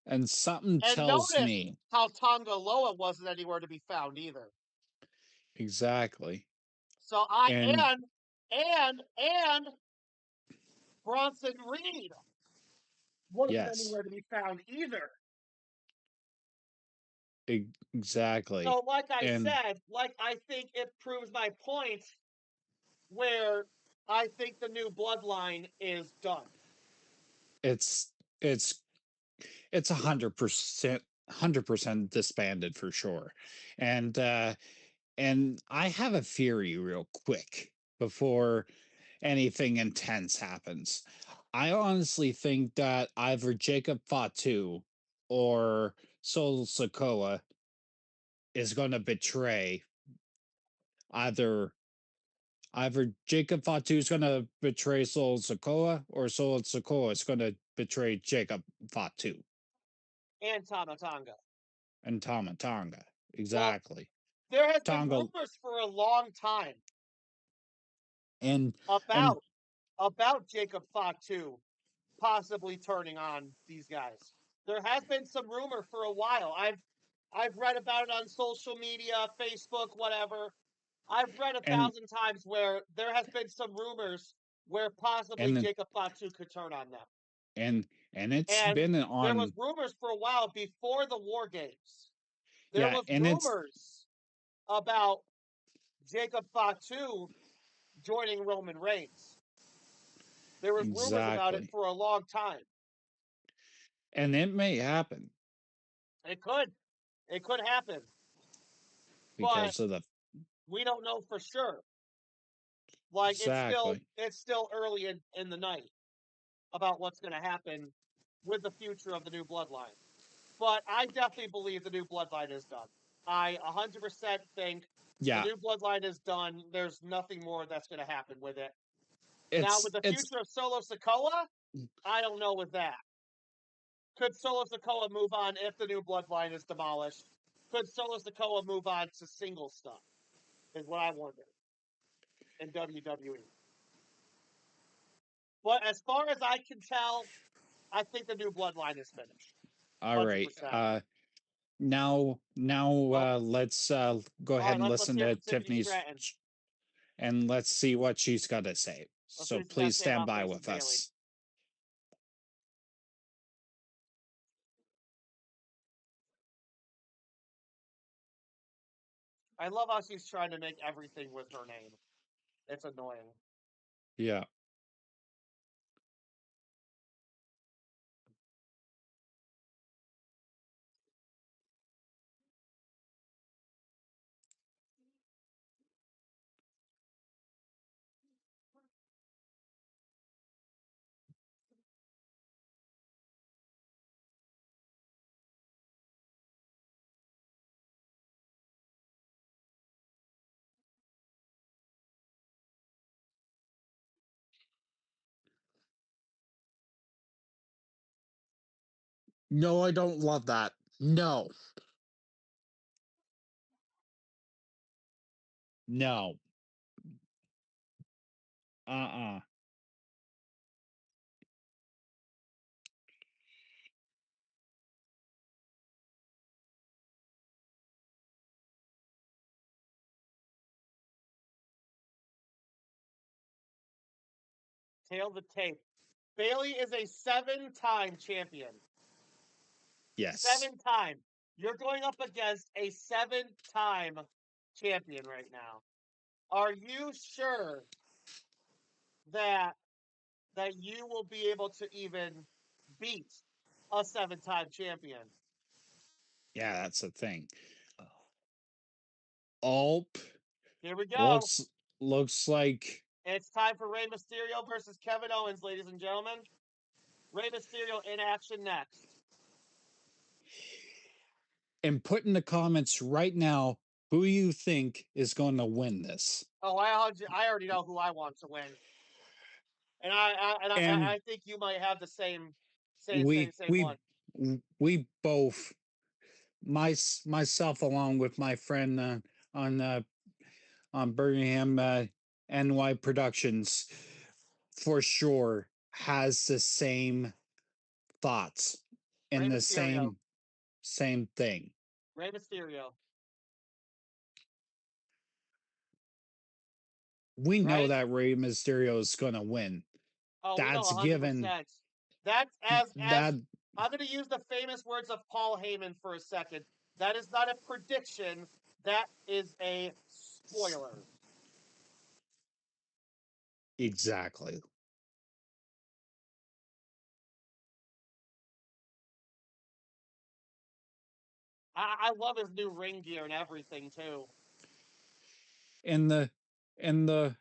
and something And tells notice me how Tonga Loa wasn't anywhere to be found either. exactly. So And and Bronson Reed wasn't yes, anywhere to be found either. exactly. So like I And said, like I think it proves my point where I think the new bloodline is done. it's it's it's 100% disbanded for sure. And and I have a theory real quick before anything intense happens. I honestly think that either Jacob Fatu or Sol Sokoa is going to betray either Jacob Fatu is going to betray Sol Sokoa or Sol Sokoa is going to betray Jacob Fatu And Tama Tonga. and Tama Tonga. Well, Exactly. there has been Tonga rumors for a long time and and about Jacob Fatu possibly turning on these guys. There has been some rumor for a while. I've read about it on social media, Facebook, whatever. I've read a and thousand times where there has been some rumors where possibly and Jacob Fatu could turn on them. and it's And been there was on rumors for a while before the War Games. There yeah was and it's rumors about Jacob Fatu joining Roman Reigns. There was rumors about it exactly for a long time. and it may happen It could. It could happen. But because of the we don't know for sure. Like exactly it's still early in the night about what's gonna happen with the future of the new bloodline. But I definitely believe the new bloodline is done. I 100% think the yeah new bloodline is done. There's nothing more that's gonna happen with it. Now with the it's future of Solo Sikoa, I don't know with that. Could Solo Sikoa move on if the new bloodline is demolished? Could Solo Sikoa move on to single stuff? Is what I wonder in WWE. But as far as I can tell, I think the new bloodline is finished. all right 100%. now Oh, let's go all ahead right, and let's listen hear to from Tiffany Tiffany's Stratton. and let's see what she's got to say. Let's see So what she's got to please say stand about by versus with Bailey. us. I love how she's trying to make everything with her name. It's annoying. Yeah. No, I don't love that. No. No. Uh-uh. Tail the tape. Bailey is a 7-time champion. Yes. 7-time. You're going up against a 7-time champion right now. Are you sure that you will be able to even beat a 7-time champion? Yeah, that's the thing. Oh, Here we go. looks like It's time for Rey Mysterio versus Kevin Owens, ladies and gentlemen. Rey Mysterio in action next. and put in the comments right now who you think is going to win this. Oh, I already know who I want to win, and And I think you might have the same we we one. we both myself along with my friend on on Birmingham NY Productions for sure has the same thoughts Rey and the Mysterio. same thing. Rey Mysterio. We know Right? that Rey Mysterio is going to win. Oh, we know That's given. 100%. That's as That I'm going to use the famous words of Paul Heyman for a second. That is not a prediction. That is a spoiler. exactly. I love his new ring gear and everything too. And the and the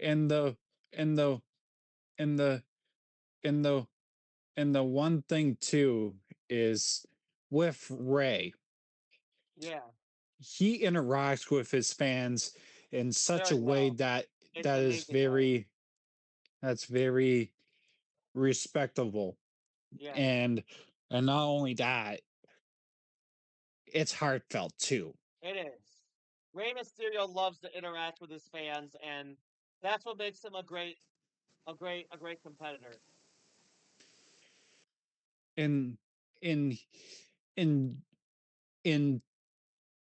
and the and the and the and the and the one thing too is with Ray, Yeah, he interacts with his fans in such a very way well. that It's an that is amazing way. very respectable. Yeah, And not only that, it's heartfelt too. it is. Rey Mysterio loves to interact with his fans, and that's what makes him a great competitor. In in in in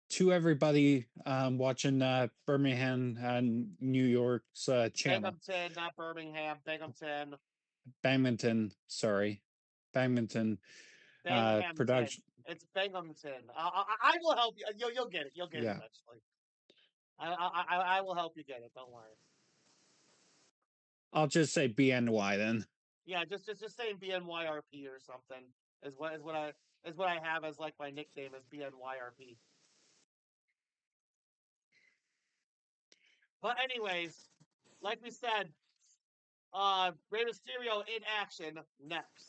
to everybody watching Birmingham and New York's channel, Binghamton, not Birmingham. Binghamton. Bangmanton, sorry, Bangmanton Binghamton. production. It's Binghamton. I will help you. You'll get it. You'll get it Yeah, eventually. I will help you get it. Don't worry. I'll just say BNY then. Yeah, just saying BNYRP or something is what I have as like my nickname is BNYRP. But anyways, like we said, Rey Mysterio in action next.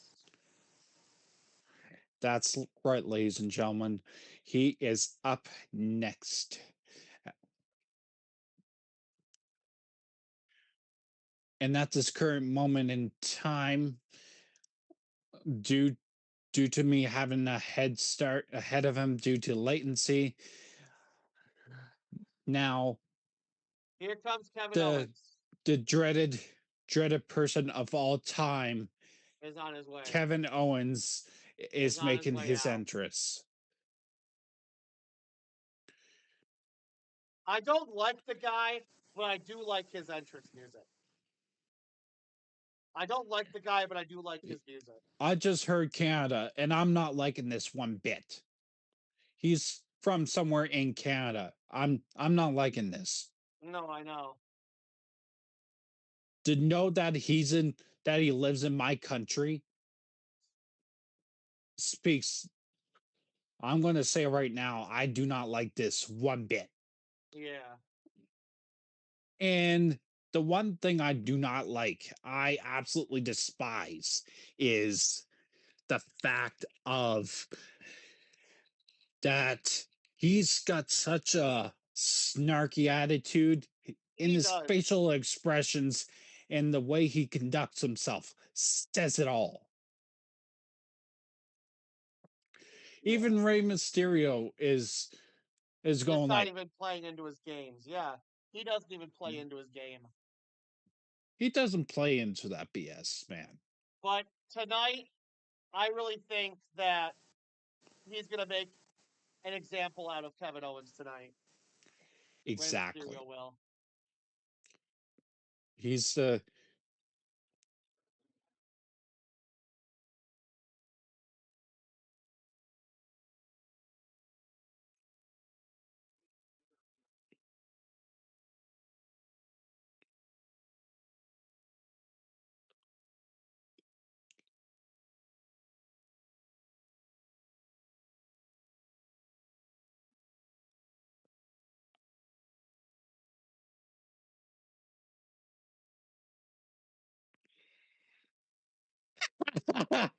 That's right, ladies and gentlemen. He is up next. And at this current moment in time, due due to me having a head start ahead of him due to latency, now Here comes Kevin the Owens the dreaded person of all time, is on his way. Kevin Owens, Is is on his making way his out. entrance. I don't like the guy, but I do like his entrance music. I don't like the guy, but I do like his music. I just heard Canada, and I'm not liking this one bit. He's from somewhere in Canada. I'm not liking this. No, I know. To know that he lives in my country speaks. I'm going to say right now, I do not like this one bit. Yeah. And the one thing I do not like, I absolutely despise, is the fact of that he's got such a snarky attitude in He his does. facial expressions and the way he conducts himself says it all. Even Yeah. Rey Mysterio is It's going not like even playing into his games. Yeah. He doesn't even play into his game. he doesn't play into that BS, man. But tonight, I really think that he's going to make an example out of Kevin Owens tonight. Rey Exactly. Mysterio will. He's the What?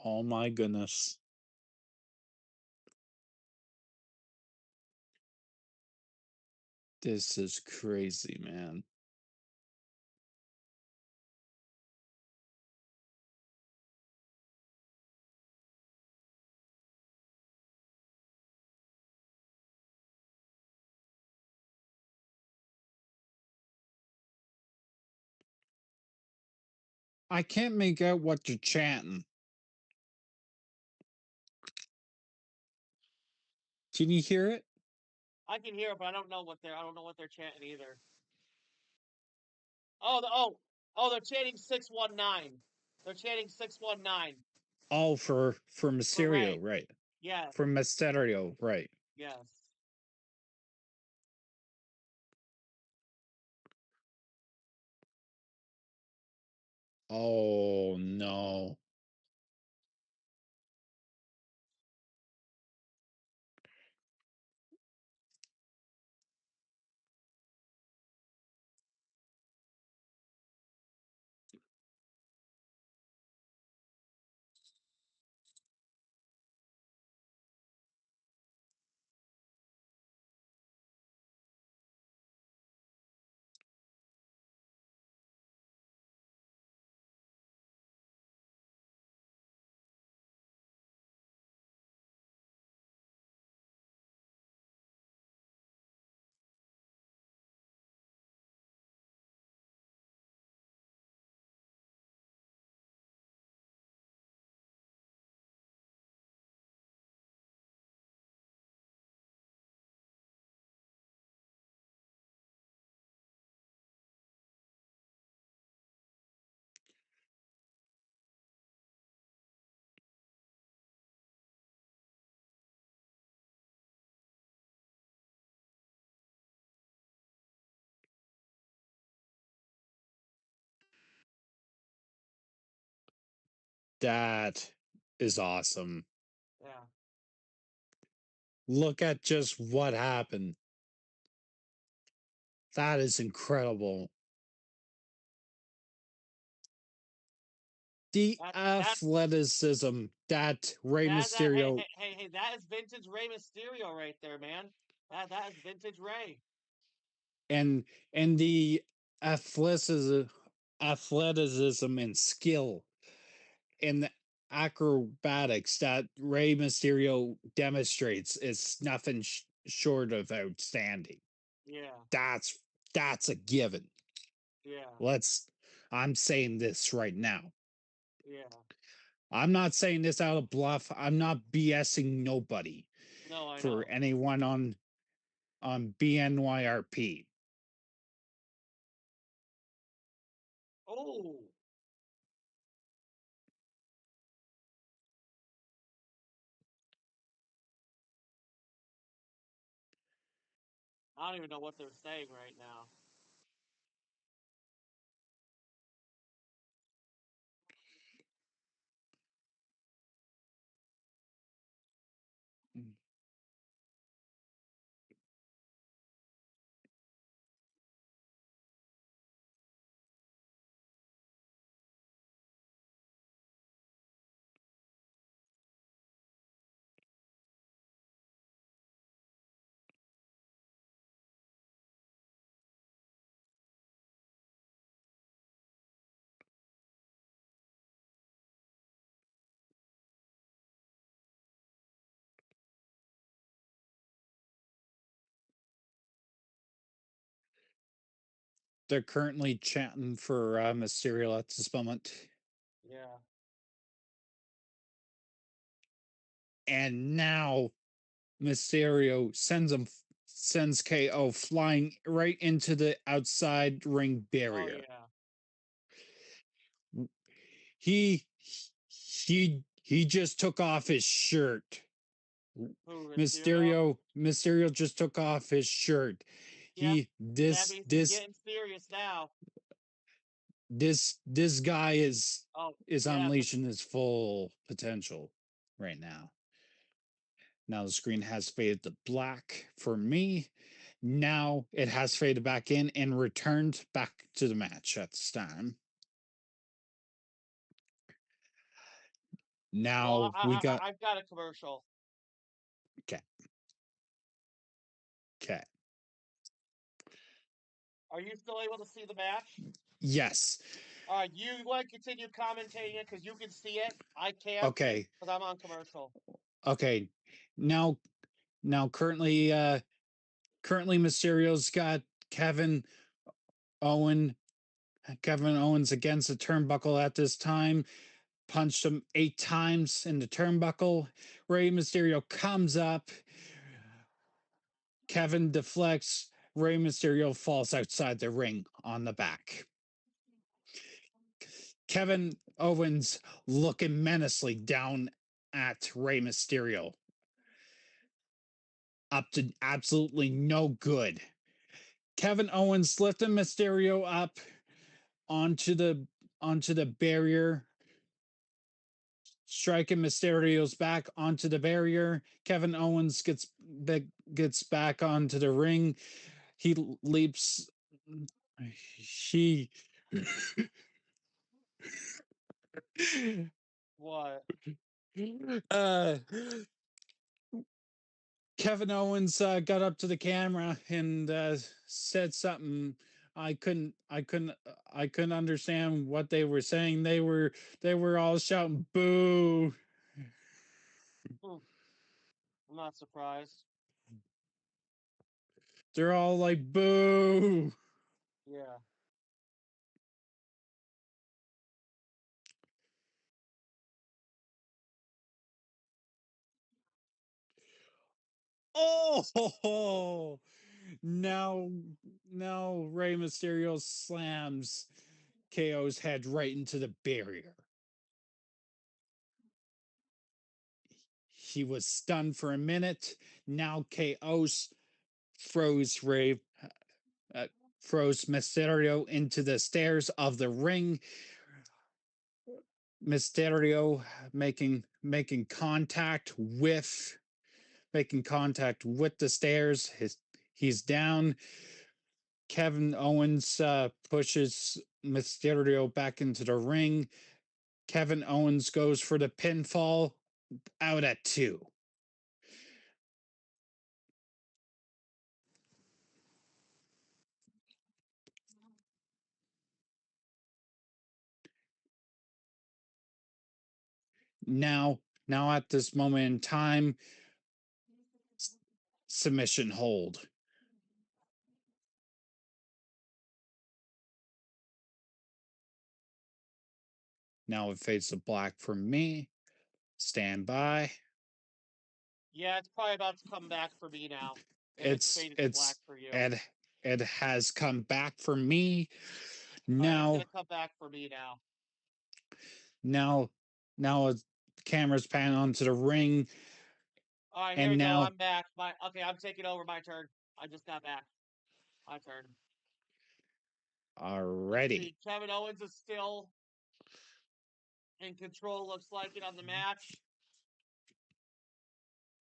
Oh my goodness. This is crazy, man. I can't make out what you're chanting. Can you hear it? I can hear it, but I don't know what they're chanting either. They're chanting 619. They're chanting 619 Oh, for for Mysterio, Ray. right? Yes. For Mysterio, right? Yes. Oh no. That is awesome. Yeah. Look at just what happened. That is incredible. The That's athleticism that Rey hey, Mysterio that is vintage Rey Mysterio right there, man. That is vintage Rey. and the athleticism and skill and the acrobatics that Rey Mysterio demonstrates is nothing short of outstanding. Yeah. That's that's a given. Yeah. Let's I'm saying this right now. Yeah. I'm not saying this out of bluff. I'm not BSing nobody No, I for know. anyone on BNYRP. Oh, I don't even know what they're saying right now. they're currently chanting for Mysterio at this moment. Yeah. And now Mysterio sends KO flying right into the outside ring Oh barrier. yeah. He just took off his shirt. Who, Mysterio? Mysterio just took off his shirt. Yep. He That means he's getting serious now. this guy Oh is yeah, but unleashing his full potential right now. Now the screen has faded to black for me. Now it has faded back in and returned back to the match at this time. well, Now we got I've got a commercial. okay. Okay. Are you still able to see the match? Yes. All right, you want to continue commentating it because you can see it. I can't Okay. because I'm on commercial. Okay. Now currently Mysterio's got Owen Kevin Owens against the turnbuckle at this time. Punched him 8 times in the turnbuckle. Rey Mysterio comes up. Kevin deflects. Rey Mysterio falls outside the ring on the back. Kevin Owens looking menacingly down at Rey Mysterio. Up to absolutely no good. Kevin Owens lifting Mysterio up onto the barrier, striking Mysterio's back onto the barrier. Kevin Owens gets back onto the ring. He leaps. He What? uh, Kevin Owens got up to the camera and said something. I couldn't understand what they were saying. They were all shouting boo. Hmm, I'm not surprised. They're all like boo. Yeah. Oh, now Rey Mysterio slams KO's head right into the barrier. He was stunned for a minute. Now KO's froze Ray throws Mysterio into the stairs of the ring. Mysterio making contact with the stairs. He's down. Kevin Owens pushes Mysterio back into the ring. Kevin Owens goes for the pinfall, out at 2. Now at this moment in time, submission hold. Now it fades to black for me. Stand by. Yeah, it's probably about to come back for me now. If it's faded to black for you. It has come back for me. All right, it's Now gonna come back for me now. now a camera's pan onto the ring. All right, here And we go. now I'm back. Okay, I'm taking over. My turn. I just got back. My turn. Let's already. see. Kevin Owens is still in control. Looks like it on the match.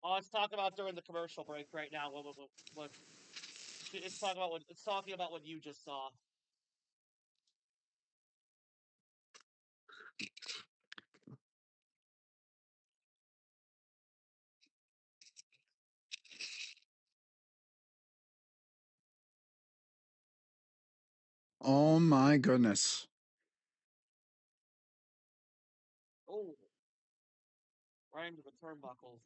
Oh, let's talk about during the commercial break right now. What it's talking about what you just saw. Oh my goodness. Oh, right into the turnbuckles.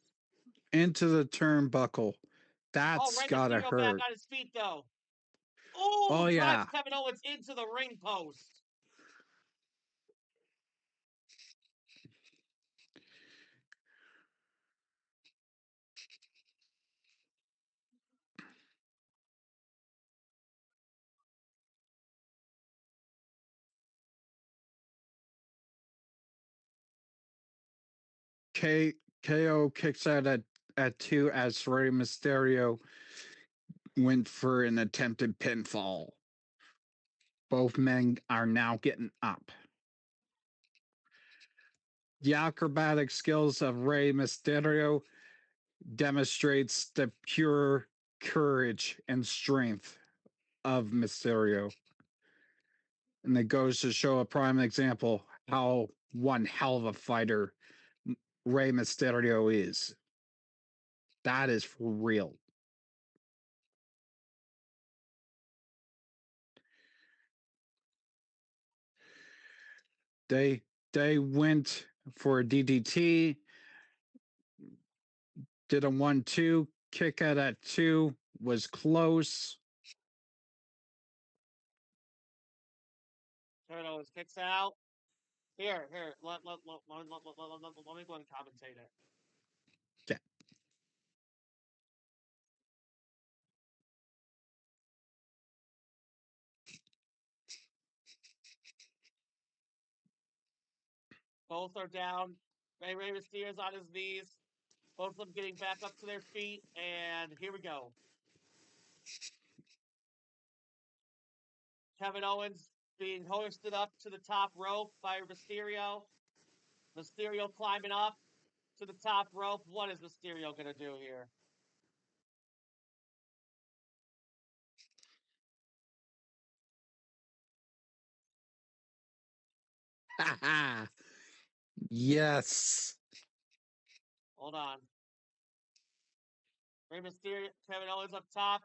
Into the turnbuckle. Oh, That's Rey gotta Mysterio back hurt. on his feet though. Oh, Oh, yeah. drives Kevin Owens into the ring post. KO kicks out at 2 as Rey Mysterio went for an attempted pinfall. Both men are now getting up. The acrobatic skills of Rey Mysterio demonstrates the pure courage and strength of Mysterio. And it goes to show a prime example how one hell of a fighter Rey Mysterio is. That is for real. They went for a DDT, did a 1-2, kick out at 2, was close. Kevin Owens kicks out. Here. Let me go and commentate it. Yeah. Both are down. Rey Mysterio's on his knees. Both of them getting back up to their feet. And here we go. Kevin Owens being hoisted up to the top rope by Mysterio. Mysterio climbing up to the top rope. What is Mysterio going to do here? Yes. Hold on. Rey Mysterio, Kevin Owens up top.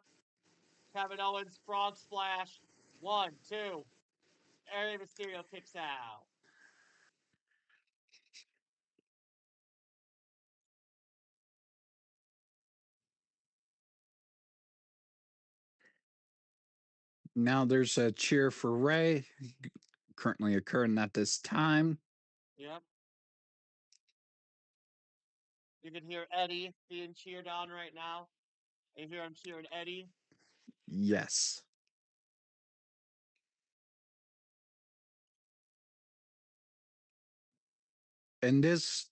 Kevin Owens frog splash. 1, 2. Rey Mysterio kicks out. Now there's a cheer for Rey, currently occurring at this time. Yep. You can hear Eddie being cheered on right now. You hear him cheering Eddie. Yes. And this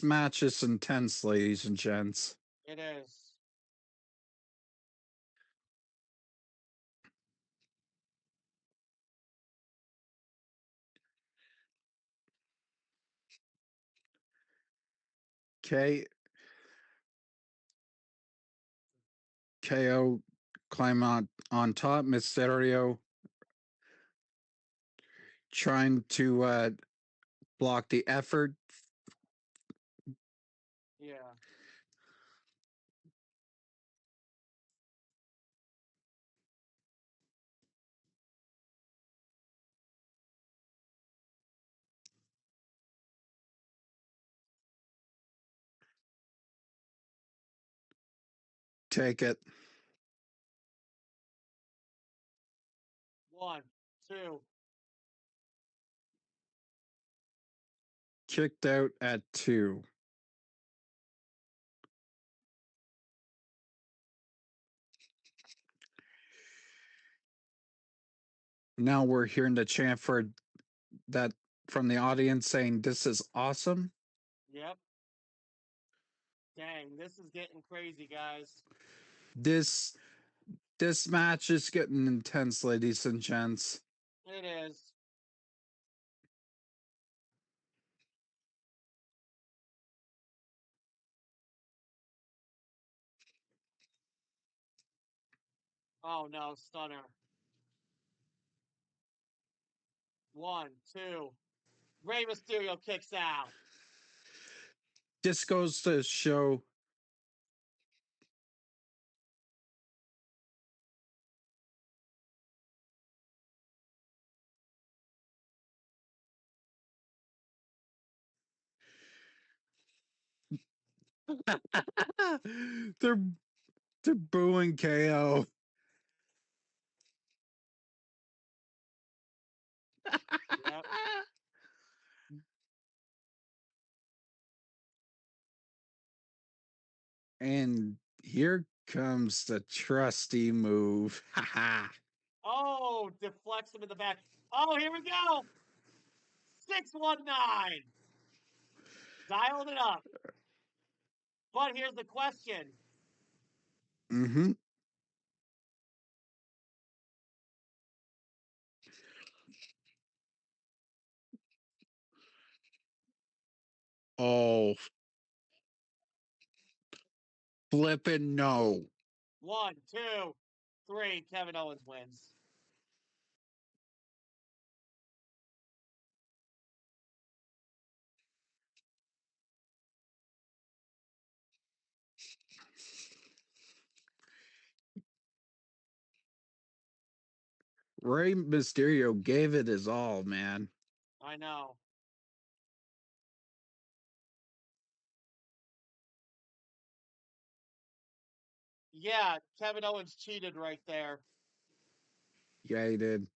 match is intense, ladies and gents. It is. KO climb on top. Mysterio trying to block the effort. Yeah. Take it. 1, 2. Kicked out at 2. Now we're hearing the chant for that from the audience saying this is awesome. Yep. Dang, this is getting crazy, guys. This match is getting intense, ladies and gents. It is. Oh no, stunner. 1, 2. Rey Mysterio kicks out. This goes to show they're booing KO. Yep. And here comes the trusty move. Ha ha. Oh, deflects him in the back. Oh, here we go. 619. Dialed it up. But here's the question. Mm-hmm. Oh, flippin' no. 1, 2, 3. Kevin Owens wins. Rey Mysterio gave it his all, man. I know. Yeah, Kevin Owens cheated right there. Yeah, he did.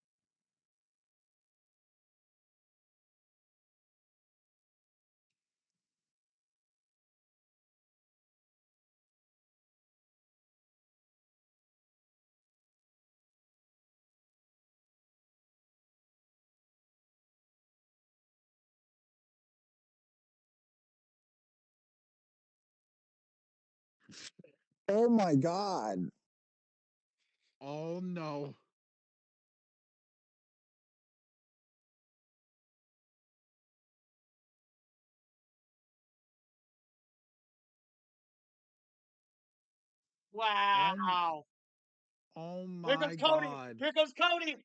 Oh my God. Oh no. Oh, Wow. oh Here my comes Cody. God. Here comes Cody.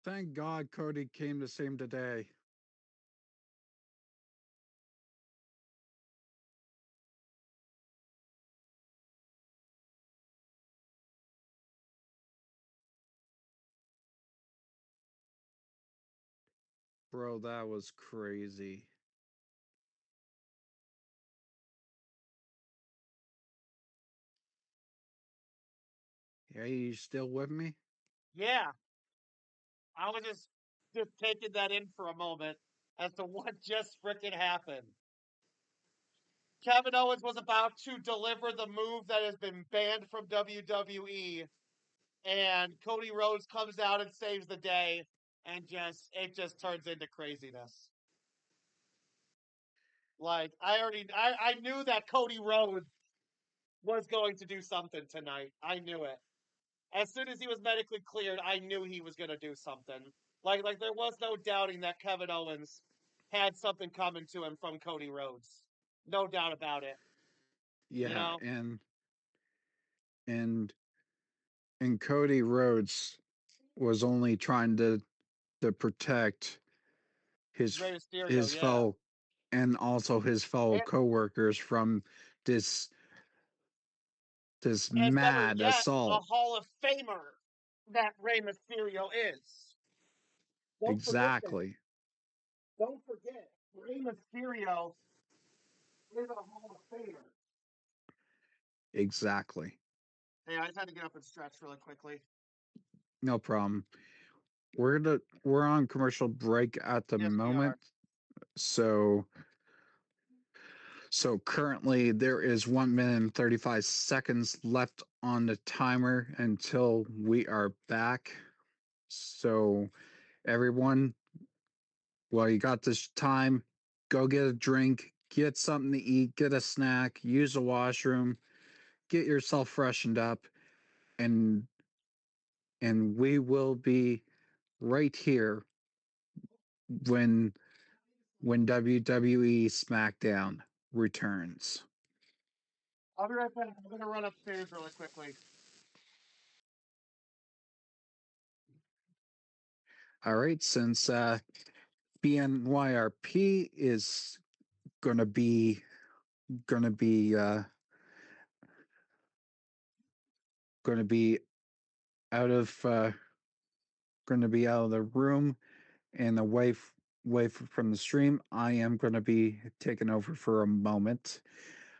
Thank God Cody came to save the day. Bro, that was crazy. Yeah, you still with me? Yeah, I was just taking that in for a moment as to what just freaking happened. Kevin Owens was about to deliver the move that has been banned from WWE, and Cody Rhodes comes out and saves the day, and it just turns into craziness. Like I knew that Cody Rhodes was going to do something tonight. I knew it. As soon as he was medically cleared, I knew he was going to do something. Like there was no doubting that Kevin Owens had something coming to him from Cody Rhodes. No doubt about it. You Yeah, know, and and Cody Rhodes was only trying to protect Rey Mysterio, his yeah. fellow and also his fellow And, coworkers from this this and better mad yet, a assault. Hall of Famer that Rey Mysterio is. Don't forget that. Exactly. Don't forget, Rey Mysterio is a Hall of Famer. Exactly. Hey, I just had to get up and stretch really quickly. No problem. We're on commercial break at the Yes, we are. moment. So so currently there is 1 minute and 35 seconds left on the timer until we are back. So everyone Well, you got this time. Go get a drink, get something to eat, get a snack, use a washroom, get yourself freshened up, and we will be right here when WWE Smackdown returns. I'll be right back. I'm gonna run upstairs really quickly. All right, since BNYRP is gonna be gonna be uh, gonna be out of the room and away from the stream, I am going to be taking over for a moment.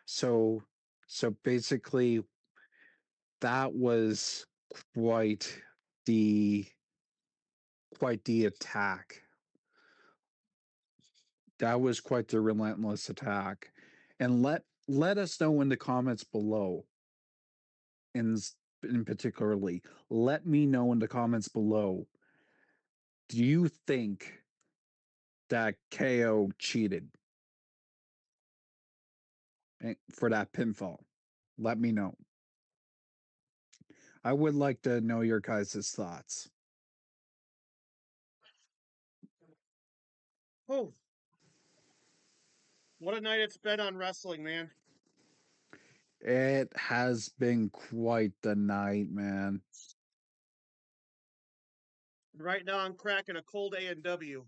So basically, that was quite the attack. That was quite the relentless attack. And let us know in the comments below. In particularly, let me know in the comments below. Do you think that KO cheated for that pinfall? Let me know. I would like to know your guys' thoughts. Whew. What a night it's been on wrestling, man. It has been quite the night, man. Right now I'm cracking a cold A&W.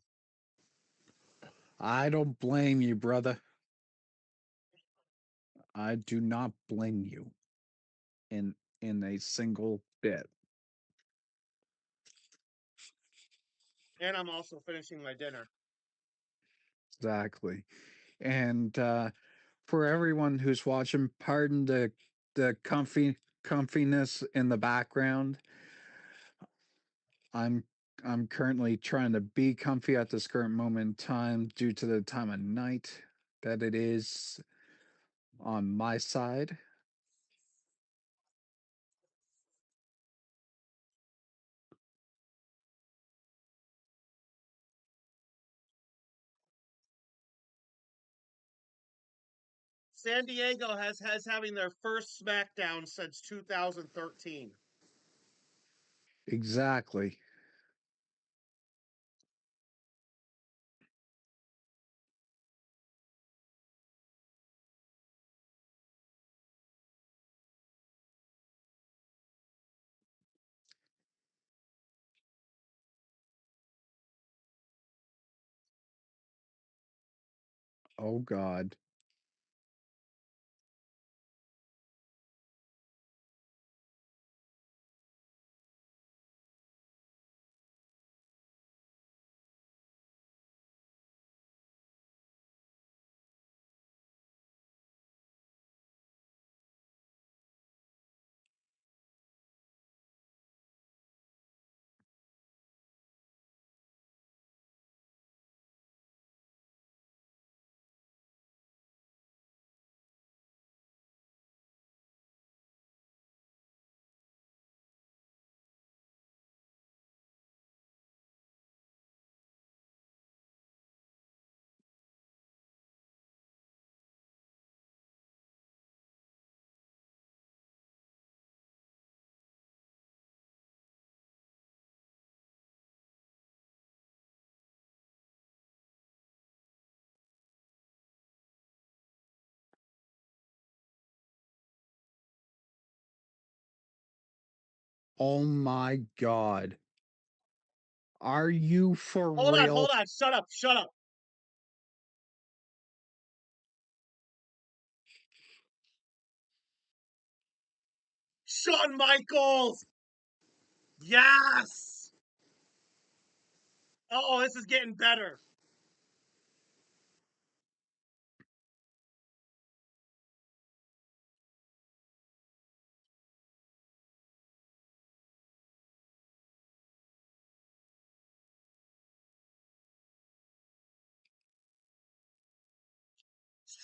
I don't blame you, brother. I do not blame you in a single bit. And I'm also finishing my dinner. Exactly. And for everyone who's watching, pardon the comfiness in the background. I'm currently trying to be comfy at this current moment in time due to the time of night that it is on my side. San Diego has having their first Smackdown since 2013. Exactly. Oh God. Oh my God. Are you for real? Hold on, shut up. Shawn Michaels! Yes! Oh, this is getting better.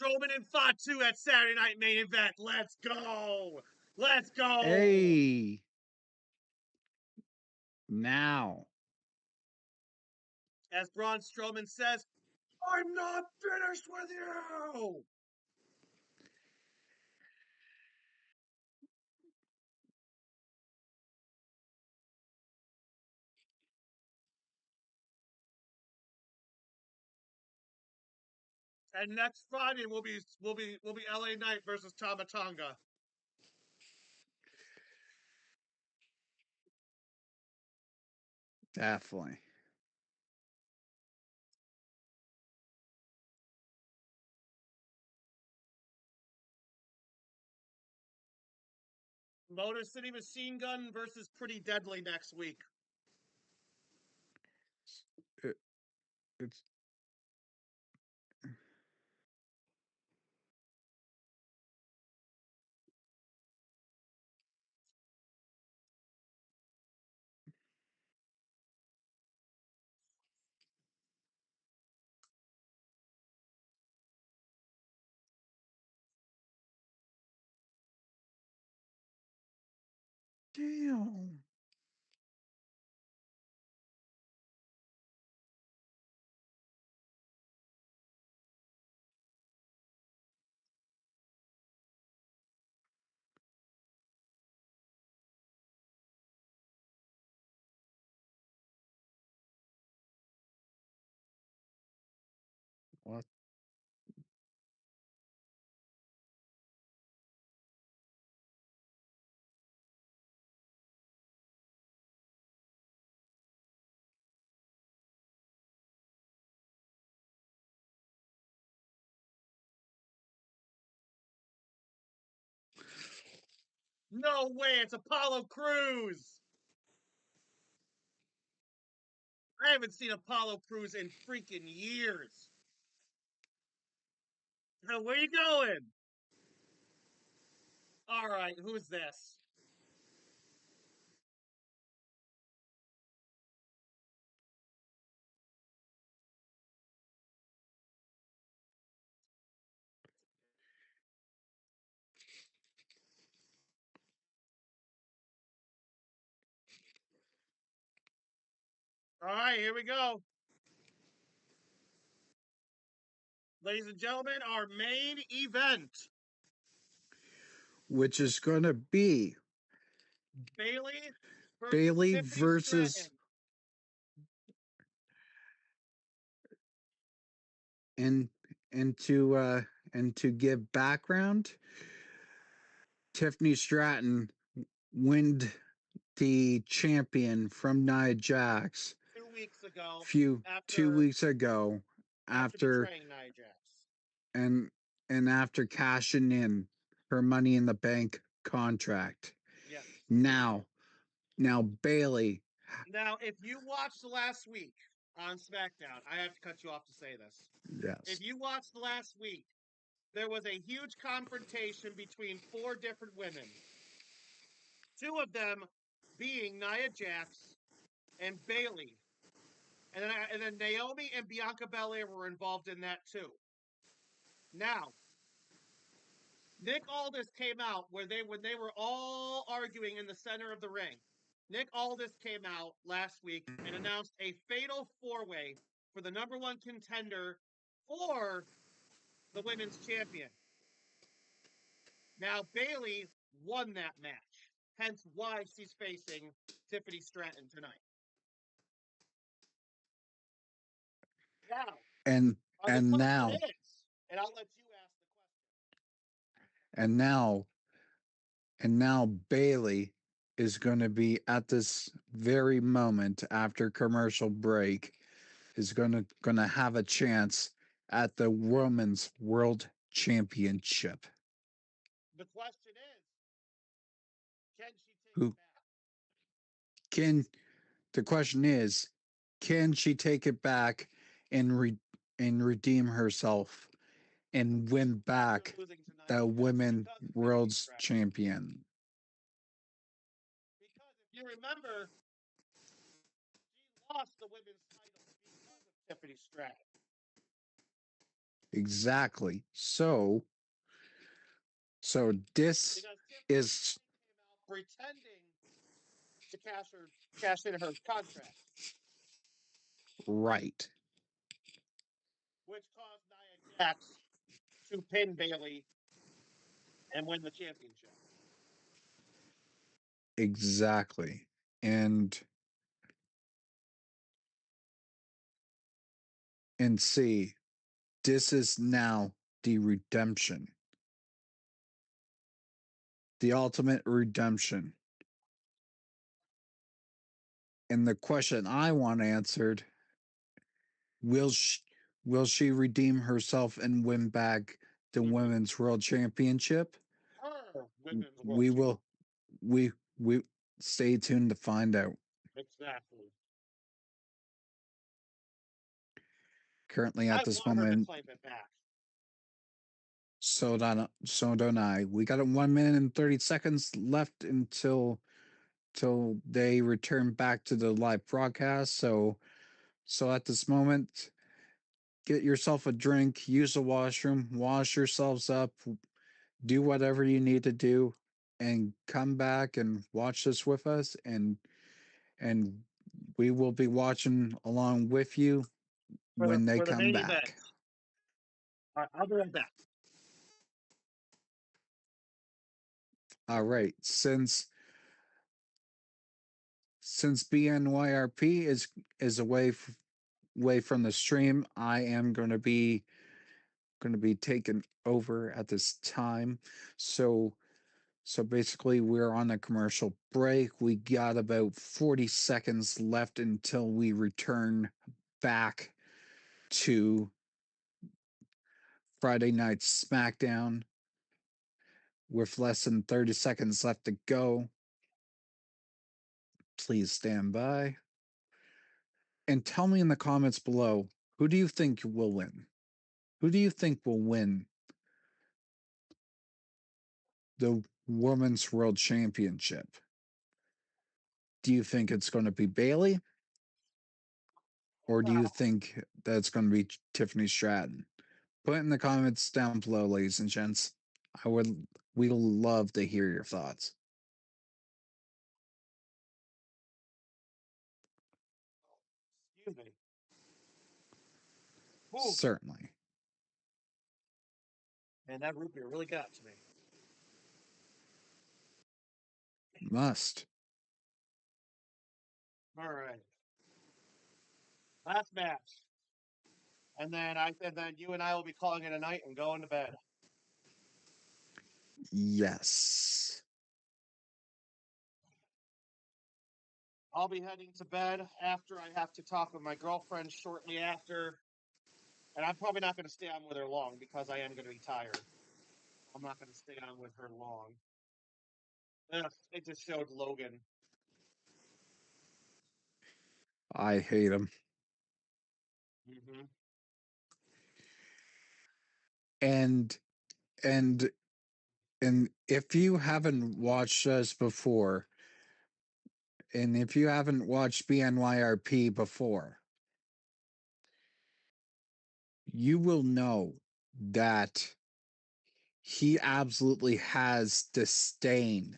Strowman and Fatu at Saturday Night Main Event. Let's go! Let's go! Hey. Now. As Braun Strowman says, I'm not finished with you! And next Friday will be LA Knight versus Tama Tonga. Definitely. Motor City Machine Gun versus Pretty Deadly next week. It's damn. What? No way, it's Apollo Crews! I haven't seen Apollo Crews in freaking years. Now, where you going? All right, who's this? All right, here we go. Ladies and gentlemen, our main event. Which is going to be Bailey versus Bailey Tiffany versus Stratton. and to give background, Tiffany Stratton winged the champion from Nia Jax 2 weeks ago few 2 weeks ago after after betraying Nia Jax. and after cashing in her Money in the Bank contract. Yes. Now Bailey. Now, if you watched last week on Smackdown, I have to cut you off to say this. Yes. If you watched last week, there was a huge confrontation between 4 different women. 2 of them being Nia Jax and Bailey. And then Naomi and Bianca Belair were involved in that too. Now, Nick Aldis came out when they were all arguing in the center of the ring. Nick Aldis came out last week and announced a fatal 4-way for the #1 contender for the women's champion. Now, Bailey won that match, hence why she's facing Tiffany Stratton tonight. Now, and the question now is, and I'll let you ask the question. and now Bailey is going to be at this very moment after commercial break is going to have a chance at the Women's World Championship. The question is, can she take Who it back? The question is, can she take it back and redeem herself and win back the Women World's Champion? Because if you remember, she lost the women's title because of Tiffany Stratton. Exactly. So this is came out pretending to cash in her contract. Right. which caused Nia Jax to pin Bayley and win the championship. Exactly. And see, this is now the redemption. The ultimate redemption. And the question I want answered, will she redeem herself and win back the women's world championship? Her women's world We championship. will we stay tuned to find out. Exactly. Currently at I this want her to moment, claim it back. so don't I. We got 1 minute and 30 seconds left until they return back to the live broadcast. So at this moment, get yourself a drink, use the washroom, wash yourselves up, do whatever you need to do, and come back and watch this with us, and we will be watching along with you when they For the come main event. back. All right, I'll be right back. All right, since BNYRP is away from the stream, I am going to be taken over at this time. So basically, we're on a commercial break. We got about 40 seconds left until we return back to Friday night Smackdown with less than 30 seconds left to go. Please stand by. And tell me in the comments below, who do you think will win? Who do you think will win the Women's World Championship? Do you think it's going to be Bayley? Or do you think that it's going to be Tiffany Stratton? Put in the comments down below, ladies and gents. We'd love to hear your thoughts. Excuse me. Ooh. Certainly. And that root beer really got to me. Must. All right. Last match. And then you and I will be calling it a night and going to bed. Yes. I'll be heading to bed after I have to talk with my girlfriend shortly after. And I'm probably not going to stay on with her long because I am going to be tired. I'm not going to stay on with her long. Ugh, it just showed Logan. I hate him. Mm-hmm. And if you haven't watched us before, and if you haven't watched BNYRP before, you will know that he absolutely has disdain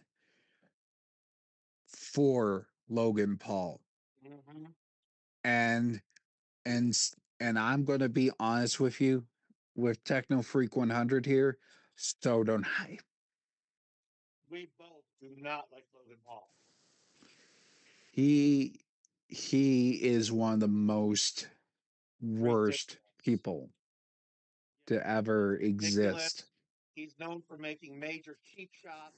for Logan Paul. Mm-hmm. And I'm going to be honest with you, with Techno Freak 100 here, so don't I. We both do not like Logan Paul. He is one of the most worst Ridiculous. people to ever Ridiculous. exist. He's known for making major cheap shots.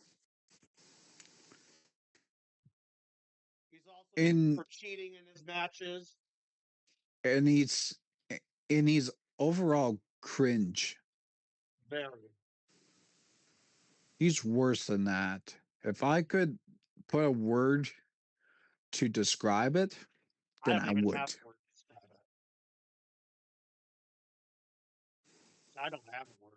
He's also known In for cheating in his matches. and he's overall cringe. Very. He's worse than that. If I could put a word to describe it, I then don't I even have would. a word to describe it. I don't have a word.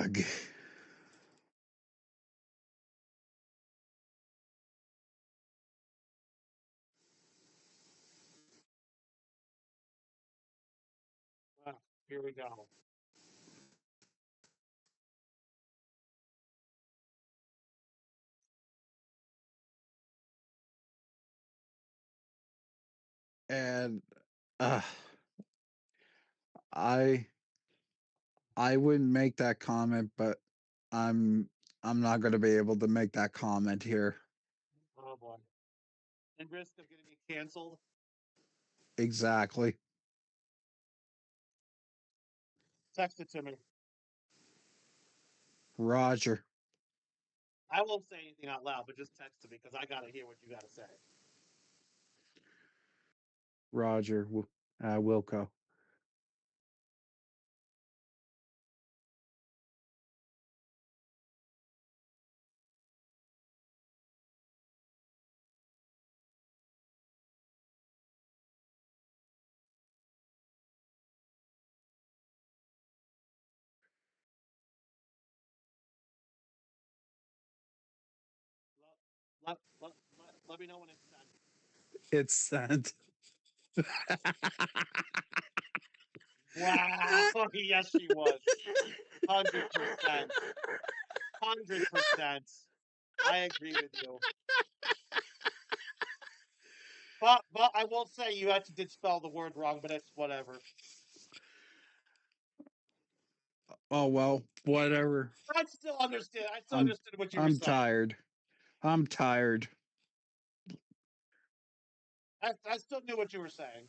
Ugh. Here we go. And I wouldn't make that comment, but I'm not going to be able to make that comment here. Oh boy. And risk of getting me canceled. Exactly. Text it to me. Roger. I won't say anything out loud, but just text it me because I gotta hear what you gotta say. Roger. Wilco. Let me know when it's sent. It's sent. Wow. Yes, she was. 100%. 100%. I agree with you. But I will say you actually did spell the word wrong, but it's whatever. Oh well, whatever. I still understood. I still understood what you were I'm saying. tired. I'm tired. I still knew what you were saying.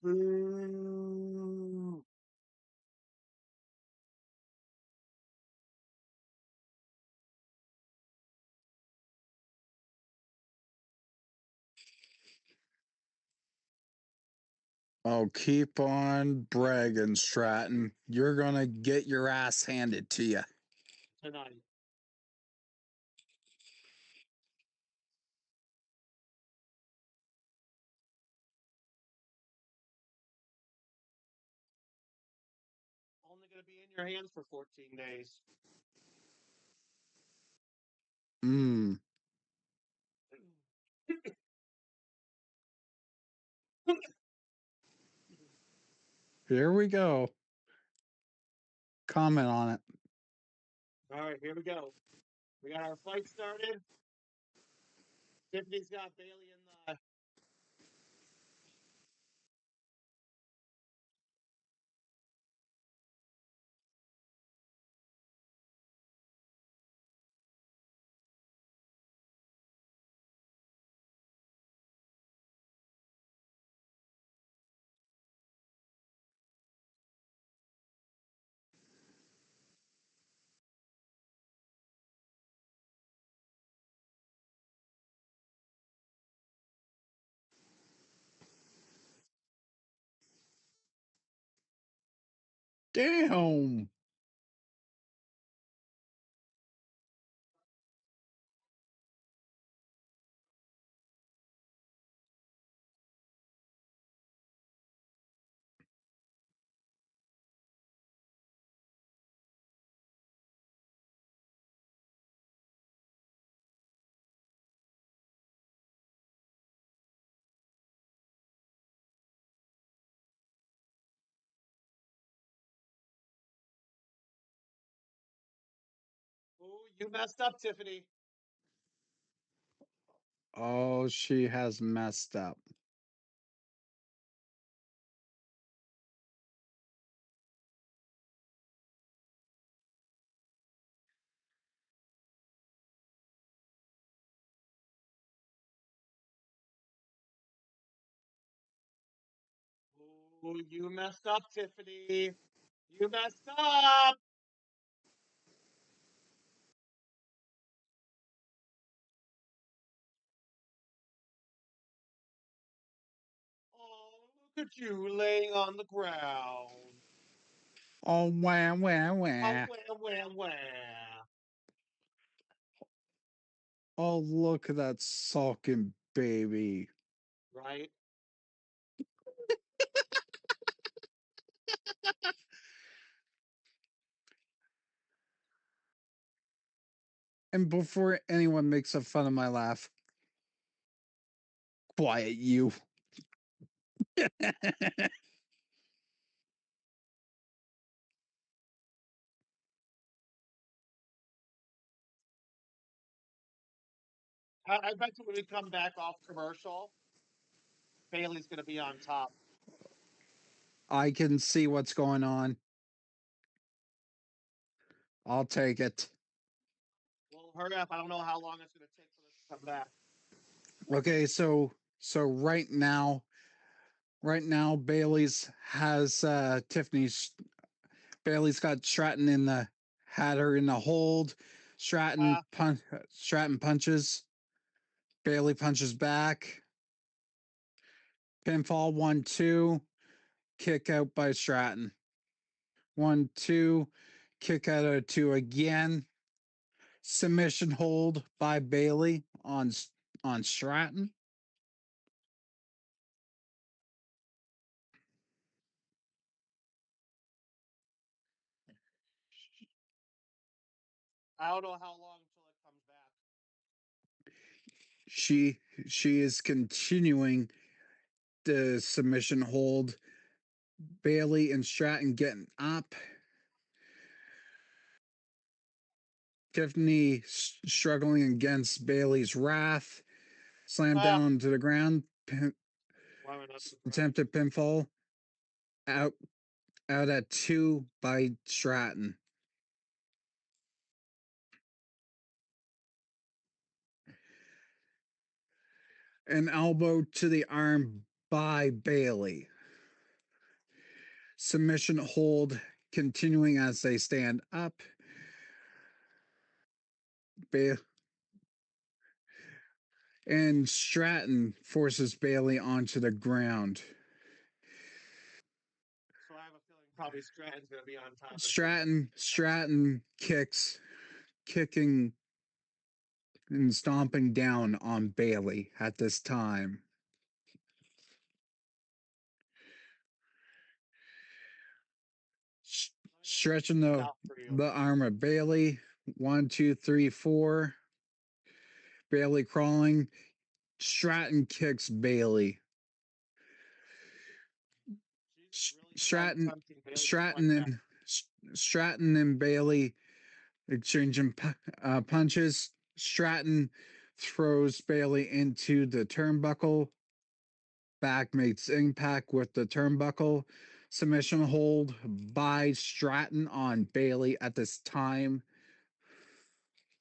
Boo. Oh, keep on bragging, Stratton. You're gonna get your ass handed to you. Tonight. Only going to be in your hands for 14 days. Mmm. Here we go. Comment on it. All right, here we go. We got our fight started. Tiffany's got Bailey in the. Damn. Oh, you messed up, Tiffany. Oh, she has messed up. Oh, you messed up, Tiffany. You messed up. at you laying on the ground. Oh, wah, wah, Oh, wah. wah, wah, wah. Oh, look at that sulking baby. Right? And before anyone makes fun of my laugh, quiet you. I bet you when we come back off commercial, Bailey's going to be on top. I can see what's going on. I'll take it. Well, hurry up. I don't know how long it's going to take for this to come back. Okay, so right now Bailey's has Bailey's got Stratton in the had her in the hold. Stratton punches. Bailey punches back. Pinfall 1-2. Kick out by Stratton. 1-2. Kick out of 2 again. Submission hold by Bailey on Stratton. I don't know how long until it comes back. She is continuing the submission hold. Bailey and Stratton getting up. Tiffany struggling against Bailey's wrath. Slam down to the ground. Attempted pinfall. Out at 2 by Stratton. An elbow to the arm by Bailey. Submission hold continuing as they stand up. And Stratton forces Bailey onto the ground. So I have a feeling probably Stratton's going to be on top. Stratton kicking and stomping down on Bailey at this time. Stretching the arm of Bailey. 1, 2, 3, 4. Bailey crawling. Stratton kicks Bailey. Stratton and Bailey exchanging punches. Stratton throws Bailey into the turnbuckle. Back makes impact with the turnbuckle. Submission hold by Stratton on Bailey at this time.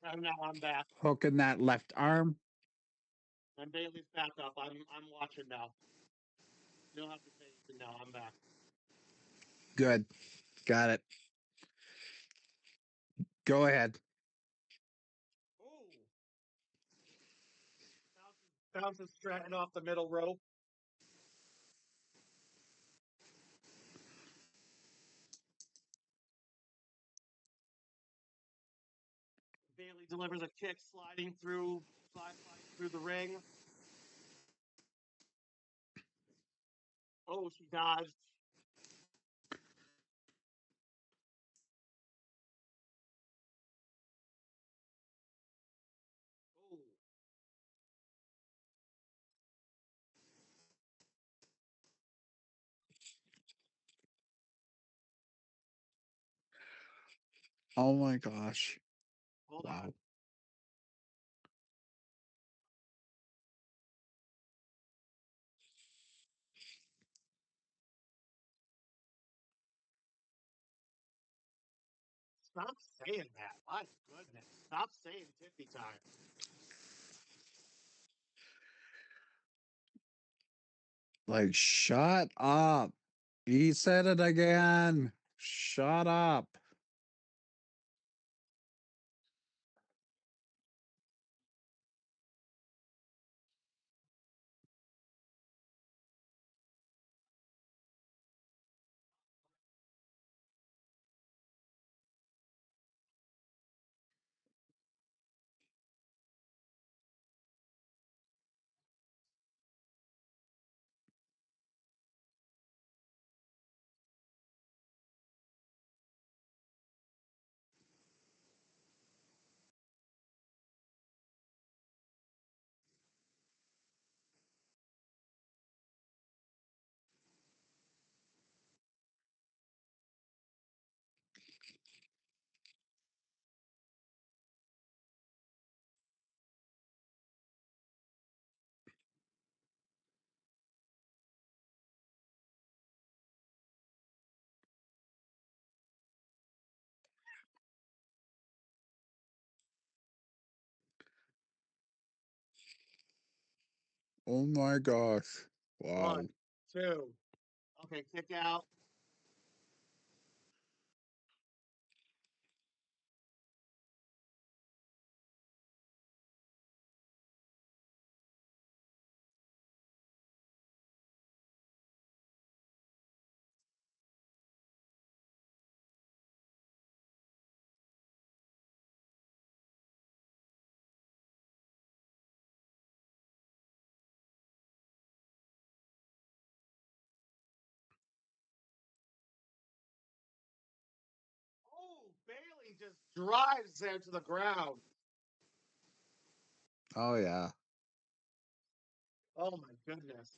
I'm back. Hooking that left arm. And Bailey's back up. I'm watching now. You don't have to say anything now. I'm back. Good. Got it. Go ahead. Ooh. Bounces Stratton off the middle rope. Bailey delivers a kick sliding through the ring. Oh, she dodged. Oh. Oh my gosh. Hold Wow. on. Stop saying that. My goodness. Stop saying Tiffy time. Like, shut up. He said it again. Shut up. Oh my gosh. Wow. 1, 2. Okay, kick out. Oh, Bailey just drives there to the ground. Oh yeah. Oh my goodness.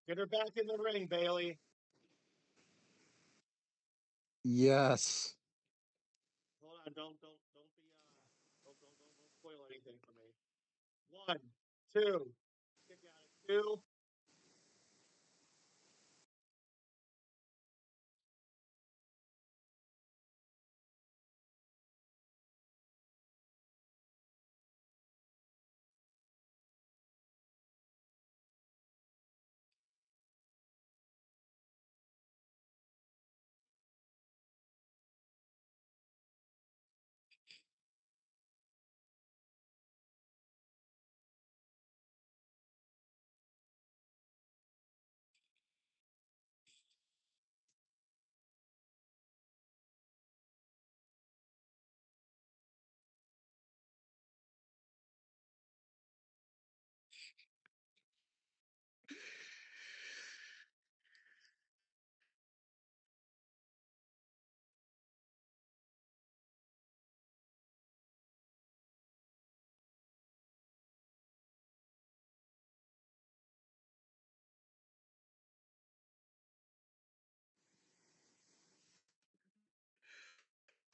Get her back in the ring, Bailey. Yes. Hold on, don't be don't spoil anything for me. 1, 2. Kick out at 2.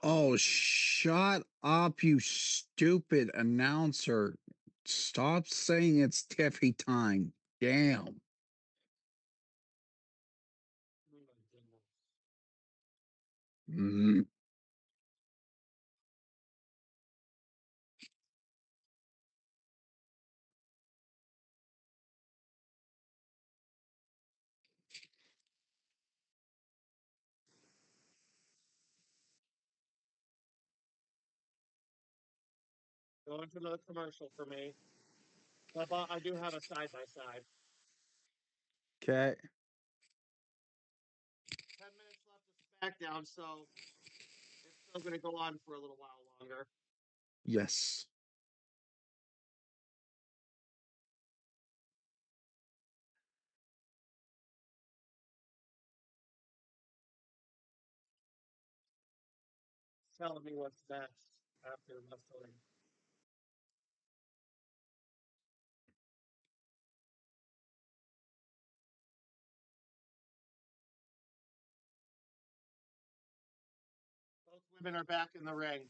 Oh, shut up, you stupid announcer. Stop saying it's Tiffy time. Damn. Oh my goodness. Mm. Going to another commercial for me. But I do have a side by side. Okay. 10 minutes left of Smackdown, so it's still going to go on for a little while longer. Yes. Telling me what's next after wrestling. Both women are back in the ring.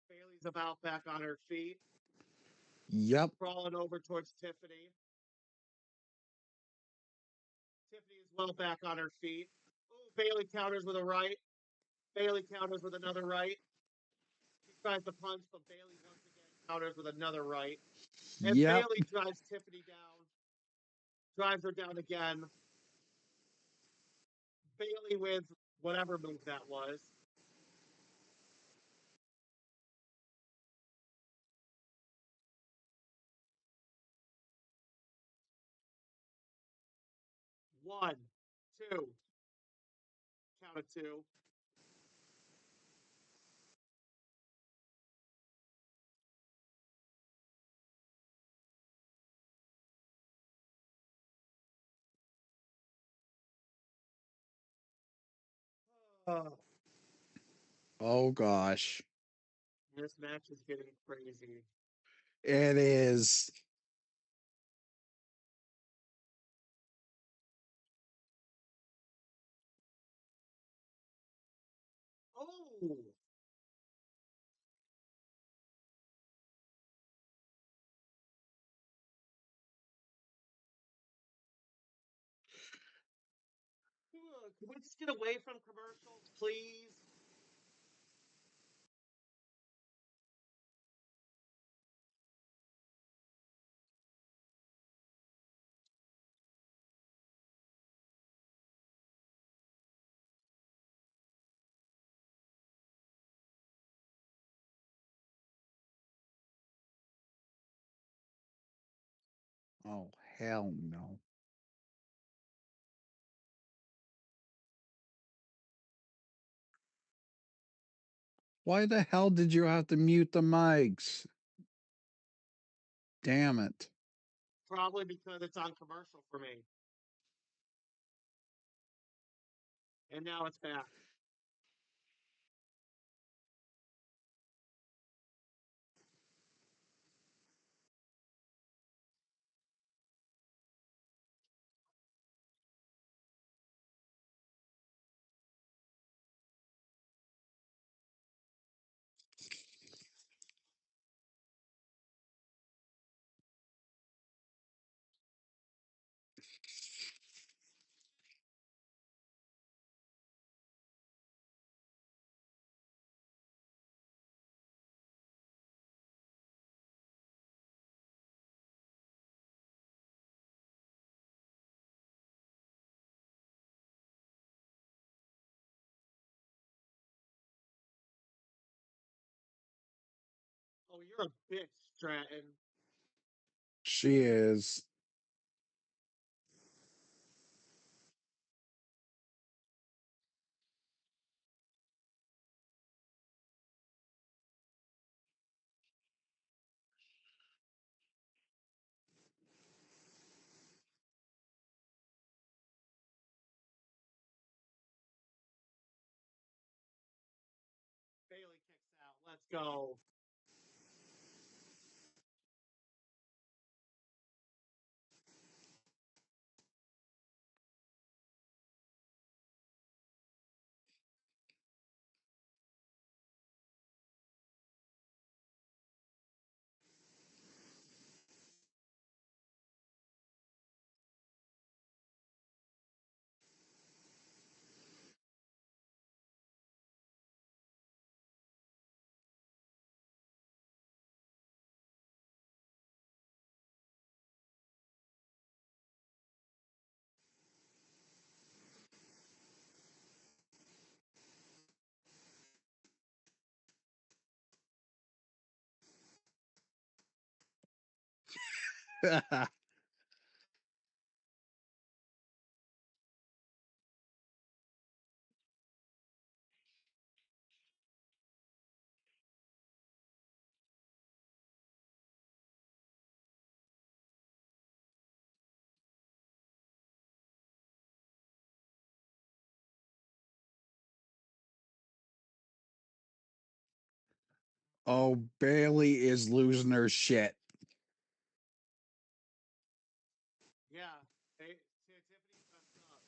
Bailey's about back on her feet, Yep. crawling over towards Tiffany. Tiffany is well back on her feet. Oh, Bailey counters with a right. Bailey counters with another right. She tries to punch, but Bailey once again counters with another right. And Yep. Bailey drives Tiffany down, drives her down again. Bailey with whatever move that was. One, two, count of two. Oh, Oh gosh. this match is getting crazy. It is. Ooh. Ugh, can we just get away from commercials, please? Oh, hell no. Why the hell did you have to mute the mics? Damn it. Probably because it's on commercial for me. And now it's back. Oh, you're a bitch, Stratton. She is. Bailey kicks out. Let's go. Oh, Bailey is losing her shit. Yeah. Tiffany's messed up.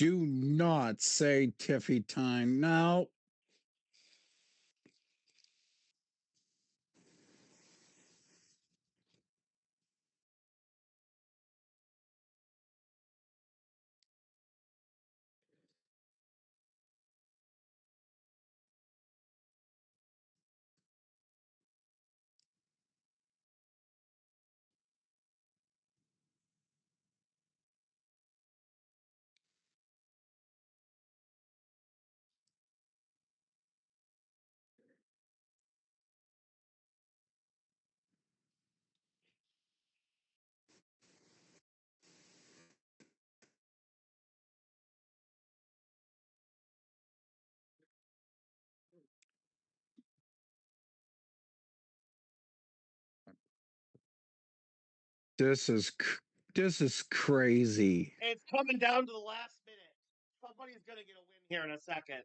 Do not say Tiffy time now. This is crazy. It's coming down to the last minute. Somebody's gonna get a win here in a second.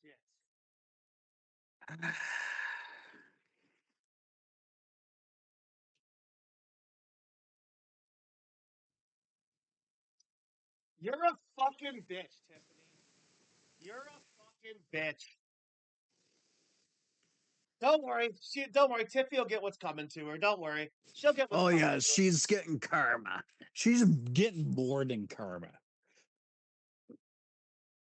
Yes. You're a fucking bitch, Tiffany. You're a fucking bitch. Don't worry. Don't worry. Tiffy will get what's coming to her. Don't worry. She'll get what's Oh coming yeah, to her. she's getting karma. She's getting more than karma.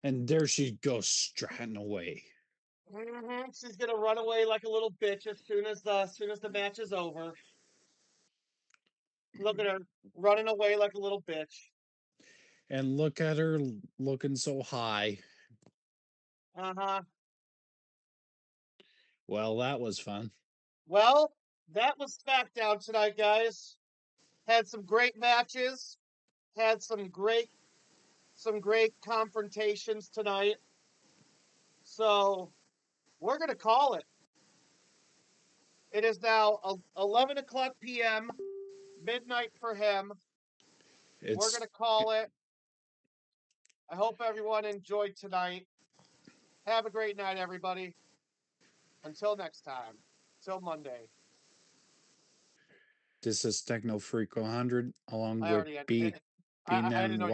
And there she goes strutting away. She's gonna run away like a little bitch as soon as the match is over. Look at her running away like a little bitch. And look at her looking so high. Uh-huh. Well, that was fun. Well, that was Smackdown tonight, guys. Had some great matches. Had some great confrontations tonight. So we're gonna call it. It is now 11 o'clock p.m. midnight for him. We're gonna It's call it. I hope everyone enjoyed tonight. Have a great night, everybody. Until next time. Till Monday. This is Techno Freak 100 along I with already ended B it. I didn't know you B9Y.